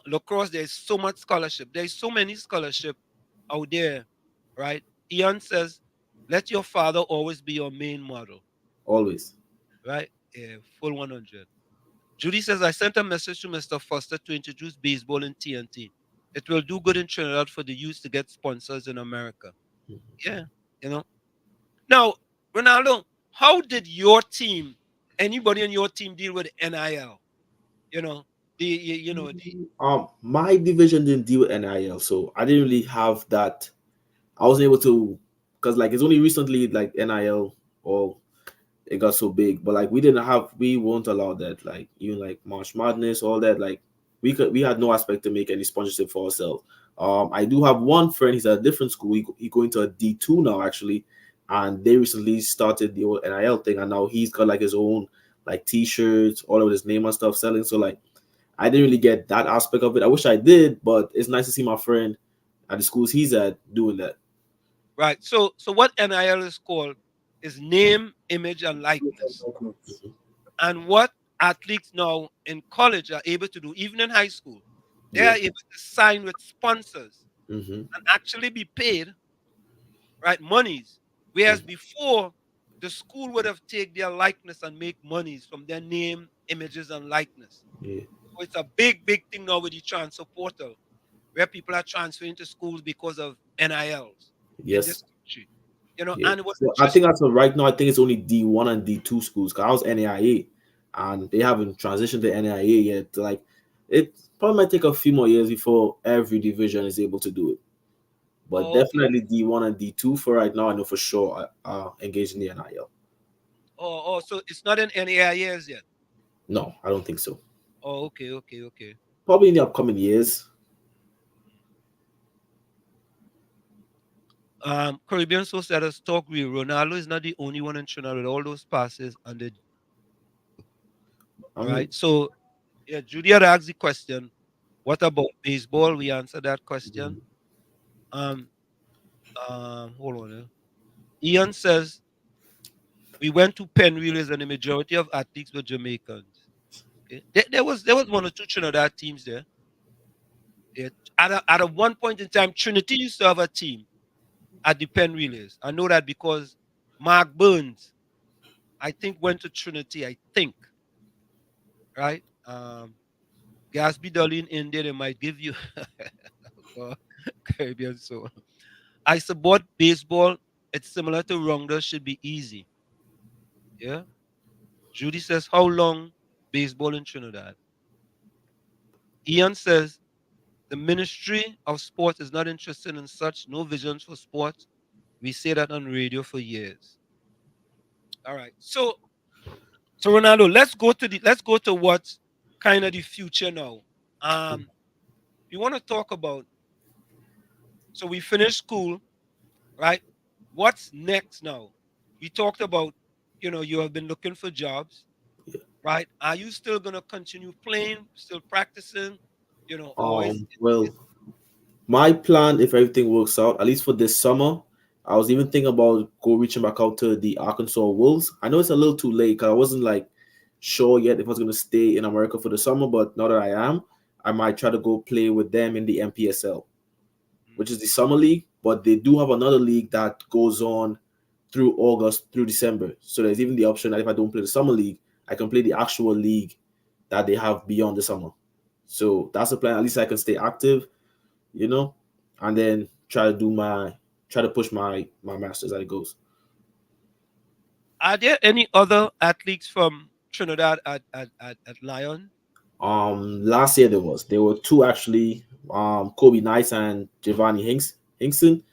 Speaker 8: Lacrosse, there's so much scholarship. There's so many scholarship out there, right? Ian says, "Let your father always be your main model."
Speaker 3: Always.
Speaker 8: Right? Yeah, full 100. Judy says, I sent a message to Mr. Foster to introduce baseball in TNT. It will do good in Trinidad for the youth to get sponsors in America. Yeah, Now, Ronaldo, how did your team, anybody on your team, deal with NIL?
Speaker 3: My division didn't deal with NIL, so I didn't really have that. I wasn't able to, because like it's only recently like NIL or it got so big, but like we won't allow that. Like even like March Madness, all that. Like we had no aspect to make any sponsorship for ourselves. I do have one friend. He's at a different school. He going to a D2 now actually, and they recently started the whole NIL thing, and now he's got like his own like T-shirts, all of his name and stuff selling. So like I didn't really get that aspect of it. I wish I did, but it's nice to see my friend at the schools he's at doing that.
Speaker 8: Right. So what NIL is called is name, image, and likeness. And what athletes now in college are able to do, even in high school, they are able to sign with sponsors and actually be paid, right, monies. Whereas before, the school would have taken their likeness and make monies from their name, images, and likeness.
Speaker 3: Yeah.
Speaker 8: So it's a big, big thing now with the transfer portal, where people are transferring to schools because of NILs in this country.
Speaker 3: Yeah.
Speaker 8: And it was
Speaker 3: I think as of right now, I think it's only D1 and D2 schools. Cause I was NAIA, and they haven't transitioned to NAIA yet. Like it probably might take a few more years before every division is able to do it. But definitely D1 and D2 for right now, I know for sure are engaged in the NIL.
Speaker 8: So it's not in NAIAs yet?
Speaker 3: No, I don't think so.
Speaker 8: Oh, okay.
Speaker 3: Probably in the upcoming years.
Speaker 8: Caribbean Soul Status talk real. Ronaldo is not the only one in Trinidad with all those passes and the right. So yeah, Judy had asked the question, what about baseball? We answered that question. Hold on. Ian says we went to Penn Relays and the majority of athletes were Jamaicans. Okay? There was one or two Trinidad teams there. Yeah. At a one point in time, Trinity used to have a team at the Penn Relays. I know that because Mark Burns, I think, went to Trinity. I think, right? Gatsby Dolly in India, they might give you Caribbean soul. I support baseball. It's similar to Rounder, should be easy. Yeah. Judy says, how long baseball in Trinidad? Ian says, the Ministry of Sports is not interested in such, no visions for sports. We say that on radio for years. All right. So Ronaldo, let's go to what's kind of the future now. We want to talk about, so we finished school, right? What's next now? We talked about, you have been looking for jobs, right? Are you still gonna continue playing, still practicing? Or
Speaker 3: Well, my plan, if everything works out, at least for this summer, I was even thinking about reaching back out to the Arkansas Wolves. I know it's a little too late because I wasn't like sure yet if I was gonna stay in America for the summer, but now that I am, I might try to go play with them in the MPSL, which is the summer league. But they do have another league that goes on through August through December. So there's even the option that if I don't play the summer league, I can play the actual league that they have beyond the summer. So that's the plan. At least I can stay active, and then try to push my masters as it goes.
Speaker 8: are there any other athletes from Trinidad at Lyon?
Speaker 3: Last year there were two actually, Kobe Nice and Giovanni Hinkson.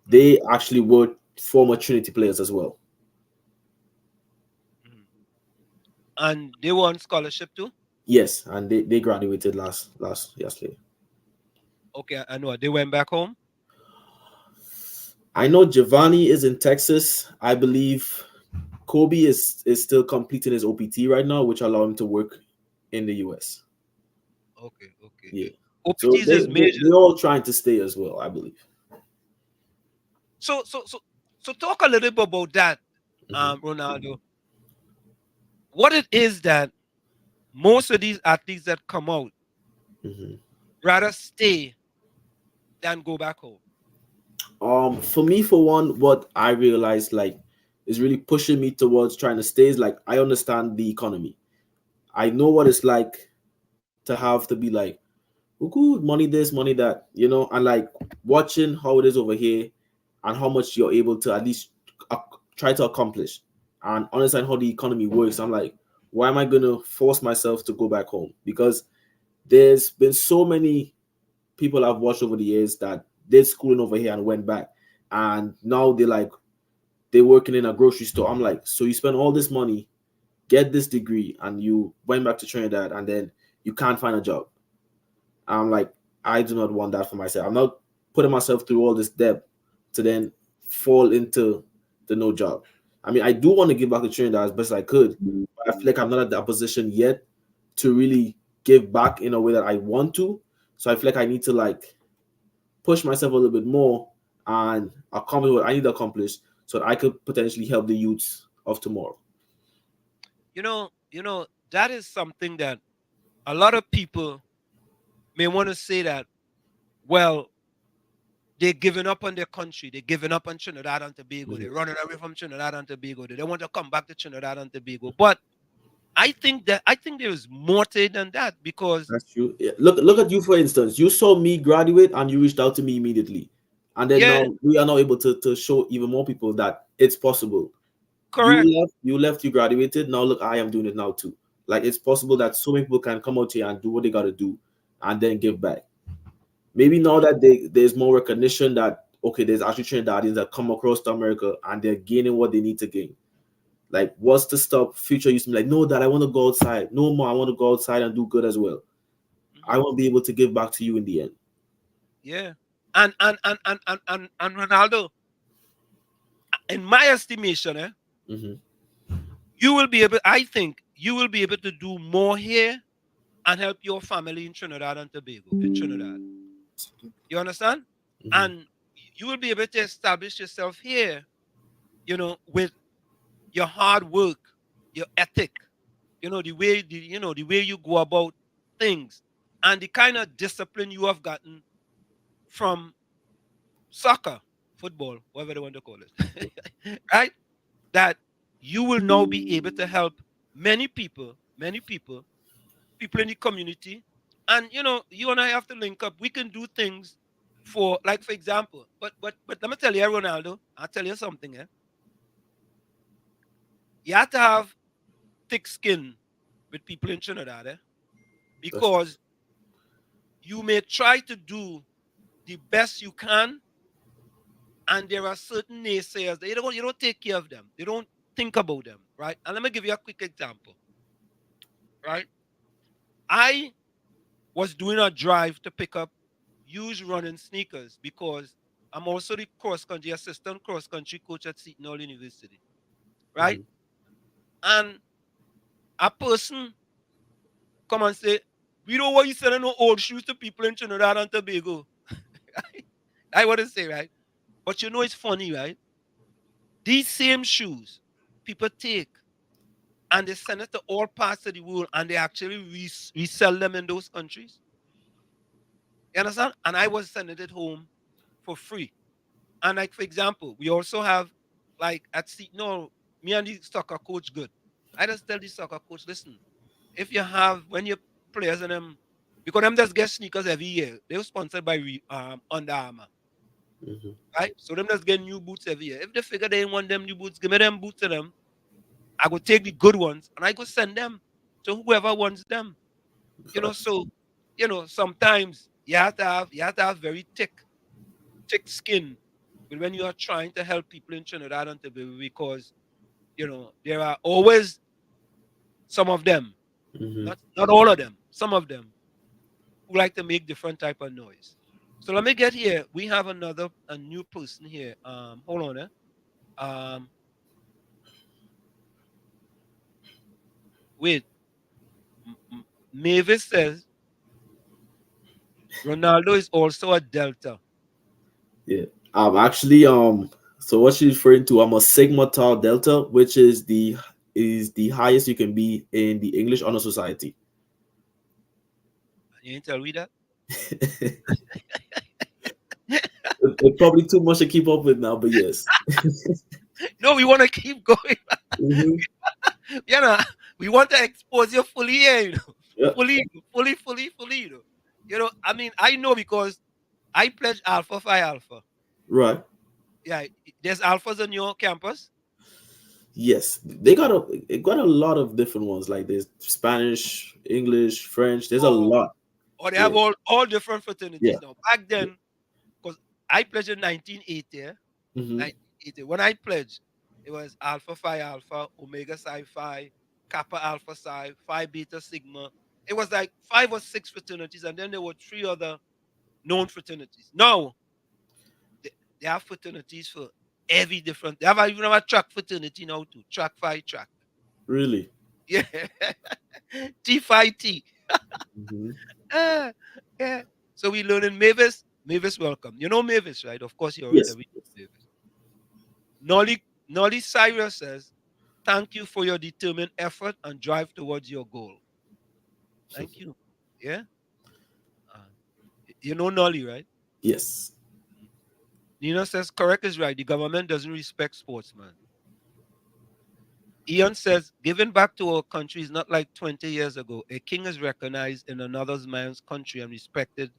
Speaker 3: They actually were former Trinity players as well.
Speaker 8: And they were on scholarship too?
Speaker 3: Yes, and they graduated last yesterday.
Speaker 8: Okay, I know. They went back home?
Speaker 3: I know Giovanni is in Texas. I believe Kobe is still completing his OPT right now, which allow him to work in the US.
Speaker 8: Okay.
Speaker 3: Yeah.
Speaker 8: OPTs is major.
Speaker 3: They're all trying to stay as well, I believe.
Speaker 8: So talk a little bit about that, Ronaldo. What it is that most of these athletes that come out rather stay than go back home.
Speaker 3: For me, for one, what I realized is really pushing me towards trying to stay is I understand the economy. I know what it's like to have to be like, oh, good, money this, money that, and watching how it is over here and how much you're able to at least try to accomplish and understand how the economy works. I'm like, why am I going to force myself to go back home? Because there's been so many people I've watched over the years that did schooling over here and went back. And now they're working in a grocery store. I'm like, so you spend all this money, get this degree, and you went back to Trinidad and then you can't find a job. I'm like, I do not want that for myself. I'm not putting myself through all this debt to then fall into the no job. I mean, I do want to give back to Trinidad as best as I could, but I feel like I'm not at that position yet to really give back in a way that I want to. So I feel like I need to push myself a little bit more and accomplish what I need to accomplish so that I could potentially help the youths of tomorrow.
Speaker 8: That is something that a lot of people may want to say that, well, they're giving up on their country. They're giving up on Trinidad and Tobago. They're running away from Trinidad and Tobago. They don't want to come back to Trinidad and Tobago. But I think there is more to it than that, because
Speaker 3: that's true. Yeah. Look at you, for instance. You saw me graduate and you reached out to me immediately. And then now we are now able to show even more people that it's possible.
Speaker 8: Correct.
Speaker 3: You left, you graduated. Now look, I am doing it now too. It's possible that so many people can come out here and do what they got to do and then give back. Maybe now that there's more recognition that, okay, there's actually Trinidadians that come across to America and they're gaining what they need to gain. What's to stop future used to be like, no, Dad, I want to go outside. No more, I want to go outside and do good as well. I won't be able to give back to you in the end.
Speaker 8: Yeah. And Ronaldo, in my estimation, you will be able, I think you will be able to do more here and help your family in Trinidad and Tobago, in Trinidad. You understand? And you will be able to establish yourself here, with your hard work, your ethic, the way you go about things, and the kind of discipline you have gotten from soccer, football, whatever they want to call it, right? That you will now be able to help many people in the community, and you and I have to link up. We can do things for example, but let me tell you, Ronaldo, I'll tell you something. You have to have thick skin with people in Trinidad, because you may try to do the best you can, and there are certain naysayers that you don't take care of them. They don't think about them, right? And let me give you a quick example, right? I was doing a drive to pick up used running sneakers because I'm also the assistant cross country coach at Seton Hall University, right? And a person come and say, "We don't want you selling no old shoes to people in Trinidad and Tobago." I want to say, right? But it's funny, right? These same shoes people take and they send it to all parts of the world, and they actually resell them in those countries. You understand? And I was sending it home for free. And for example, we also have at Seton Hall, me and the soccer coach good. I just tell the soccer coach, listen, if you have when your players and them, because them just get sneakers every year. They were sponsored by Under Armour. Right? So them just get new boots every year. If they figure they want them new boots, give me them boots to them. I go take the good ones and I go send them to whoever wants them. So sometimes you have to have very thick skin when you are trying to help people in Trinidad and Tobago, because there are always some of them, not all of them, some of them who like to make different type of noise. So let me get here. We have a new person here. Hold on, wait. Mavis says Ronaldo is also a Delta.
Speaker 3: Yeah. Actually, so what she's referring to, I'm a Sigma Tau Delta, which is the highest you can be in the English Honor Society.
Speaker 8: You ain't tell me that?
Speaker 3: It's probably too much to keep up with now, but yes.
Speaker 8: No, we want to keep going. We want to expose you fully here,
Speaker 3: Yep.
Speaker 8: fully. I mean, I know because I pledge Alpha Phi Alpha.
Speaker 3: Right.
Speaker 8: Yeah, there's alphas on your campus.
Speaker 3: Yes, it got a lot of different ones. Like there's Spanish, English, French. There's a lot.
Speaker 8: Or they have all different fraternities
Speaker 3: Yeah.
Speaker 8: now. Back then, because I pledged in 1980, 1980. When I pledged, it was Alpha Phi Alpha, Omega Psi Phi, Kappa Alpha Psi, Phi Beta Sigma. It was like 5 or 6 fraternities, and then there were 3 other known fraternities. Now, they have fraternities for every different. They have even have a track fraternity now too. Track Phi track.
Speaker 3: Really?
Speaker 8: Yeah. T Phi T.
Speaker 3: Mm-hmm.
Speaker 8: Yeah. So we learning Mavis. Mavis, welcome. You know Mavis, right? Of course, you already
Speaker 3: Yes.
Speaker 8: Mavis. Nolly Cyrus says, "Thank you for your determined effort and drive towards your goal." Thank you. Yeah. You know Nolly, right?
Speaker 3: Yes.
Speaker 8: Nina says, "Correct is right. The government doesn't respect sportsmen." Ian says, "Giving back to our country is not like 20 years ago. A king is recognized in another man's country and respected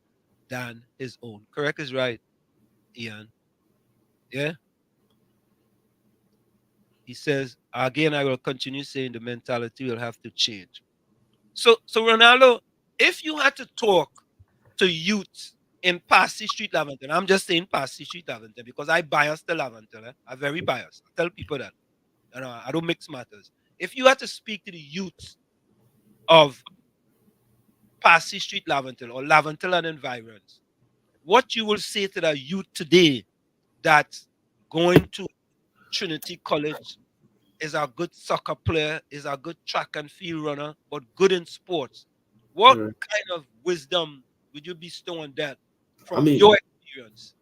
Speaker 8: than his own." Correct is right, Ian. Yeah. He says, "Again, I will continue saying the mentality will have to change." So Ronaldo, if you had to talk to youth in Passy Street, Laventillian, I'm just saying Passy Street, Laventillian, because I bias the Laventillian. I'm very biased. I tell people that. I don't mix matters. If you had to speak to the youth of Passy Street, Laventillian, or Laventillian and environs, what you will say to the youth today that's going to Trinity College, is a good soccer player, is a good track and field runner, but good in sports, what kind of wisdom would you bestow on that
Speaker 3: I
Speaker 8: from
Speaker 3: mean,
Speaker 8: your experience?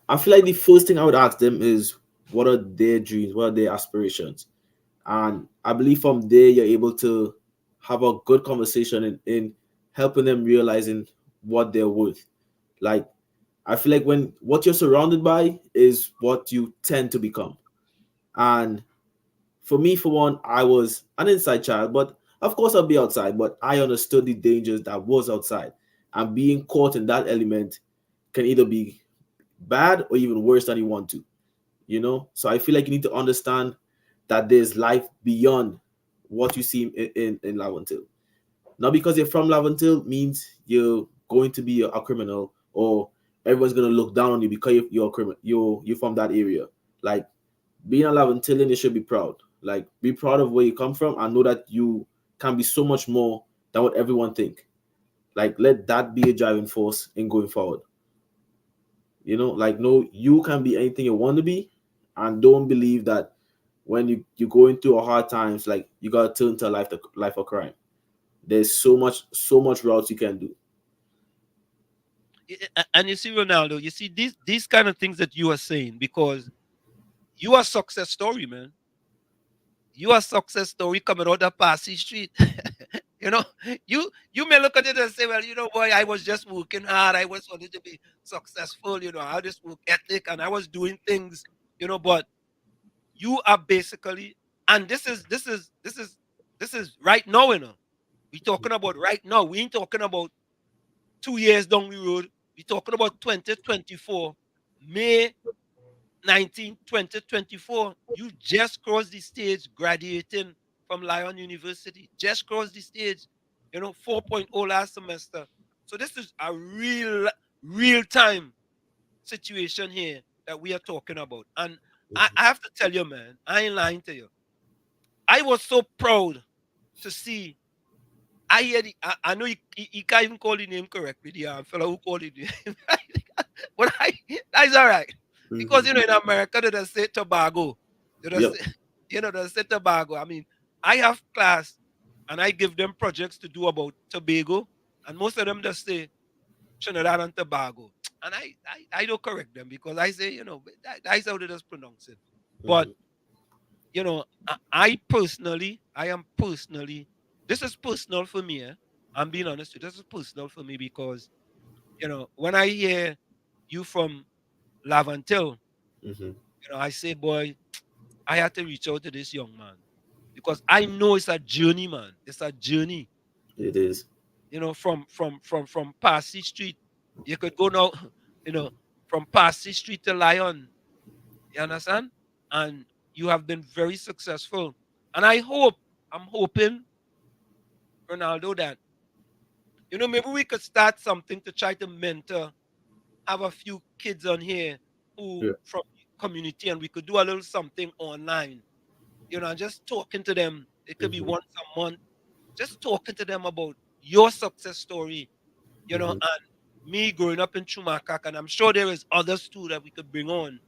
Speaker 3: I feel like the first thing I would ask them is what are their dreams, what are their aspirations, and I believe from there you're able to have a good conversation in helping them realizing what they're worth. Like I feel like when what you're surrounded by is what you tend to become, and for me, for one, I was an inside child, but of course I'll be outside. But I understood the dangers that was outside, and being caught in that element can either be bad or even worse than you want to. You know, so I feel like you need to understand that there's life beyond what you see in Laventil. Not because you're from Laventil means you're going to be a criminal or everyone's gonna look down on you because you're a criminal. You're from that area. Like being a Laventillian, you should be proud. Like be proud of where you come from and know that you can be so much more than what everyone think. Like let that be a driving force in going forward. You know, like no, you can be anything you want to be, and don't believe that when you going through a hard times, like you gotta turn to a life of crime. There's so much routes you can do.
Speaker 8: And you see, Ronaldo, you see these kind of things that you are saying because you are a success story, man. You are a success story coming out of Passy Street. You know, you may look at it and say, well, you know, boy, I was just working hard. I was wanting to be successful. You know, I had this work ethic and I was doing things. You know, but you are basically, and this is right now. You know, we talking about right now. We ain't talking about 2 years down the road. We talking about 2024, May 19th, 2024. You just crossed the stage graduating from Lyon University. Just crossed the stage, you know, 4.0 last semester. So this is a real time situation here that we are talking about. And I have to tell you, man, I ain't lying to you. I was so proud to see. I hear I know he can't even call the name correctly, the fellow who called it name. But that's all right. Because, you know, in America, they just say Tobago. They just
Speaker 3: Yep.
Speaker 8: say, you know, they say Tobago. I mean, I have class and I give them projects to do about Tobago, and most of them just say Trinidad and Tobago. And I don't correct them because I say, you know, that's how they just pronounce it. But, you know, I am personally, this is personal for me. I'm being honest with you. This is personal for me because, you know, when I hear you from Laventil, you know, I say, boy, I had to reach out to this young man because I know it's a journey, man. It's a journey.
Speaker 3: It is.
Speaker 8: You know, from Passy Street, you could go now, you know, from Passy Street to Lyon. You understand? And you have been very successful. And I'm hoping, Ronaldo, that, you know, maybe we could start something to try to mentor, have a few kids on here who
Speaker 3: Yeah.
Speaker 8: from community, and we could do a little something online. You know, just talking to them. It could be once a month. Just talking to them about your success story, you know, and me growing up in Chumakak, and I'm sure there is others too that we could bring on,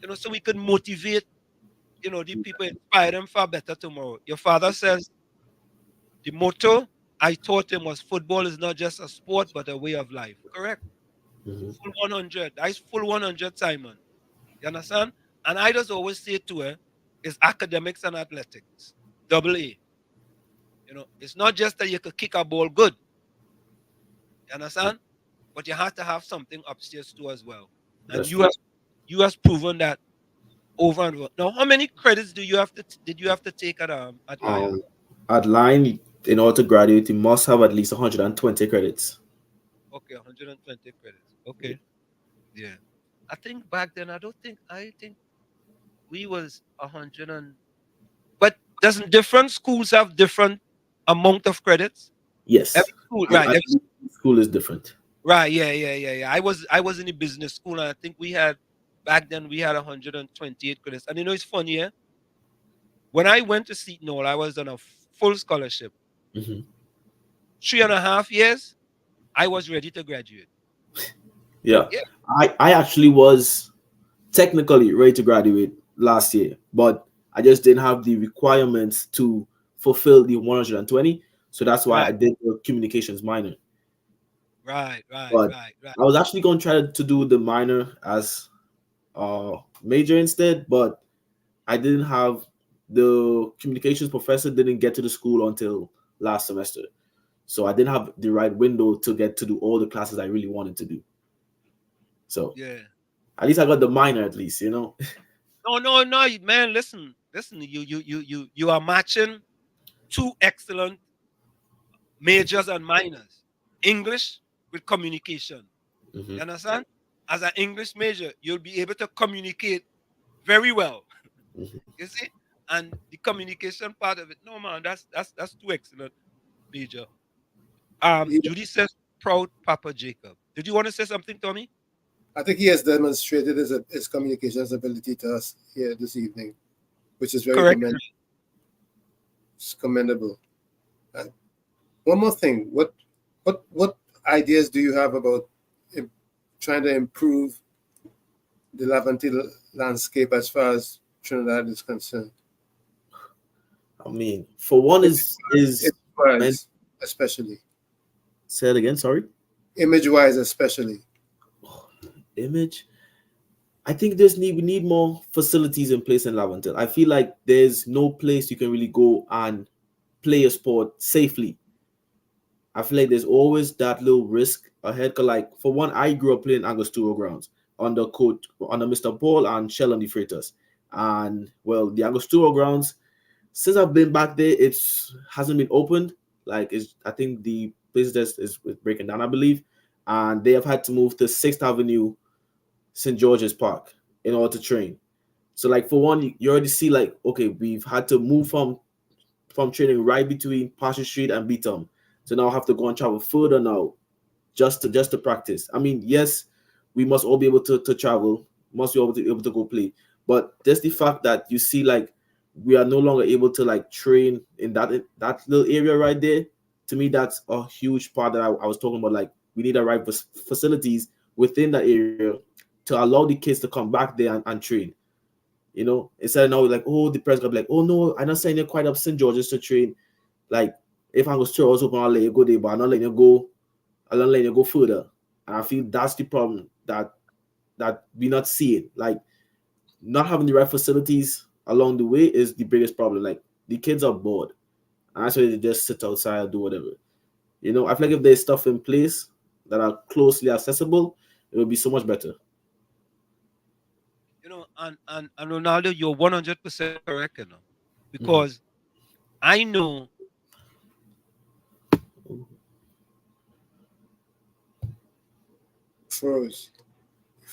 Speaker 8: you know, so we could motivate, you know, the people, inspire them for a better tomorrow. Your father says the motto I taught him was football is not just a sport but a way of life. Correct? Full 100. That's full 100, Simon. You understand? And I just always say to her, it's academics and athletics. Double A. You know, it's not just that you could kick a ball good. You understand? But you have to have something upstairs too as well. And
Speaker 3: That's true.
Speaker 8: you has proven that over and over. Now, how many credits did you have to take at Lyon?
Speaker 3: At line, in order to graduate, you must have at least 120 credits.
Speaker 8: Okay, 120 credits. Okay. Yeah. I think back then I think we was 100 and, but doesn't different schools have different amount of credits?
Speaker 3: Yes.
Speaker 8: Every school, right? Every
Speaker 3: School is different.
Speaker 8: Right, yeah. I was in a business school, and I think we had back then we had 128 credits. And you know, it's funny, yeah. When I went to Seton Hall, I was on a full scholarship. 3.5 years, I was ready to graduate.
Speaker 3: Yeah.
Speaker 8: Yeah.
Speaker 3: I actually was technically ready to graduate last year, but I just didn't have the requirements to fulfill the 120. So that's why
Speaker 8: Right,
Speaker 3: I did the communications minor.
Speaker 8: right.
Speaker 3: But I was actually going to try to do the minor as major instead, but I didn't have the communications professor didn't get to the school until last semester. So I didn't have the right window to get to do all the classes I really wanted to do. So
Speaker 8: Yeah.
Speaker 3: at least I got the minor at least, you know.
Speaker 8: No, man. Listen. You are matching two excellent majors and minors. English with communication.
Speaker 3: Mhm.
Speaker 8: You understand? As an English major, you'll be able to communicate very well. You see? And the communication part of it, no man, that's too excellent, major. Judy says proud Papa Jacob. Did you want to say something, Tommy?
Speaker 9: I think he has demonstrated his communications ability to us here this evening, which is very
Speaker 8: Correct.
Speaker 9: commendable. One more thing, what ideas do you have about trying to improve the Laventillian landscape as far as Trinidad is concerned?
Speaker 3: I mean, for one is
Speaker 9: especially.
Speaker 3: Say it again, sorry.
Speaker 9: Image-wise, especially.
Speaker 3: Image. I think we need more facilities in place in Laventil. I feel like there's no place you can really go and play a sport safely. I feel like there's always that little risk ahead. Cause like for one, I grew up playing Angostura grounds under Mr. Paul and Shell and the Freighters. And well, the Angostura grounds, since I've been back there, it's hasn't been opened. Like I think the place is breaking down, I believe. And they have had to move to 6th Avenue, St. George's Park in order to train. So like for one, you already see like, okay, we've had to move from training right between Passion Street and Beatum. So now I have to go and travel further now just to practice. I mean, yes, we must all be able to travel, must be able to go play. But there's the fact that you see like we are no longer able to like train in that little area right there. To me, that's a huge part that I was talking about. Like we need the right facilities within that area to allow the kids to come back there and train. You know, instead of now like, oh, the press gonna be like, oh no, I'm not saying you're quite up St. George's to train. Like if I'm going to also open, I'll let you go there, but I'm not letting you go. I'm not letting you go further. And I feel that's the problem that we not seeing. Like not having the right facilities along the way is the biggest problem. Like the kids are bored, and actually they just sit outside and do whatever. You know, I feel like if there's stuff in place that are closely accessible, it would be so much better.
Speaker 8: You know, and Ronaldo, you're 100% correct, you know, because I know.
Speaker 9: Froze.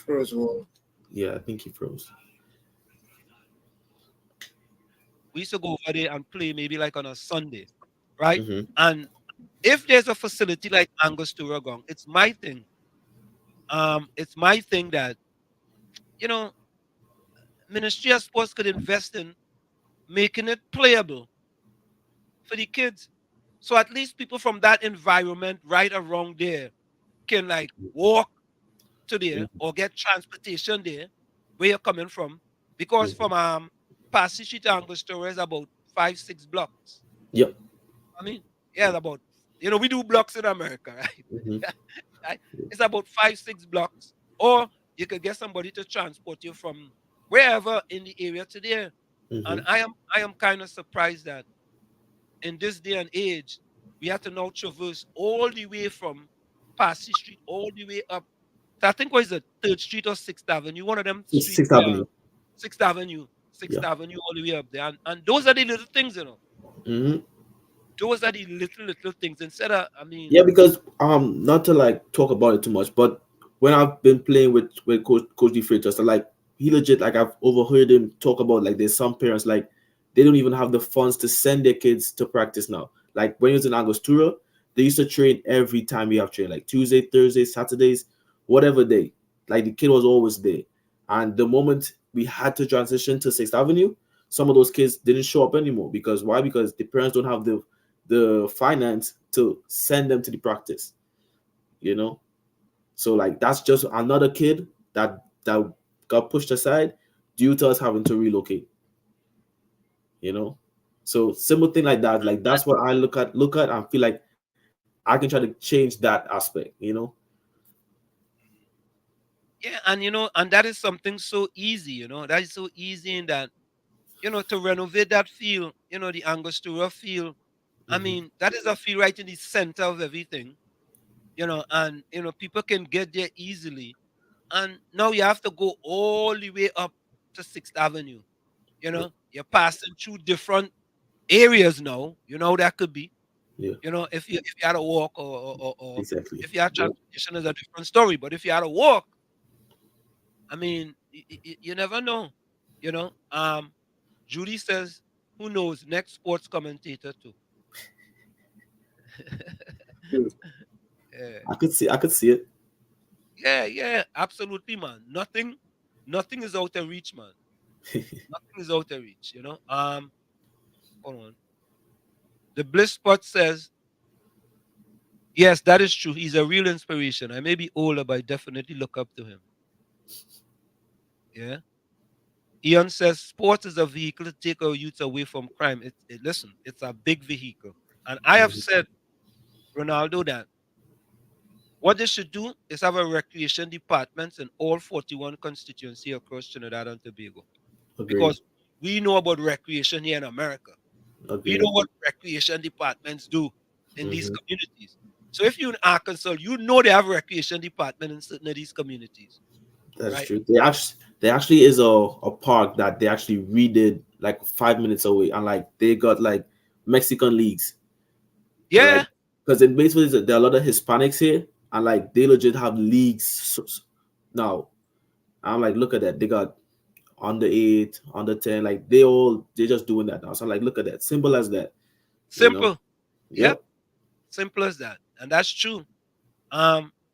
Speaker 9: Wall.
Speaker 3: Yeah, I think he froze.
Speaker 8: We used to go over there and play maybe like on a Sunday, right? And if there's a facility like Angostura Gong, it's my thing. It's my thing that, you know, Ministry of Sports could invest in making it playable for the kids. So at least people from that environment right around there can like walk to there or get transportation there where you're coming from. Because from Passy Street to Angostura is about 5-6 blocks.
Speaker 3: Yep.
Speaker 8: I mean, yeah, about, you know, we do blocks in America, right? Right? It's about 5-6 blocks. Or you could get somebody to transport you from wherever in the area to there. And I am kind of surprised that in this day and age, we have to now traverse all the way from Passy Street all the way up. So I think what is it, 3rd Street or 6th Avenue? One of them streets.
Speaker 3: 6th Avenue.
Speaker 8: 6th Avenue. 6th Avenue all the way up there. And those are the little things, you know. Those are the little things. Instead of, I mean.
Speaker 3: Yeah, because not to like talk about it too much, but when I've been playing with Coach D Freitas, like he legit, like I've overheard him talk about like there's some parents like they don't even have the funds to send their kids to practice now. Like when he was in Angostura, they used to train every time we have train, like Tuesday, Thursday, Saturdays, whatever day. Like the kid was always there. And the moment we had to transition to 6th Avenue, some of those kids didn't show up anymore. Because why? Because the parents don't have the finance to send them to the practice. You know? So like that's just another kid that got pushed aside due to us having to relocate. You know? So simple thing like that. Like that's what I look at and feel like I can try to change that aspect, you know?
Speaker 8: Yeah, and and that is something so easy, that is so easy in that, to renovate that field, the Angostura field. I
Speaker 3: Mm-hmm.
Speaker 8: mean, that is a field right in the center of everything, and people can get there easily. And now you have to go all the way up to Sixth Avenue. You're passing through different areas now. That could be.
Speaker 3: Yeah,
Speaker 8: If you had to walk, or
Speaker 3: exactly.
Speaker 8: if you had
Speaker 3: Yep.
Speaker 8: transportation is a different story. But if you had to walk, I mean, you never know. Judy says, "Who knows? Next sports commentator too."
Speaker 3: Good.
Speaker 8: Yeah,
Speaker 3: I could see it.
Speaker 8: yeah, yeah, absolutely, man. Nothing is out of reach, man. Nothing is out of reach. Hold on. The Bliss Spot says, "Yes, that is true. He's a real inspiration. I may be older, but I definitely look up to him." Yeah. Ian says, "Sports is a vehicle to take our youth away from crime." Listen, it's a big vehicle, and I have
Speaker 3: Mhm.
Speaker 8: said, Ronaldo, that what they should do is have a recreation departments in all 41 constituency across Trinidad and Tobago.
Speaker 3: Agreed.
Speaker 8: Because we know about recreation here in America. We
Speaker 3: Agreed.
Speaker 8: know what recreation departments do in these
Speaker 3: Hmm.
Speaker 8: communities. So if you're in Arkansas, you know they have recreation department in certain of these communities,
Speaker 3: That's
Speaker 8: right?
Speaker 3: true. They actually is a park that they actually redid like 5 minutes away, and like they got like Mexican leagues, like
Speaker 8: Yeah,
Speaker 3: because in baseball there are a lot of Hispanics here, and like they legit have leagues now. I'm like, look at that. They got under 8, under 10, like they're just doing that now. So I'm like, look at that. Simple as that, you know.
Speaker 8: simple. Yep,
Speaker 3: Yep.
Speaker 8: simple as that. And that's true.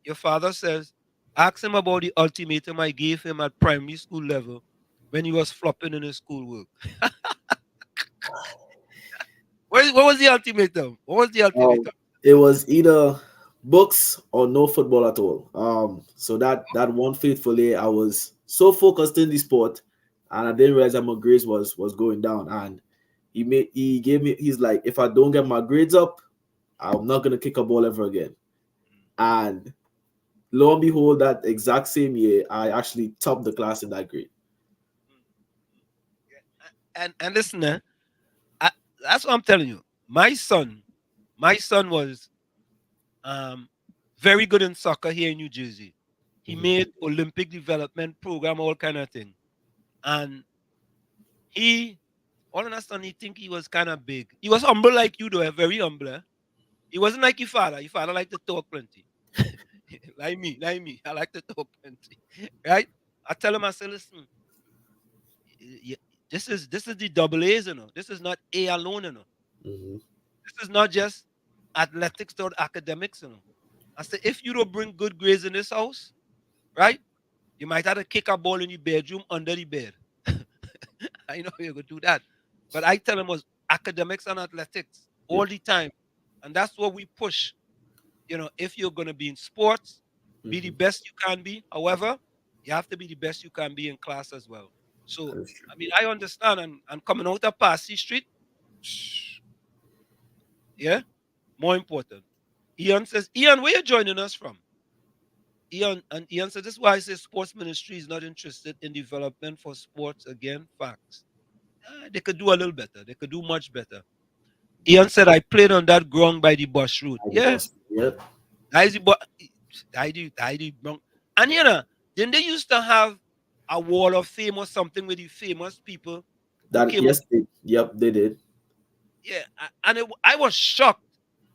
Speaker 8: Your father says, ask him about the ultimatum I gave him at primary school level when he was flopping in his schoolwork. What was the ultimatum? What was the
Speaker 3: Um,
Speaker 8: ultimatum?
Speaker 3: it was either books or no football at all. So that one fateful day, I was so focused in the sport, and I didn't realize that my grades was going down. And he gave me, he's like, if I don't get my grades up, I'm not gonna kick a ball ever again. And lo and behold, that exact same year, I actually topped the class in that grade.
Speaker 8: And listen, I, that's what I'm telling you. My son was um very good in soccer here in New Jersey. He
Speaker 3: Mhm.
Speaker 8: made Olympic development program, all kind of thing. And he all of a sudden he think he was kind of big. He was humble like you though, very humble. Eh? He wasn't like your father. Your father liked to talk plenty. Like me. I like to talk plenty. Right? I tell him, I say, listen, y- this is the double A's, This is not A alone,
Speaker 3: Mhm.
Speaker 8: This is not just athletics or academics, I say, if you don't bring good grades in this house, right? You might have to kick a ball in your bedroom under the bed. I know you're gonna do that. But I tell them was academics and athletics
Speaker 3: Yeah.
Speaker 8: all the time. And that's what we push. If you're gonna be in sports, be the
Speaker 3: Mhm.
Speaker 8: best you can be. However, you have to be the best you can be in class as well. So
Speaker 3: That is true.
Speaker 8: I mean I understand, and coming out of Passy Street, yeah, more important. Ian says, Ian, where you joining us from? Ian said, this is why I say sports ministry is not interested in development for sports. Again, facts. They could do a little better. They could do much better. Ian said, I played on that ground by the bus route.
Speaker 3: I
Speaker 8: Yeah,
Speaker 3: was, yep.
Speaker 8: that is the but I do wrong. And then they used to have a wall of fame or something with the famous people who
Speaker 3: That
Speaker 8: came up.
Speaker 3: yes, yep, they did.
Speaker 8: Yeah, I was shocked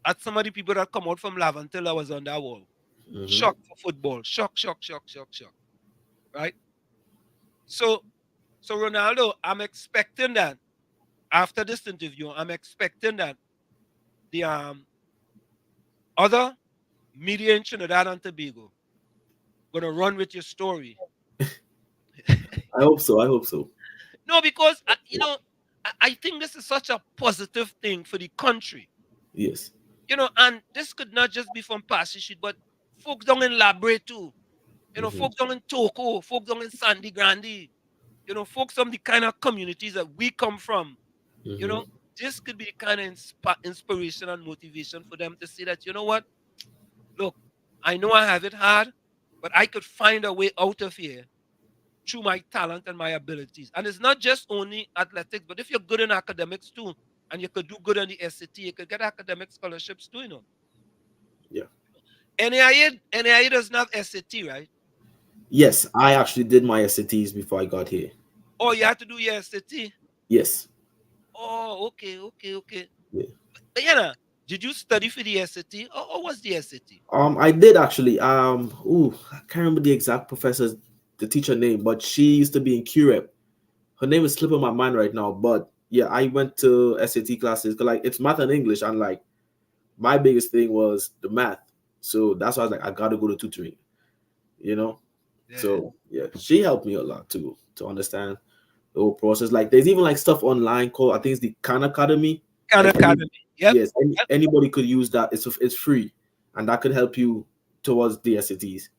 Speaker 8: at some of the people that come out from Laventillian that was on that wall.
Speaker 3: Hmm.
Speaker 8: Shocked for football. Shock. Right? So Ronaldo, I'm expecting that after this interview, I'm expecting that the other media in Trinidad and Tobago gonna run with your story.
Speaker 3: I hope so. I hope so.
Speaker 8: No, because I think this is such a positive thing for the country.
Speaker 3: Yes.
Speaker 8: And this could not just be from Passy Street, but folks down in Labre too.
Speaker 3: Hmm.
Speaker 8: Folks down in Toko, folks down in Sandy Grande, folks from the kind of communities that we come from. You
Speaker 3: Hmm.
Speaker 8: know, this could be the kind of inspiration and motivation for them to say that, you know what? Look, I know I have it hard, but I could find a way out of here through my talent and my abilities. And it's not just only athletics, but if you're good in academics too, and you could do good on the SAT, you could get academic scholarships too, you know.
Speaker 3: Yeah.
Speaker 8: NAIA does not have SAT, right?
Speaker 3: Yes, I actually did my SATs before I got here.
Speaker 8: Oh, you had to do your SAT?
Speaker 3: Yes.
Speaker 8: Oh, okay.
Speaker 3: Yeah.
Speaker 8: But yeah, did you study for the SAT, or what's the SAT?
Speaker 3: I did actually. I can't remember the exact professor's, the teacher name, but she used to be in QREP. Her name is slipping my mind right now, but yeah, I went to SAT classes because like it's math and English, and like my biggest thing was the math, so that's why I was like, I gotta go to tutoring, you know.
Speaker 8: Yeah.
Speaker 3: So yeah, she helped me a lot too to understand the whole process. Like there's even like stuff online called, I think it's the Khan Academy.
Speaker 8: Khan
Speaker 3: Like,
Speaker 8: Academy. Yep.
Speaker 3: Yes, anybody could use that. It's free, and that could help you towards the SATs.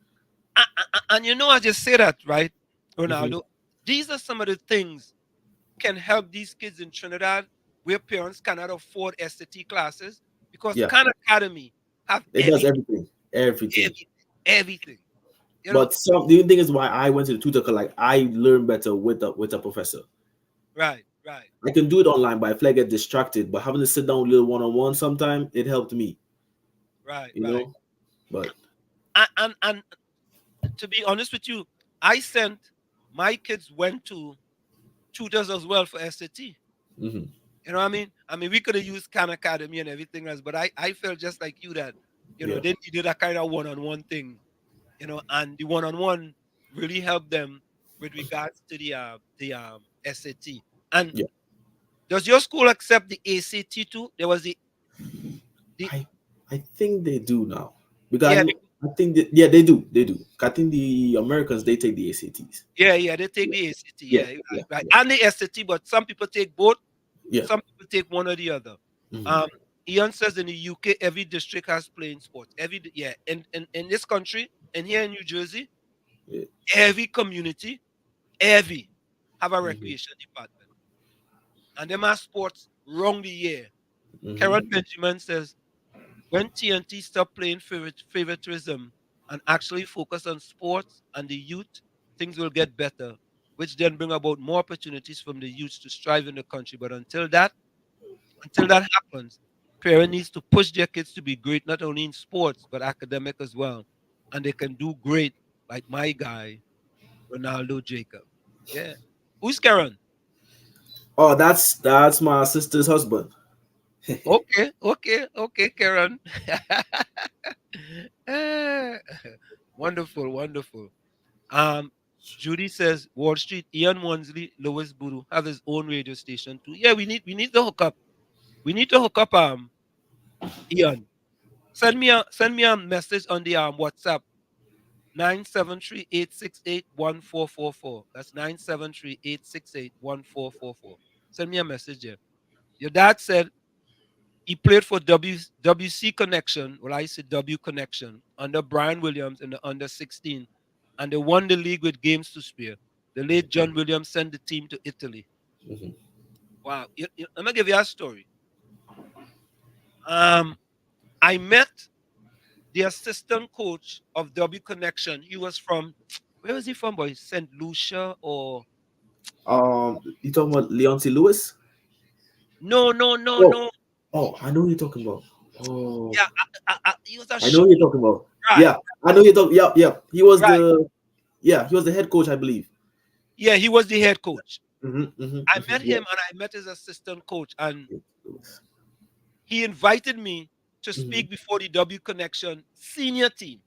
Speaker 8: And you know, I just say that, right, Ronaldo?
Speaker 3: Mhm.
Speaker 8: These are some of the things can help these kids in Trinidad where parents cannot afford SAT classes, because
Speaker 3: Yeah,
Speaker 8: Khan Academy have
Speaker 3: it does everything.
Speaker 8: everything. You know,
Speaker 3: But some the thing is why I went to the tutor, because like I learn better with a professor.
Speaker 8: right.
Speaker 3: I can do it online, but I feel like I get distracted. But having to sit down with a little one-on-one sometime, it helped me,
Speaker 8: Right.
Speaker 3: you know. But
Speaker 8: And to be honest with you, I sent my kids went to tutors as well for SAT.
Speaker 3: mhm.
Speaker 8: You know what I mean? I mean, we could have used Khan Academy and everything else, but I felt just like you that, you know,
Speaker 3: Yeah.
Speaker 8: they needed a kind of one-on-one thing, you know, and the one-on-one really helped them with regards to the SAT. And
Speaker 3: Yeah.
Speaker 8: does your school accept the ACT too? There was the
Speaker 3: I think they do now, because
Speaker 8: yeah,
Speaker 3: I think that, yeah, they do. They do. I think the Americans, they take the ACTs.
Speaker 8: yeah, they take the ACT,
Speaker 3: Yeah,
Speaker 8: right, and the SAT, but some people take both.
Speaker 3: yeah.
Speaker 8: Some people take one or the other.
Speaker 3: Mhm.
Speaker 8: Ian says in the UK, every district has playing sports. In this country, and here in New Jersey,
Speaker 3: Yeah.
Speaker 8: every community, every have a
Speaker 3: Mhm.
Speaker 8: recreation department, and them have sports round the year.
Speaker 3: Mhm.
Speaker 8: Karen Benjamin says when TNT stop playing favoritism and actually focus on sports and the youth, things will get better, which then bring about more opportunities from the youth to strive in the country. But until that happens, parent needs to push their kids to be great, not only in sports but academic as well, and they can do great, like my guy Ronaldo Jacob. Yeah, who's Karen?
Speaker 3: Oh, that's my sister's husband.
Speaker 8: Okay, Karen. Eh, wonderful. Um, Judy says Wall Street, Ian Wansley, Lois Buru have his own radio station too. Yeah, we need to hook up. We need to hook up Ian. Send me a message on the WhatsApp 973-868-1444. That's 973-868-1444. Send me a message there. Your dad said he played for WC Connection. Well, I said W Connection under Brian Williams in the under 16, and they won the league with games to spare. The late John Williams sent the team to Italy.
Speaker 3: Mhm.
Speaker 8: Wow. Let me give you a story. I met the assistant coach of W Connection. He was from, where was he from, boy? St. Lucia or
Speaker 3: You talking about Leonti Lewis?
Speaker 8: no.
Speaker 3: I know who you're talking about. Oh,
Speaker 8: Yeah, he was a
Speaker 3: I know who you're talking about.
Speaker 8: right,
Speaker 3: Yeah, I know you're talking. Yeah.
Speaker 8: right.
Speaker 3: He was the head coach, I believe.
Speaker 8: Yeah, he was the head coach. I met
Speaker 3: Yeah.
Speaker 8: him and I met his assistant coach, and he invited me to speak before the W Connection senior team.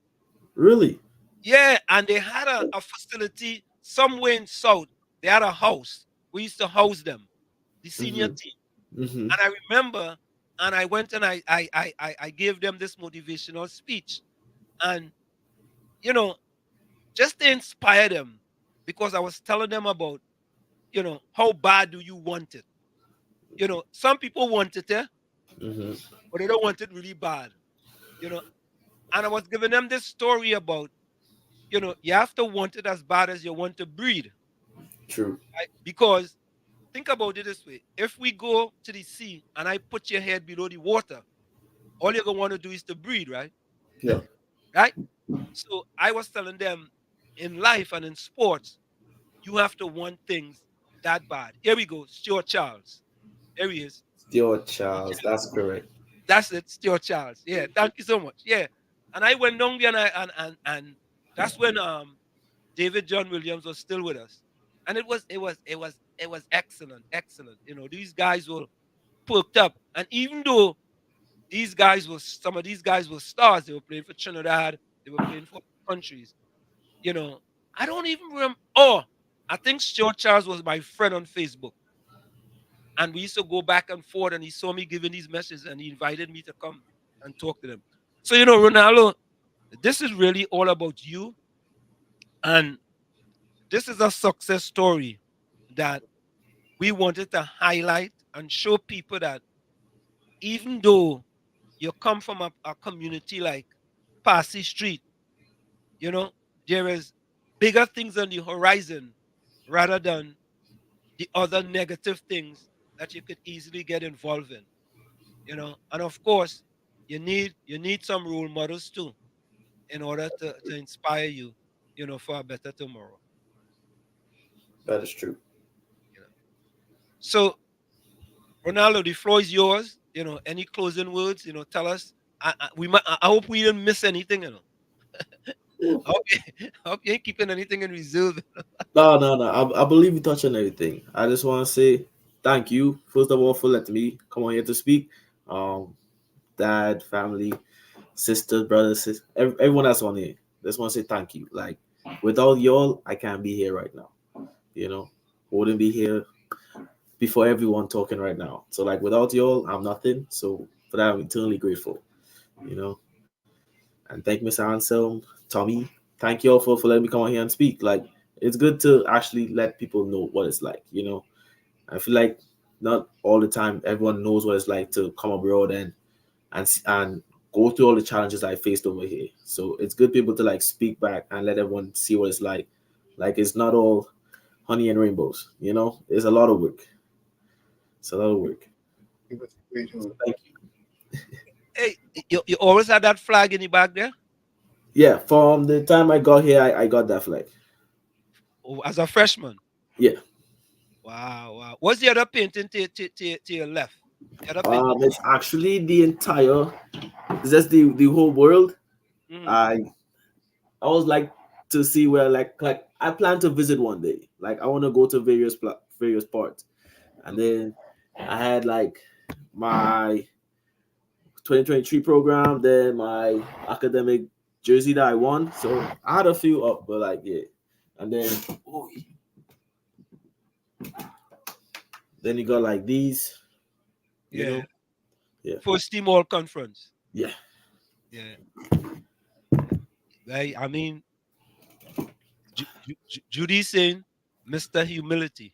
Speaker 3: Really?
Speaker 8: Yeah, and they had a facility somewhere in South. They had a house. We used to house them, the senior team.
Speaker 3: Mm-hmm.
Speaker 8: And I remember, and I went and I gave them this motivational speech. And, you know, just to inspire them, because I was telling them about, you know, how bad do you want it? You know, some people want it,
Speaker 3: Mm-hmm.
Speaker 8: but they don't want it really bad, you know. And I was giving them this story about, you know, you have to want it as bad as you want to breathe.
Speaker 3: True.
Speaker 8: Right? Because think about it this way. If we go to the sea and I put your head below the water, all you're going to want to do is to breathe, right?
Speaker 3: Yeah.
Speaker 8: Right? So I was telling them, in life and in sports, you have to want things that bad. Here we go, Stuart Charles. There he is.
Speaker 3: Stuart Charles, that's correct.
Speaker 8: That's it, Stuart Charles. Yeah, thank you so much. Yeah, and I went down there, and and that's when David John Williams was still with us, and it was excellent, excellent. You know, these guys were perked up, and even though some of these guys were stars, they were playing for Trinidad, they were playing for countries. You know, I don't even remember. Oh, I think Stuart Charles was my friend on Facebook. And we used to go back and forth, and he saw me giving these messages, and he invited me to come and talk to them. So, Ronaldo, this is really all about you. And this is a success story that we wanted to highlight and show people that even though you come from a community like Passy Street, you know, there is bigger things on the horizon rather than the other negative things that you could easily get involved in. And of course you need some role models too in order to inspire you, for a better tomorrow.
Speaker 3: That is true.
Speaker 8: So, Ronaldo, the floor is yours. Any closing words? Tell us. I hope we didn't miss anything. I hope you ain't keeping anything in reserve.
Speaker 3: No. I believe you touched on everything. I just want to say thank you, first of all, for letting me come on here to speak. Dad, family, sisters, brothers, everyone that's on here. Just want to say thank you. Like, without y'all, I can't be here right now. Wouldn't be here before everyone talking right now. So, like, without y'all, I'm nothing. So, for that, I'm eternally grateful. You know, and thank Mr. Anselm, Tommy. Thank you all for letting me come on here and speak. Like, it's good to actually let people know what it's like. I feel like not all the time everyone knows what it's like to come abroad and go through all the challenges I faced over here. So it's good people to like speak back and let everyone see what it's like. Like, it's not all honey and rainbows. It's a lot of work. It's a lot of work. So thank you.
Speaker 8: Hey, you always had that flag in the back there?
Speaker 3: Yeah, from the time I got here, I got that flag.
Speaker 8: Oh, as a freshman?
Speaker 3: Yeah.
Speaker 8: Wow. What's the other painting to your left? The other painting?
Speaker 3: It's actually the entire. It's just the whole world.
Speaker 8: Mhm.
Speaker 3: I was like to see where like I plan to visit one day. Like, I want to go to various parts, and then I had like my 2023 program, then my academic jersey that I won. So I had a few up, but like, yeah, and then you got like these.
Speaker 8: Yeah.
Speaker 3: Yeah.
Speaker 8: First team all conference.
Speaker 3: Yeah.
Speaker 8: I mean, Judy saying, Mr. Humility.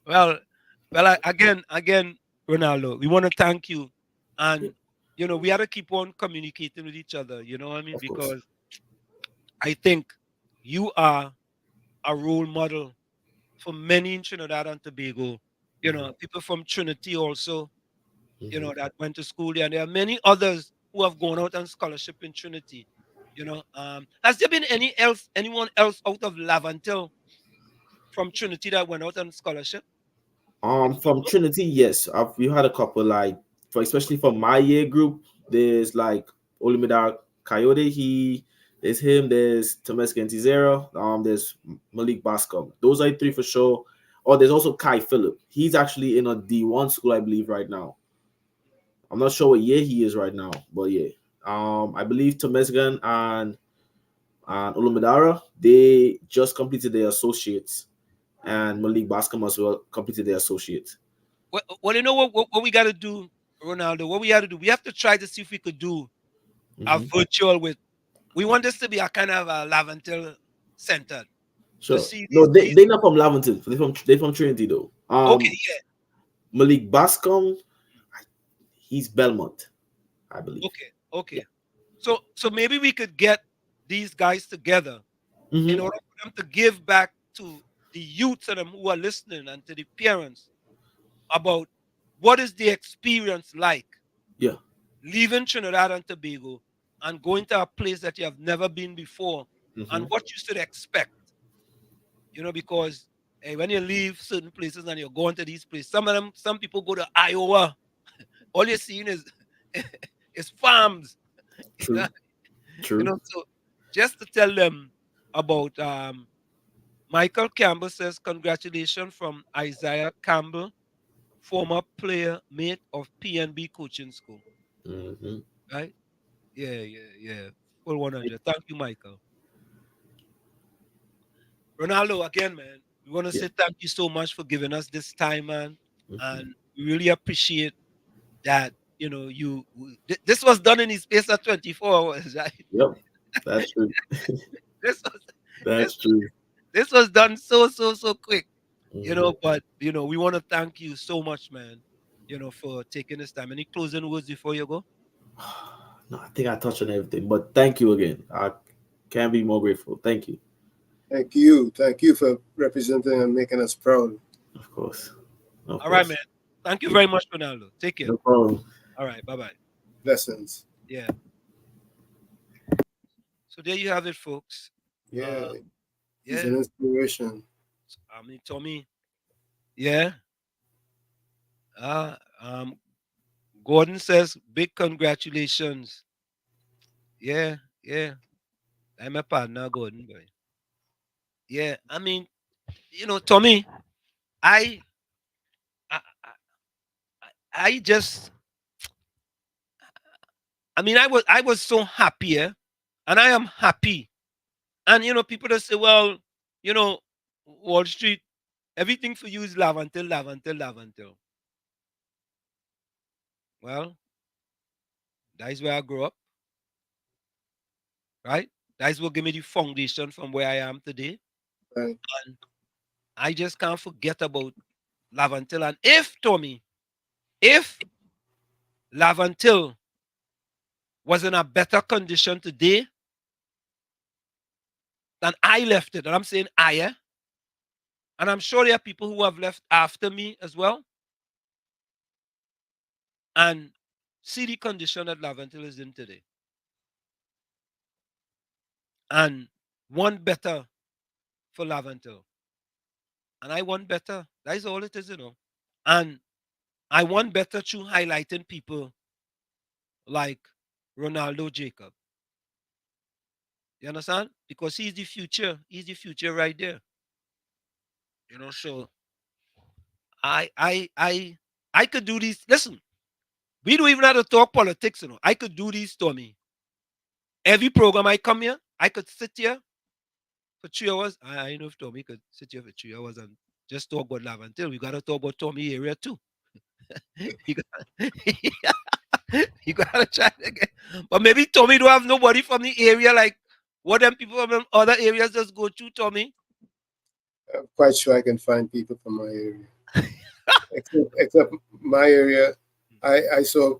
Speaker 8: Well, again, Ronaldo, we want to thank you, and we have to keep on communicating with each other. You know what I mean? Because I think you are a role model for many in Trinidad and Tobago. People from Trinity also, that went to school there. And there are many others who have gone out on scholarship in Trinity. Has there been anyone else out of Laventil from Trinity that went out on scholarship?
Speaker 3: From Trinity, yes, we had a couple like especially from my year group. There's like Olumide Coyote. There's him. There's Tomes Gentizera. There's Malik Bascom. Those are three for sure. Oh, there's also Kai Phillip. He's actually in a D1 school, I believe, right now. I'm not sure what year he is right now, but yeah. I believe Tomesgan and Olumidara, they just completed their associates, and Malik Bascom as well completed their associates.
Speaker 8: Well, you know what we got to do, Ronaldo? What we have to do, we have to try to see if we could do a virtual with. We want this to be a kind of a Laventil center.
Speaker 3: Sure. No, they're not from Laventil. They're from Trinity though.
Speaker 8: Okay, yeah.
Speaker 3: Malik Bascom, he's Belmont, I believe.
Speaker 8: Okay. Yeah. So maybe we could get these guys together in order for them to give back to the youths and them who are listening and to the parents about what is the experience like.
Speaker 3: Yeah.
Speaker 8: leaving Trinidad and Tobago and going to a place that you have never been before, and what you should expect. Because when you leave certain places and you're going to these places, some people go to Iowa. All you're seeing is farms.
Speaker 3: True. True.
Speaker 8: So just to tell them about Michael Campbell says, congratulations from Isaiah Campbell, former player, mate of PNB coaching school. Right? Yeah. Full 100. Thank you, Michael. Ronaldo, again, man, we want to say thank you so much for giving us this time, man. And we really appreciate that, this was done in his space of 24 hours, right?
Speaker 3: Yep, that's true.
Speaker 8: That's
Speaker 3: true.
Speaker 8: This was done so quick, but, we want to thank you so much, man, for taking this time. Any closing words before you go?
Speaker 3: No, I think I touched on everything, but thank you again. I can't be more grateful. Thank you.
Speaker 9: Thank you. Thank you for representing and making us proud.
Speaker 3: Of course.
Speaker 8: All right, man. Thank you very much, Ronaldo. Take care.
Speaker 3: No problem.
Speaker 8: All right. Bye-bye.
Speaker 9: Blessings.
Speaker 8: Yeah. So there you have it, folks.
Speaker 9: Yeah. He's an inspiration.
Speaker 8: Tommy. Yeah. Gordon says, big congratulations. Yeah. I'm a partner, Gordon, boy. Yeah, Tommy, I just, I was so happy, and I am happy. And, people just say, well, Wall Street, everything for you is Laventil. Well, that is where I grew up, right? That is what gave me the foundation from where I am today.
Speaker 9: Right.
Speaker 8: And I just can't forget about Laventil. And if Laventil was in a better condition today than I left it, and I'm saying and I'm sure there are people who have left after me as well, and see the condition that Laventil is in today, and want better for Laventil, and I want better. That is all it is, and I want better through highlighting people like Ronaldo Jacob. You understand? Because he's the future. He's the future right there. So I could do these. Listen, we don't even have to talk politics, I could do these, Tommy. Every program I come here, I could sit here for 3 hours. I know if Tommy could sit here for 3 hours and just talk about Laventil. We gotta talk about Tommy area too. You gotta try it again. But maybe Tommy don't have nobody from the area like what them people from other areas just go to, Tommy.
Speaker 9: I'm quite sure I can find people from my area. except my area, I saw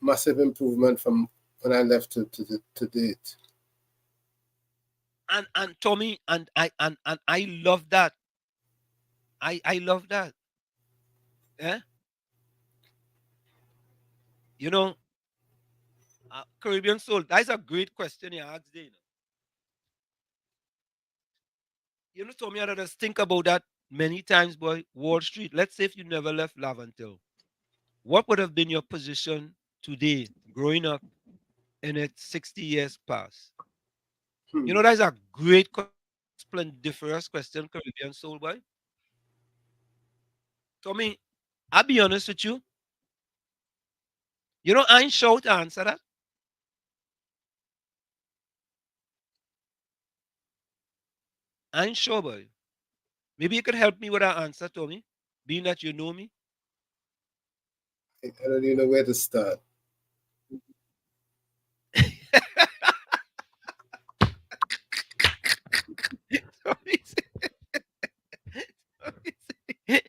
Speaker 9: massive improvement from when I left to date.
Speaker 8: And Tommy, and I love that. I love that. Yeah. Caribbean Soul, that's a great question you asked there. Tommy, I just think about that many times, boy. Wall Street, let's say if you never left Laventil, what would have been your position today, growing up in its 60 years past? That's a great, splendiferous question, Caribbean Soul, boy. Tommy, I'll be honest with you. I ain't sure to answer that. I ain't sure, boy. Maybe you could help me with that answer, Tommy, being that you know me.
Speaker 9: I don't even know where to start.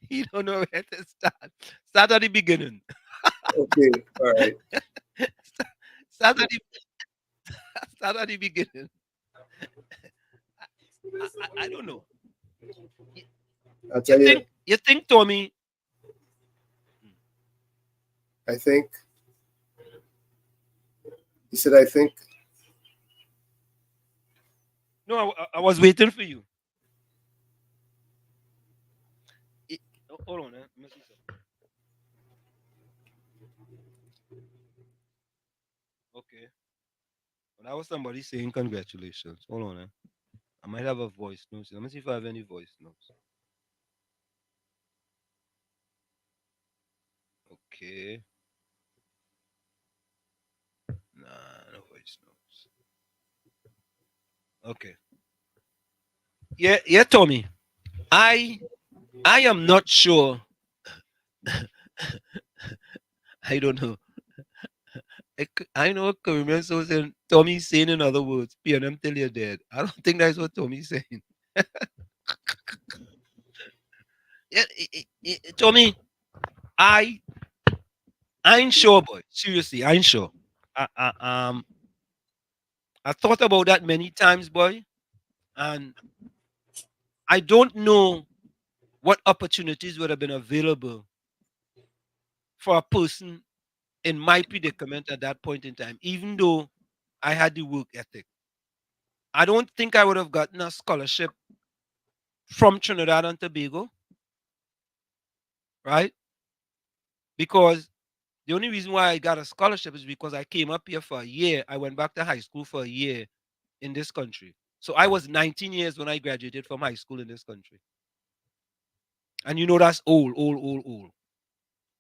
Speaker 8: You don't know where to start. Start at the beginning.
Speaker 9: Okay, all right.
Speaker 8: Start at the beginning. I don't know.
Speaker 9: I'll tell you.
Speaker 8: You think, Tommy?
Speaker 9: I think He said, I think.
Speaker 8: No, I was waiting for you. Hold on, let me see something. Okay. Well, that was somebody saying congratulations. Hold on, I might have a voice note. Let me see if I have any voice notes. Okay. Nah, no voice notes. Okay. Yeah, Tommy. I am not sure. I don't know. I know Caribbean so saying Tommy's saying in other words, PNM till you're dead. I don't think that's what Tommy's saying. Yeah, Tommy, I ain't sure, boy. Seriously, I ain't sure. I thought about that many times, boy, and I don't know what opportunities would have been available for a person in my predicament at that point in time, even though I had the work ethic. I don't think I would have gotten a scholarship from Trinidad and Tobago, right? Because the only reason why I got a scholarship is because I came up here for a year. I went back to high school for a year in this country. So I was 19 years when I graduated from high school in this country. And you know that's old.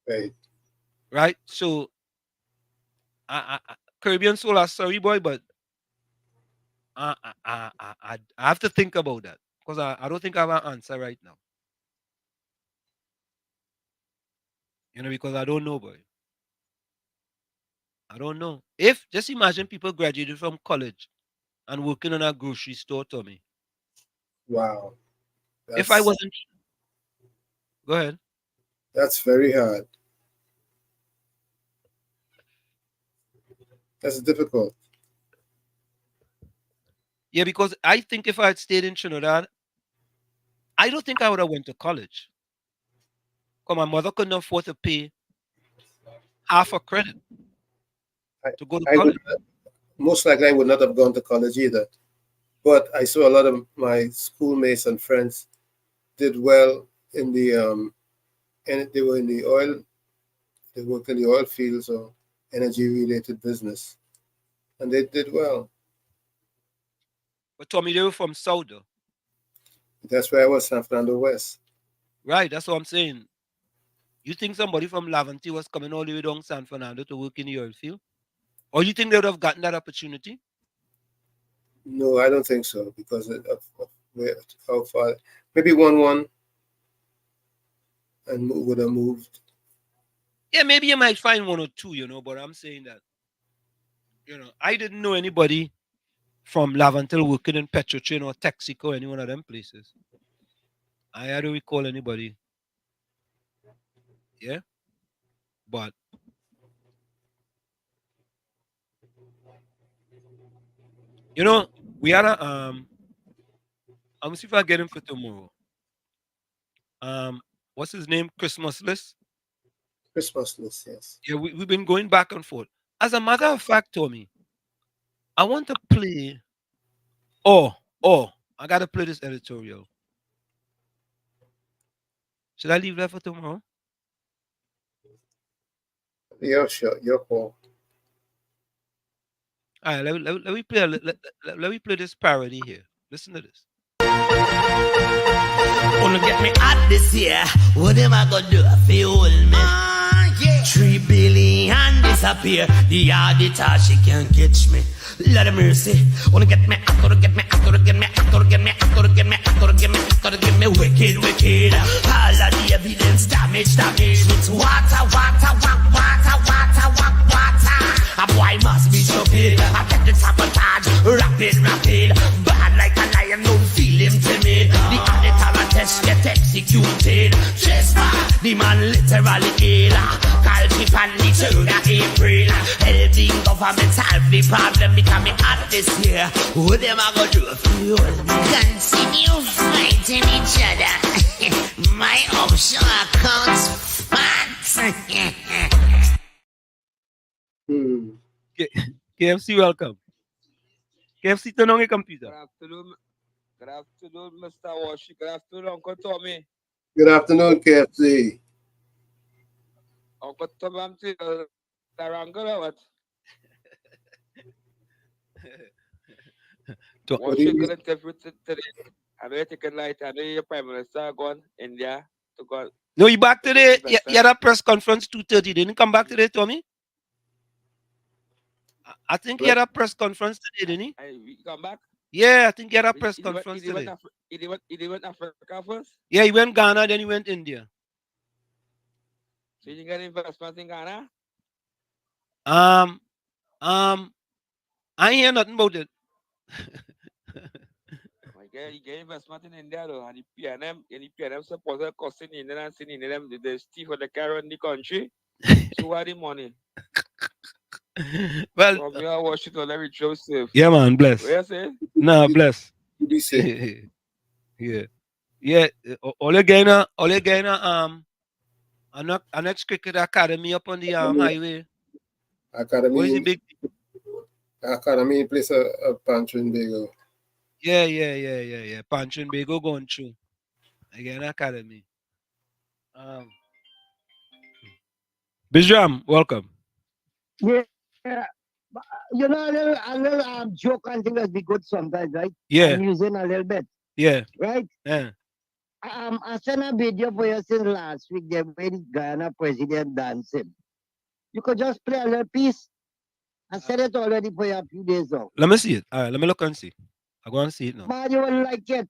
Speaker 9: Right.
Speaker 8: Right? So Caribbean Soul, I'm sorry, boy, but I have to think about that because I don't think I have an answer right now. You know, because I don't know, boy. I don't know. If just imagine people graduated from college and working in a grocery store, Tommy.
Speaker 9: Wow.
Speaker 8: If I wasn't, go ahead.
Speaker 9: That's very hard. That's difficult.
Speaker 8: Yeah, because I think if I had stayed in Trinidad, I don't think I would have went to college. Because my mother couldn't afford to pay half a credit to go to college.
Speaker 9: Most likely I would not have gone to college either. But I saw a lot of my schoolmates and friends did well in the and they were in the oil, they worked in the oil fields or energy related business. And they did well.
Speaker 8: But Tommy, they were from South though.
Speaker 9: That's where I was, San Fernando West.
Speaker 8: Right, that's what I'm saying. You think somebody from Laventillian was coming all the way down San Fernando to work in the oil field? Or you think they would have gotten that opportunity?
Speaker 9: No, I don't think so because of where, how far. Maybe 1-1 and would have moved.
Speaker 8: Yeah, maybe you might find one or two, you know, but I'm saying that, you know, I didn't know anybody from Laventillian working in Petrotrain or Texaco or any one of them places. I don't recall anybody. Yeah? But you know, we had a I'm gonna see if I get him for tomorrow. What's his name? Christmas list?
Speaker 9: Christmas list, yes.
Speaker 8: Yeah, we've been going back and forth. As a matter of fact, Tommy, I want to play. Oh, I gotta play this editorial. Should I leave that for tomorrow?
Speaker 9: Yeah, sure. Your call.
Speaker 8: All right, let me play. Let me play this parody here. Listen to this.
Speaker 6: Wanna get me out this year? What am I gonna do if you hold me? 3 billion disappear. The auditor, she can't catch me. Lord of mercy. Wanna get me out, gotta get me out, gotta get me out, gotta get me out, gotta get me out, gotta get me out, gotta get me wicked. All of the evidence damage. It's water. A boy must be stupid. I get the sabotage, rapid. Bad like a lion, don't feel him timid. The auditor test get executed. Trespass, the man literally ill. Call me on the 3rd of April. Helping government solve the problem because me out this year. What am I gonna do for you? Continue fighting each other. My offshore accounts fat.
Speaker 8: Yeah. KFC, welcome. KFC, turn on your computer.
Speaker 4: Good afternoon, Mr. Washi. Good afternoon, Uncle Tommy.
Speaker 9: Good afternoon, KFC.
Speaker 4: Uncle Tommy, I'm to Tarangal or what? Washi couldn't tell you today. I know you're taking light. I know your Prime Minister gone India to go.
Speaker 8: No, you back today. You had a press conference 2:30. Didn't come back today, Tommy? I think he had a press conference today, didn't he?
Speaker 4: He come back?
Speaker 8: Yeah, I think he had a press conference today.
Speaker 4: He went Africa first?
Speaker 8: Yeah, he went Ghana, then he went India.
Speaker 4: So you get investment in Ghana?
Speaker 8: I ain't hear nothing about it.
Speaker 4: He get investment in India though, and the PNM supported costing India and seeing India the Steve for the car in the country. So what the money?
Speaker 8: Well,
Speaker 4: from here, Washington, every Joseph.
Speaker 8: Yeah, man, bless.
Speaker 4: What you say?
Speaker 8: Nah, bless.
Speaker 9: Be safe.
Speaker 8: Yeah. Ole Gaina, an next cricket academy up on the highway.
Speaker 9: Academy.
Speaker 8: What is the big?
Speaker 9: Academy place a Pancho in Bago.
Speaker 8: Yeah. Pancho and Bago going through. Again, academy. Bijram, welcome.
Speaker 21: Yeah. You know, a little joke and thing that be good sometimes, right?
Speaker 8: Yeah.
Speaker 21: I'm using a little bit.
Speaker 8: Yeah.
Speaker 21: Right?
Speaker 8: Yeah.
Speaker 21: I sent a video for you since last week, the when Ghana president dancing. You could just play a little piece. I said it already for you a few days ago.
Speaker 8: Let me see it. All right, let me look and see. I go and see it now.
Speaker 21: Man, you won't like it.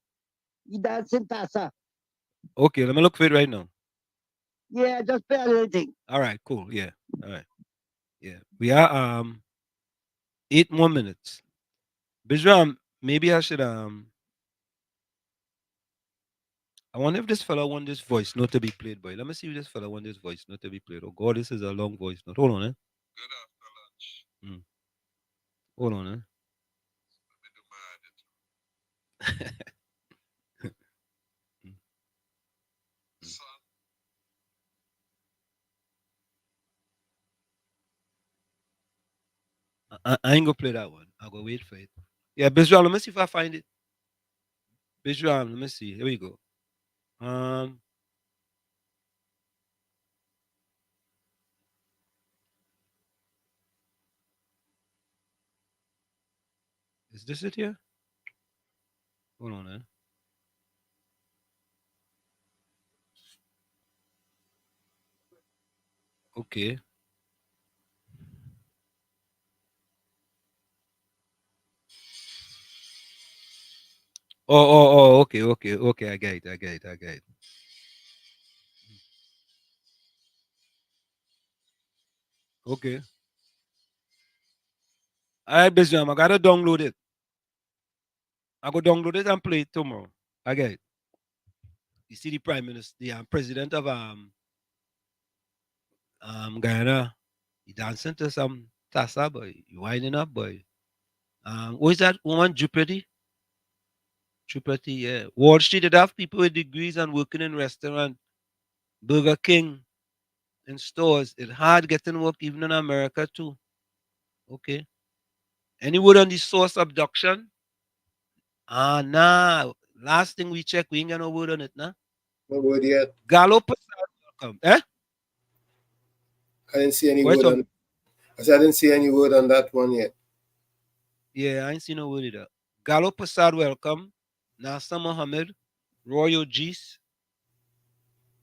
Speaker 21: He dancing Tassa.
Speaker 8: Okay, let me look for it right now.
Speaker 21: Yeah, just play a little thing.
Speaker 8: All right, cool. Yeah. All right. Yeah. We are 8 more minutes. Bijram, maybe I should I wonder if this fella want this voice note to be played, boy. Let me see if this fella want this voice note to be played. Oh God, this is a long voice note. Hold on, eh? Hold on, eh? I ain't gonna play that one. I'll go wait for it. Yeah, Bijram, let me see if I find it. Bijram, let me see. Here we go. Is this it here? Hold on, eh? Okay. Oh, okay. I get it. Okay. All right, Bijram, I gotta download it. I go download it and play it tomorrow. I get it. You see the Prime Minister, the president of Guyana, he dancing to some Tassa, boy. He winding up, boy. What is that woman, Jupiter? Yeah. Wall Street, they have people with degrees and working in restaurant, Burger King, in stores. It's hard getting work even in America too. Okay. Any word on the source abduction? Nah. Last thing we check, we ain't got no word on it, nah?
Speaker 9: No word yet.
Speaker 8: Gallo Passad, welcome. Eh?
Speaker 9: I didn't see any word on. I said I didn't see any word on that one yet.
Speaker 8: Yeah, I ain't seen no word either. Gallo Passad, welcome. Nasa Mohammed, Royal G's,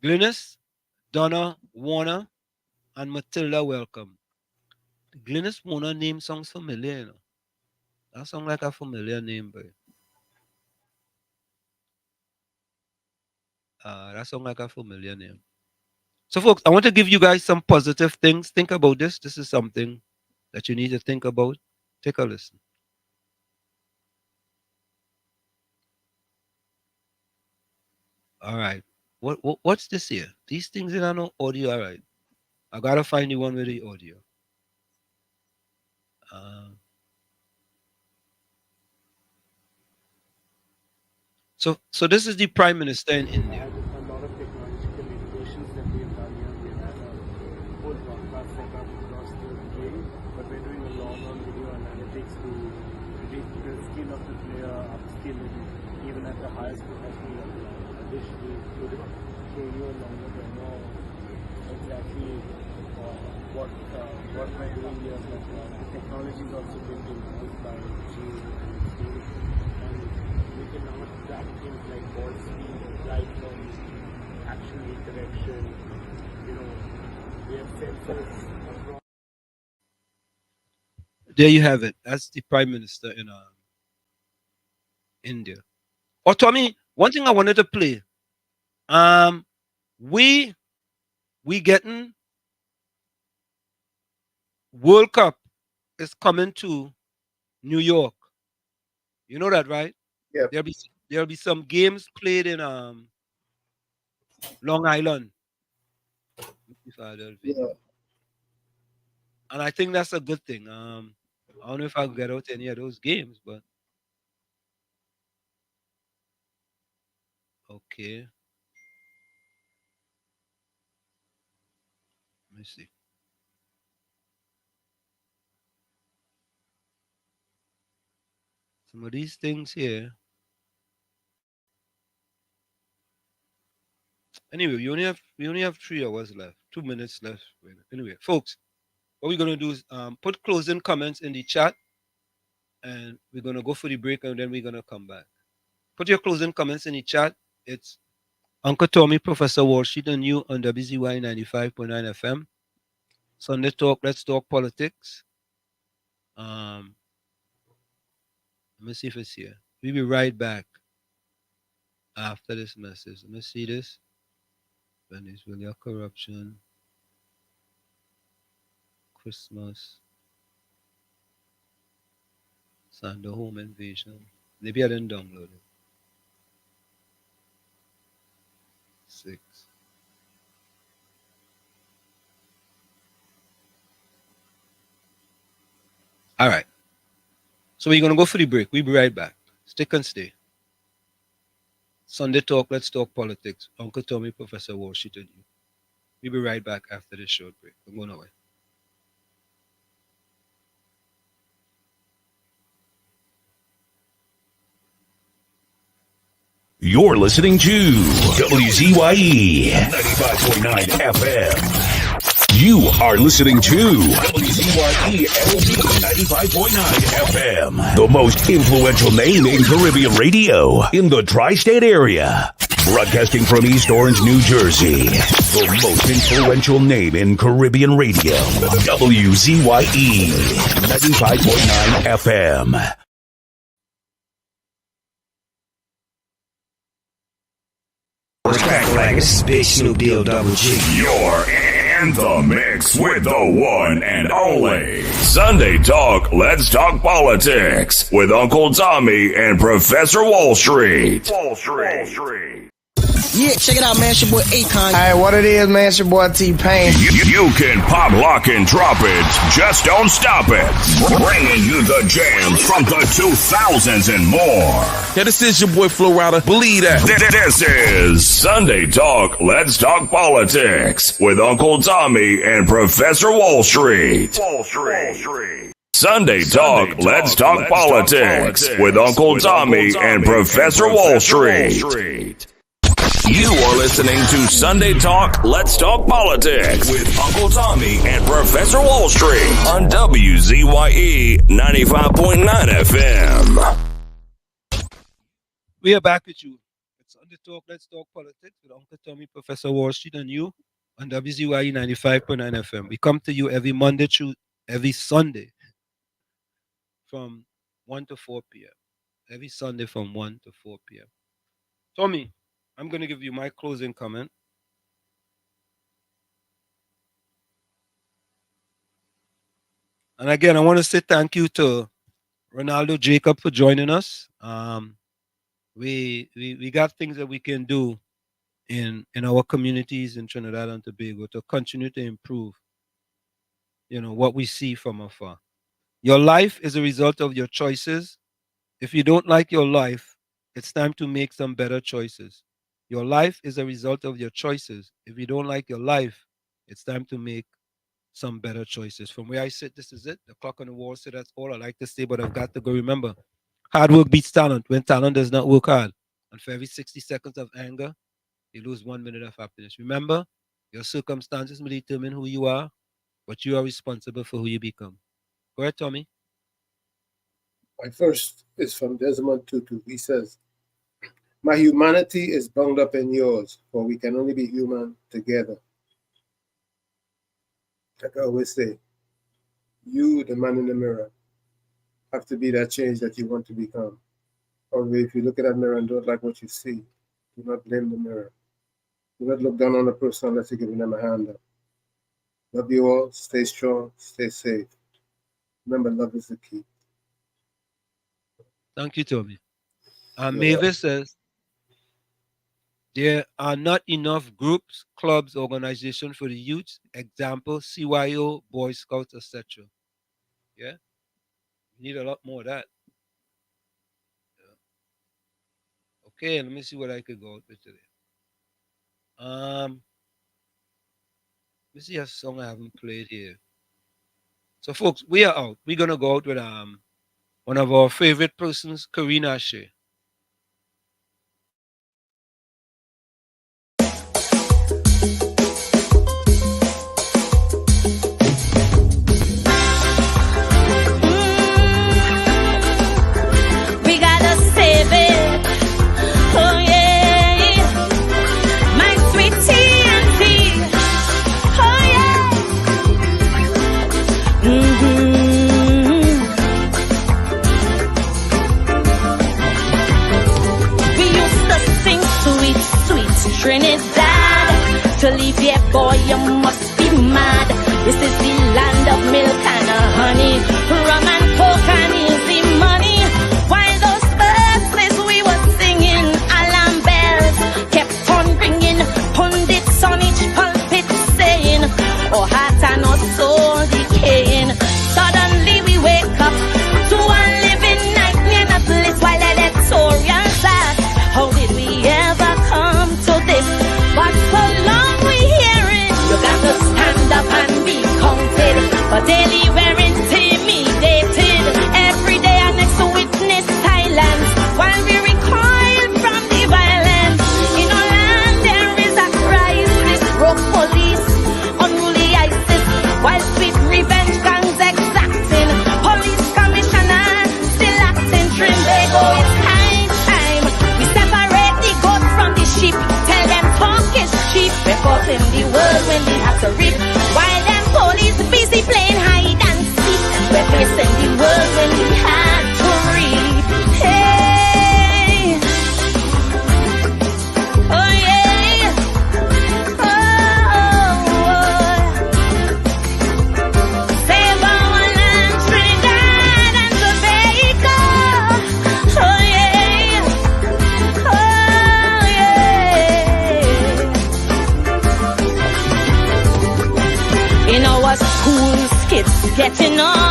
Speaker 8: Glynis, Donna Warner, and Matilda, welcome. Glynis Warner name sounds familiar, you know. That sounds like a familiar name, boy. That sounds like a familiar name. So, folks, I want to give you guys some positive things. Think about this. This is something that you need to think about. Take a listen. All right. What's this here? These things in no audio. All right. I gotta find the one with the audio. So this is the Prime Minister in India.
Speaker 12: A lot of technological innovations that we have done here. We have had a whole broadcast set up across the UAE, but we're doing a lot on video
Speaker 7: at the highest professional level. Additionally, to train you along with them know exactly what we're doing here. But the technology is also being improved by Gene and Steve, and we can now track things like ball speed, light cones, action redirection. We have sensors across.
Speaker 8: There you have it. That's the Prime Minister in India. Oh, Tommy, one thing I wanted to play. We getting World Cup is coming to New York. You know that, right?
Speaker 9: Yeah.
Speaker 8: There'll be some games played in Long Island, Philadelphia.
Speaker 9: Yeah.
Speaker 8: And I think that's a good thing. I don't know if I'll get out any of those games, but okay. Let me see. Some of these things here. Anyway, we only have 3 hours left, 2 minutes left. Anyway, folks, what we're gonna do is put closing comments in the chat, and we're gonna go for the break, and then we're gonna come back. Put your closing comments in the chat. It's Uncle Tommy, Professor Wall Street, and you on WZYE 95.9 FM. Sunday Talk, Let's Talk Politics. Let me see if it's here. We'll be right back after this message. Let me see this. Venezuela corruption. Christmas. Sando home invasion. Maybe I didn't download it. 6. All right. So we're going to go for the break. We'll be right back. Stick and stay. Sunday Talk, Let's Talk Politics. Uncle Tommy, Professor Wall Street, and you. We'll be right back after this short break. I'm going away.
Speaker 1: You're listening to WZYE 95.9 FM. You are listening to WZYE LP 95.9 FM, the most influential name in Caribbean radio in the tri-state area. Broadcasting from East Orange, New Jersey, the most influential name in Caribbean radio. WZYE 95.9 FM.
Speaker 17: What's crack like? This is Big Snoop Deal Double G.
Speaker 1: You're in the mix with the one and only Sunday Talk, Let's Talk Politics with Uncle Tommy and Professor Wall Street.
Speaker 22: Yeah, check it out, man. It's your boy Akon.
Speaker 17: Hey, what it is, man? It's your boy T-Pain.
Speaker 1: You can pop, lock, and drop it. Just don't stop it. Bringing you the jams from the 2000s and more.
Speaker 19: Yeah, this is your boy Flo Rida. Believe that.
Speaker 1: This is Sunday Talk, Let's Talk Politics with Uncle Tommy and Professor Wall Street. Sunday Talk, Let's Talk Politics with Uncle Tommy and Professor Wall Street. You are listening to Sunday Talk, Let's Talk Politics with Uncle Tommy and Professor Wall Street on WZYE 95.9 FM.
Speaker 8: We are back with you. It's Sunday Talk, Let's Talk Politics with Uncle Tommy, Professor Wall Street, and you on WZYE 95.9 FM. We come to you every Monday through every Sunday from 1 to 4 p.m. Every Sunday from 1 to 4 p.m. Tommy, I'm going to give you my closing comment. And again, I want to say thank you to Ronaldo Jacob for joining us. We got things that we can do in our communities in Trinidad and Tobago to continue to improve, what we see from afar. Your life is a result of your choices. If you don't like your life, it's time to make some better choices. Your life is a result of your choices. If you don't like your life, it's time to make some better choices. From where I sit, this is it. The clock on the wall said that's all I like to say, but I've got to go. Remember, hard work beats talent when talent does not work hard. And for every 60 seconds of anger, you lose 1 minute of happiness. Remember, your circumstances may determine who you are, but you are responsible for who you become. Go ahead, Tommy.
Speaker 9: My first is from Desmond Tutu. He says, my humanity is bound up in yours, for we can only be human together. Like I always say, you, the man in the mirror, have to be that change that you want to become. Or if you look at that mirror and don't like what you see, do not blame the mirror. Do not look down on a person unless you're giving them a hand up. Love you all. Stay strong. Stay safe. Remember, love is the key.
Speaker 8: Thank you, Tommy. Mavis says, there are not enough groups, clubs, organizations for the youth. Example, CYO, Boy Scouts, etc. Yeah? We need a lot more of that. Yeah. Okay, let me see what I could go out with today. Let me see a song I haven't played here. So, folks, we are out. We're going to go out with one of our favorite persons, Karina Shea.
Speaker 11: We gotta save it. Oh yeah, my sweet TNT. Oh yeah. We used to sing sweet, sweet Trinidad. To leave here, boy, you must be mad. This is the land of milk and honey, rum and coke and easy money. While those verses we were singing, alarm bells kept on ringing. Pundits on each pulpit saying, oh heart and our soul decaying. Suddenly we wake up to a living nightmare, not bliss while electoral ask, how did we ever come to this? But so long we hearing, you got to stand up and be counted. But daily we're intimidated. Every day our next witness silence while we recoil from the violence. In our land there is a crisis. Broke police, unruly ISIS, while sweet revenge gangs exacting. Police commissioner still acting Trinbago. It's high time we separate the goat from the sheep. Tell them talk is cheap. We're caught in the world when we have to reap. While them police busy playing hide and seek. We're facing the world when we had to reap. Hey, oh yeah, save our land, Trinidad and Tobago. Oh yeah, in our schools, kids getting on.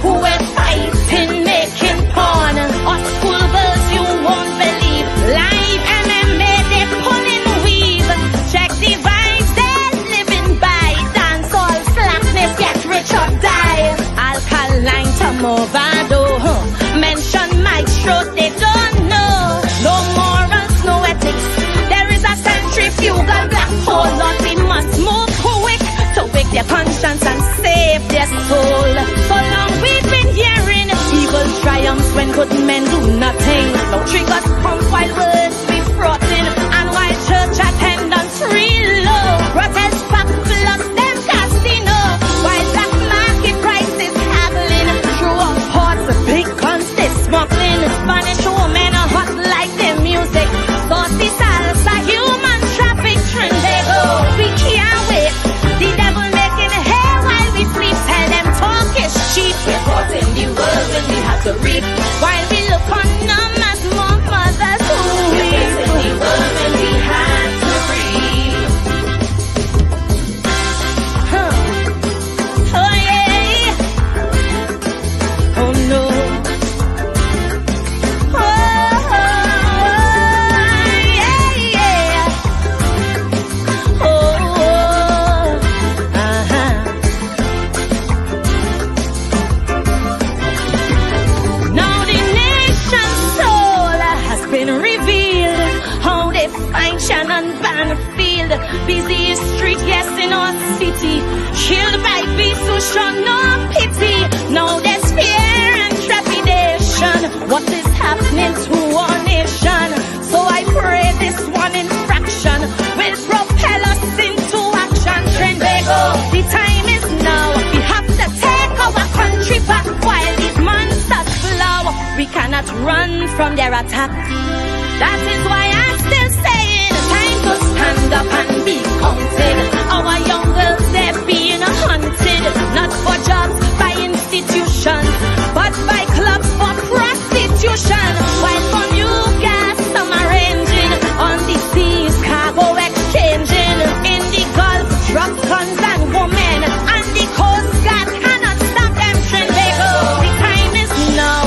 Speaker 11: We're fighting, making porn. Our school girls, you won't believe. Live MMA, they're pulling weave. Check the vibes, they're living by. Dance all slackness, get rich or die. Alkaline to Movado. Mention maestro, they don't know. No morals, no ethics. There is a centrifugal black hole. Lord, we must move quick to wake their conscience and save their soul. So long we've been hearing evil triumphs when good men do nothing. No triggers pump while words be frothin', and while church attendance real low. Protest back plus them casino, while black market prices haggling. Through our ports, big guns they smuggling. Spanish women are hot like their music. Saucy salsa, human traffic, Trinbago. We can't wait. The devil making hay while we sleep. Tell them talk is cheap. We're caught in the world when we have to reap. While we look on them as more mothers who we run from their attack. That is why I'm still saying, time to stand up and be counted. Our young girls, they're being hunted, not for jobs by institutions, but by clubs for prostitution. While from you guys, some arranging on the seas, cargo exchanging in the Gulf, drugs, guns and women, and the Coast Guard cannot stop them Trinbago. The time is now.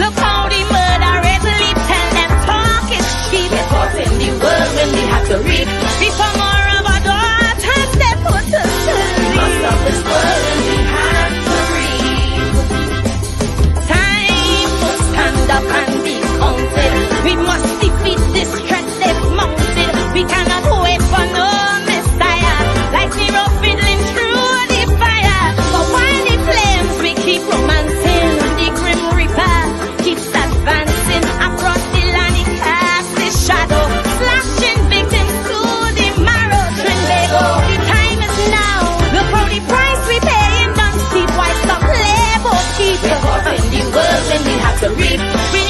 Speaker 11: Look how the murderers leap, tell them talk is cheap. We're caught in the world when we have to reap. Before more of our daughters, they put us to sleep. We must stop this world and we have to reap. Time to stand up and be counted. We must defeat this threat they've mounted. We cannot wait for no messiah, like zero fiddling through the fire. But while the flames we keep romancing, the grim reaper keeps advancing across the land. He casts his shadow, slashing victims to the marrow. Trinbago, the time is now. Look how the price we paying don't steep. Why stop labor keep? We're caught in the world when we have to reap. We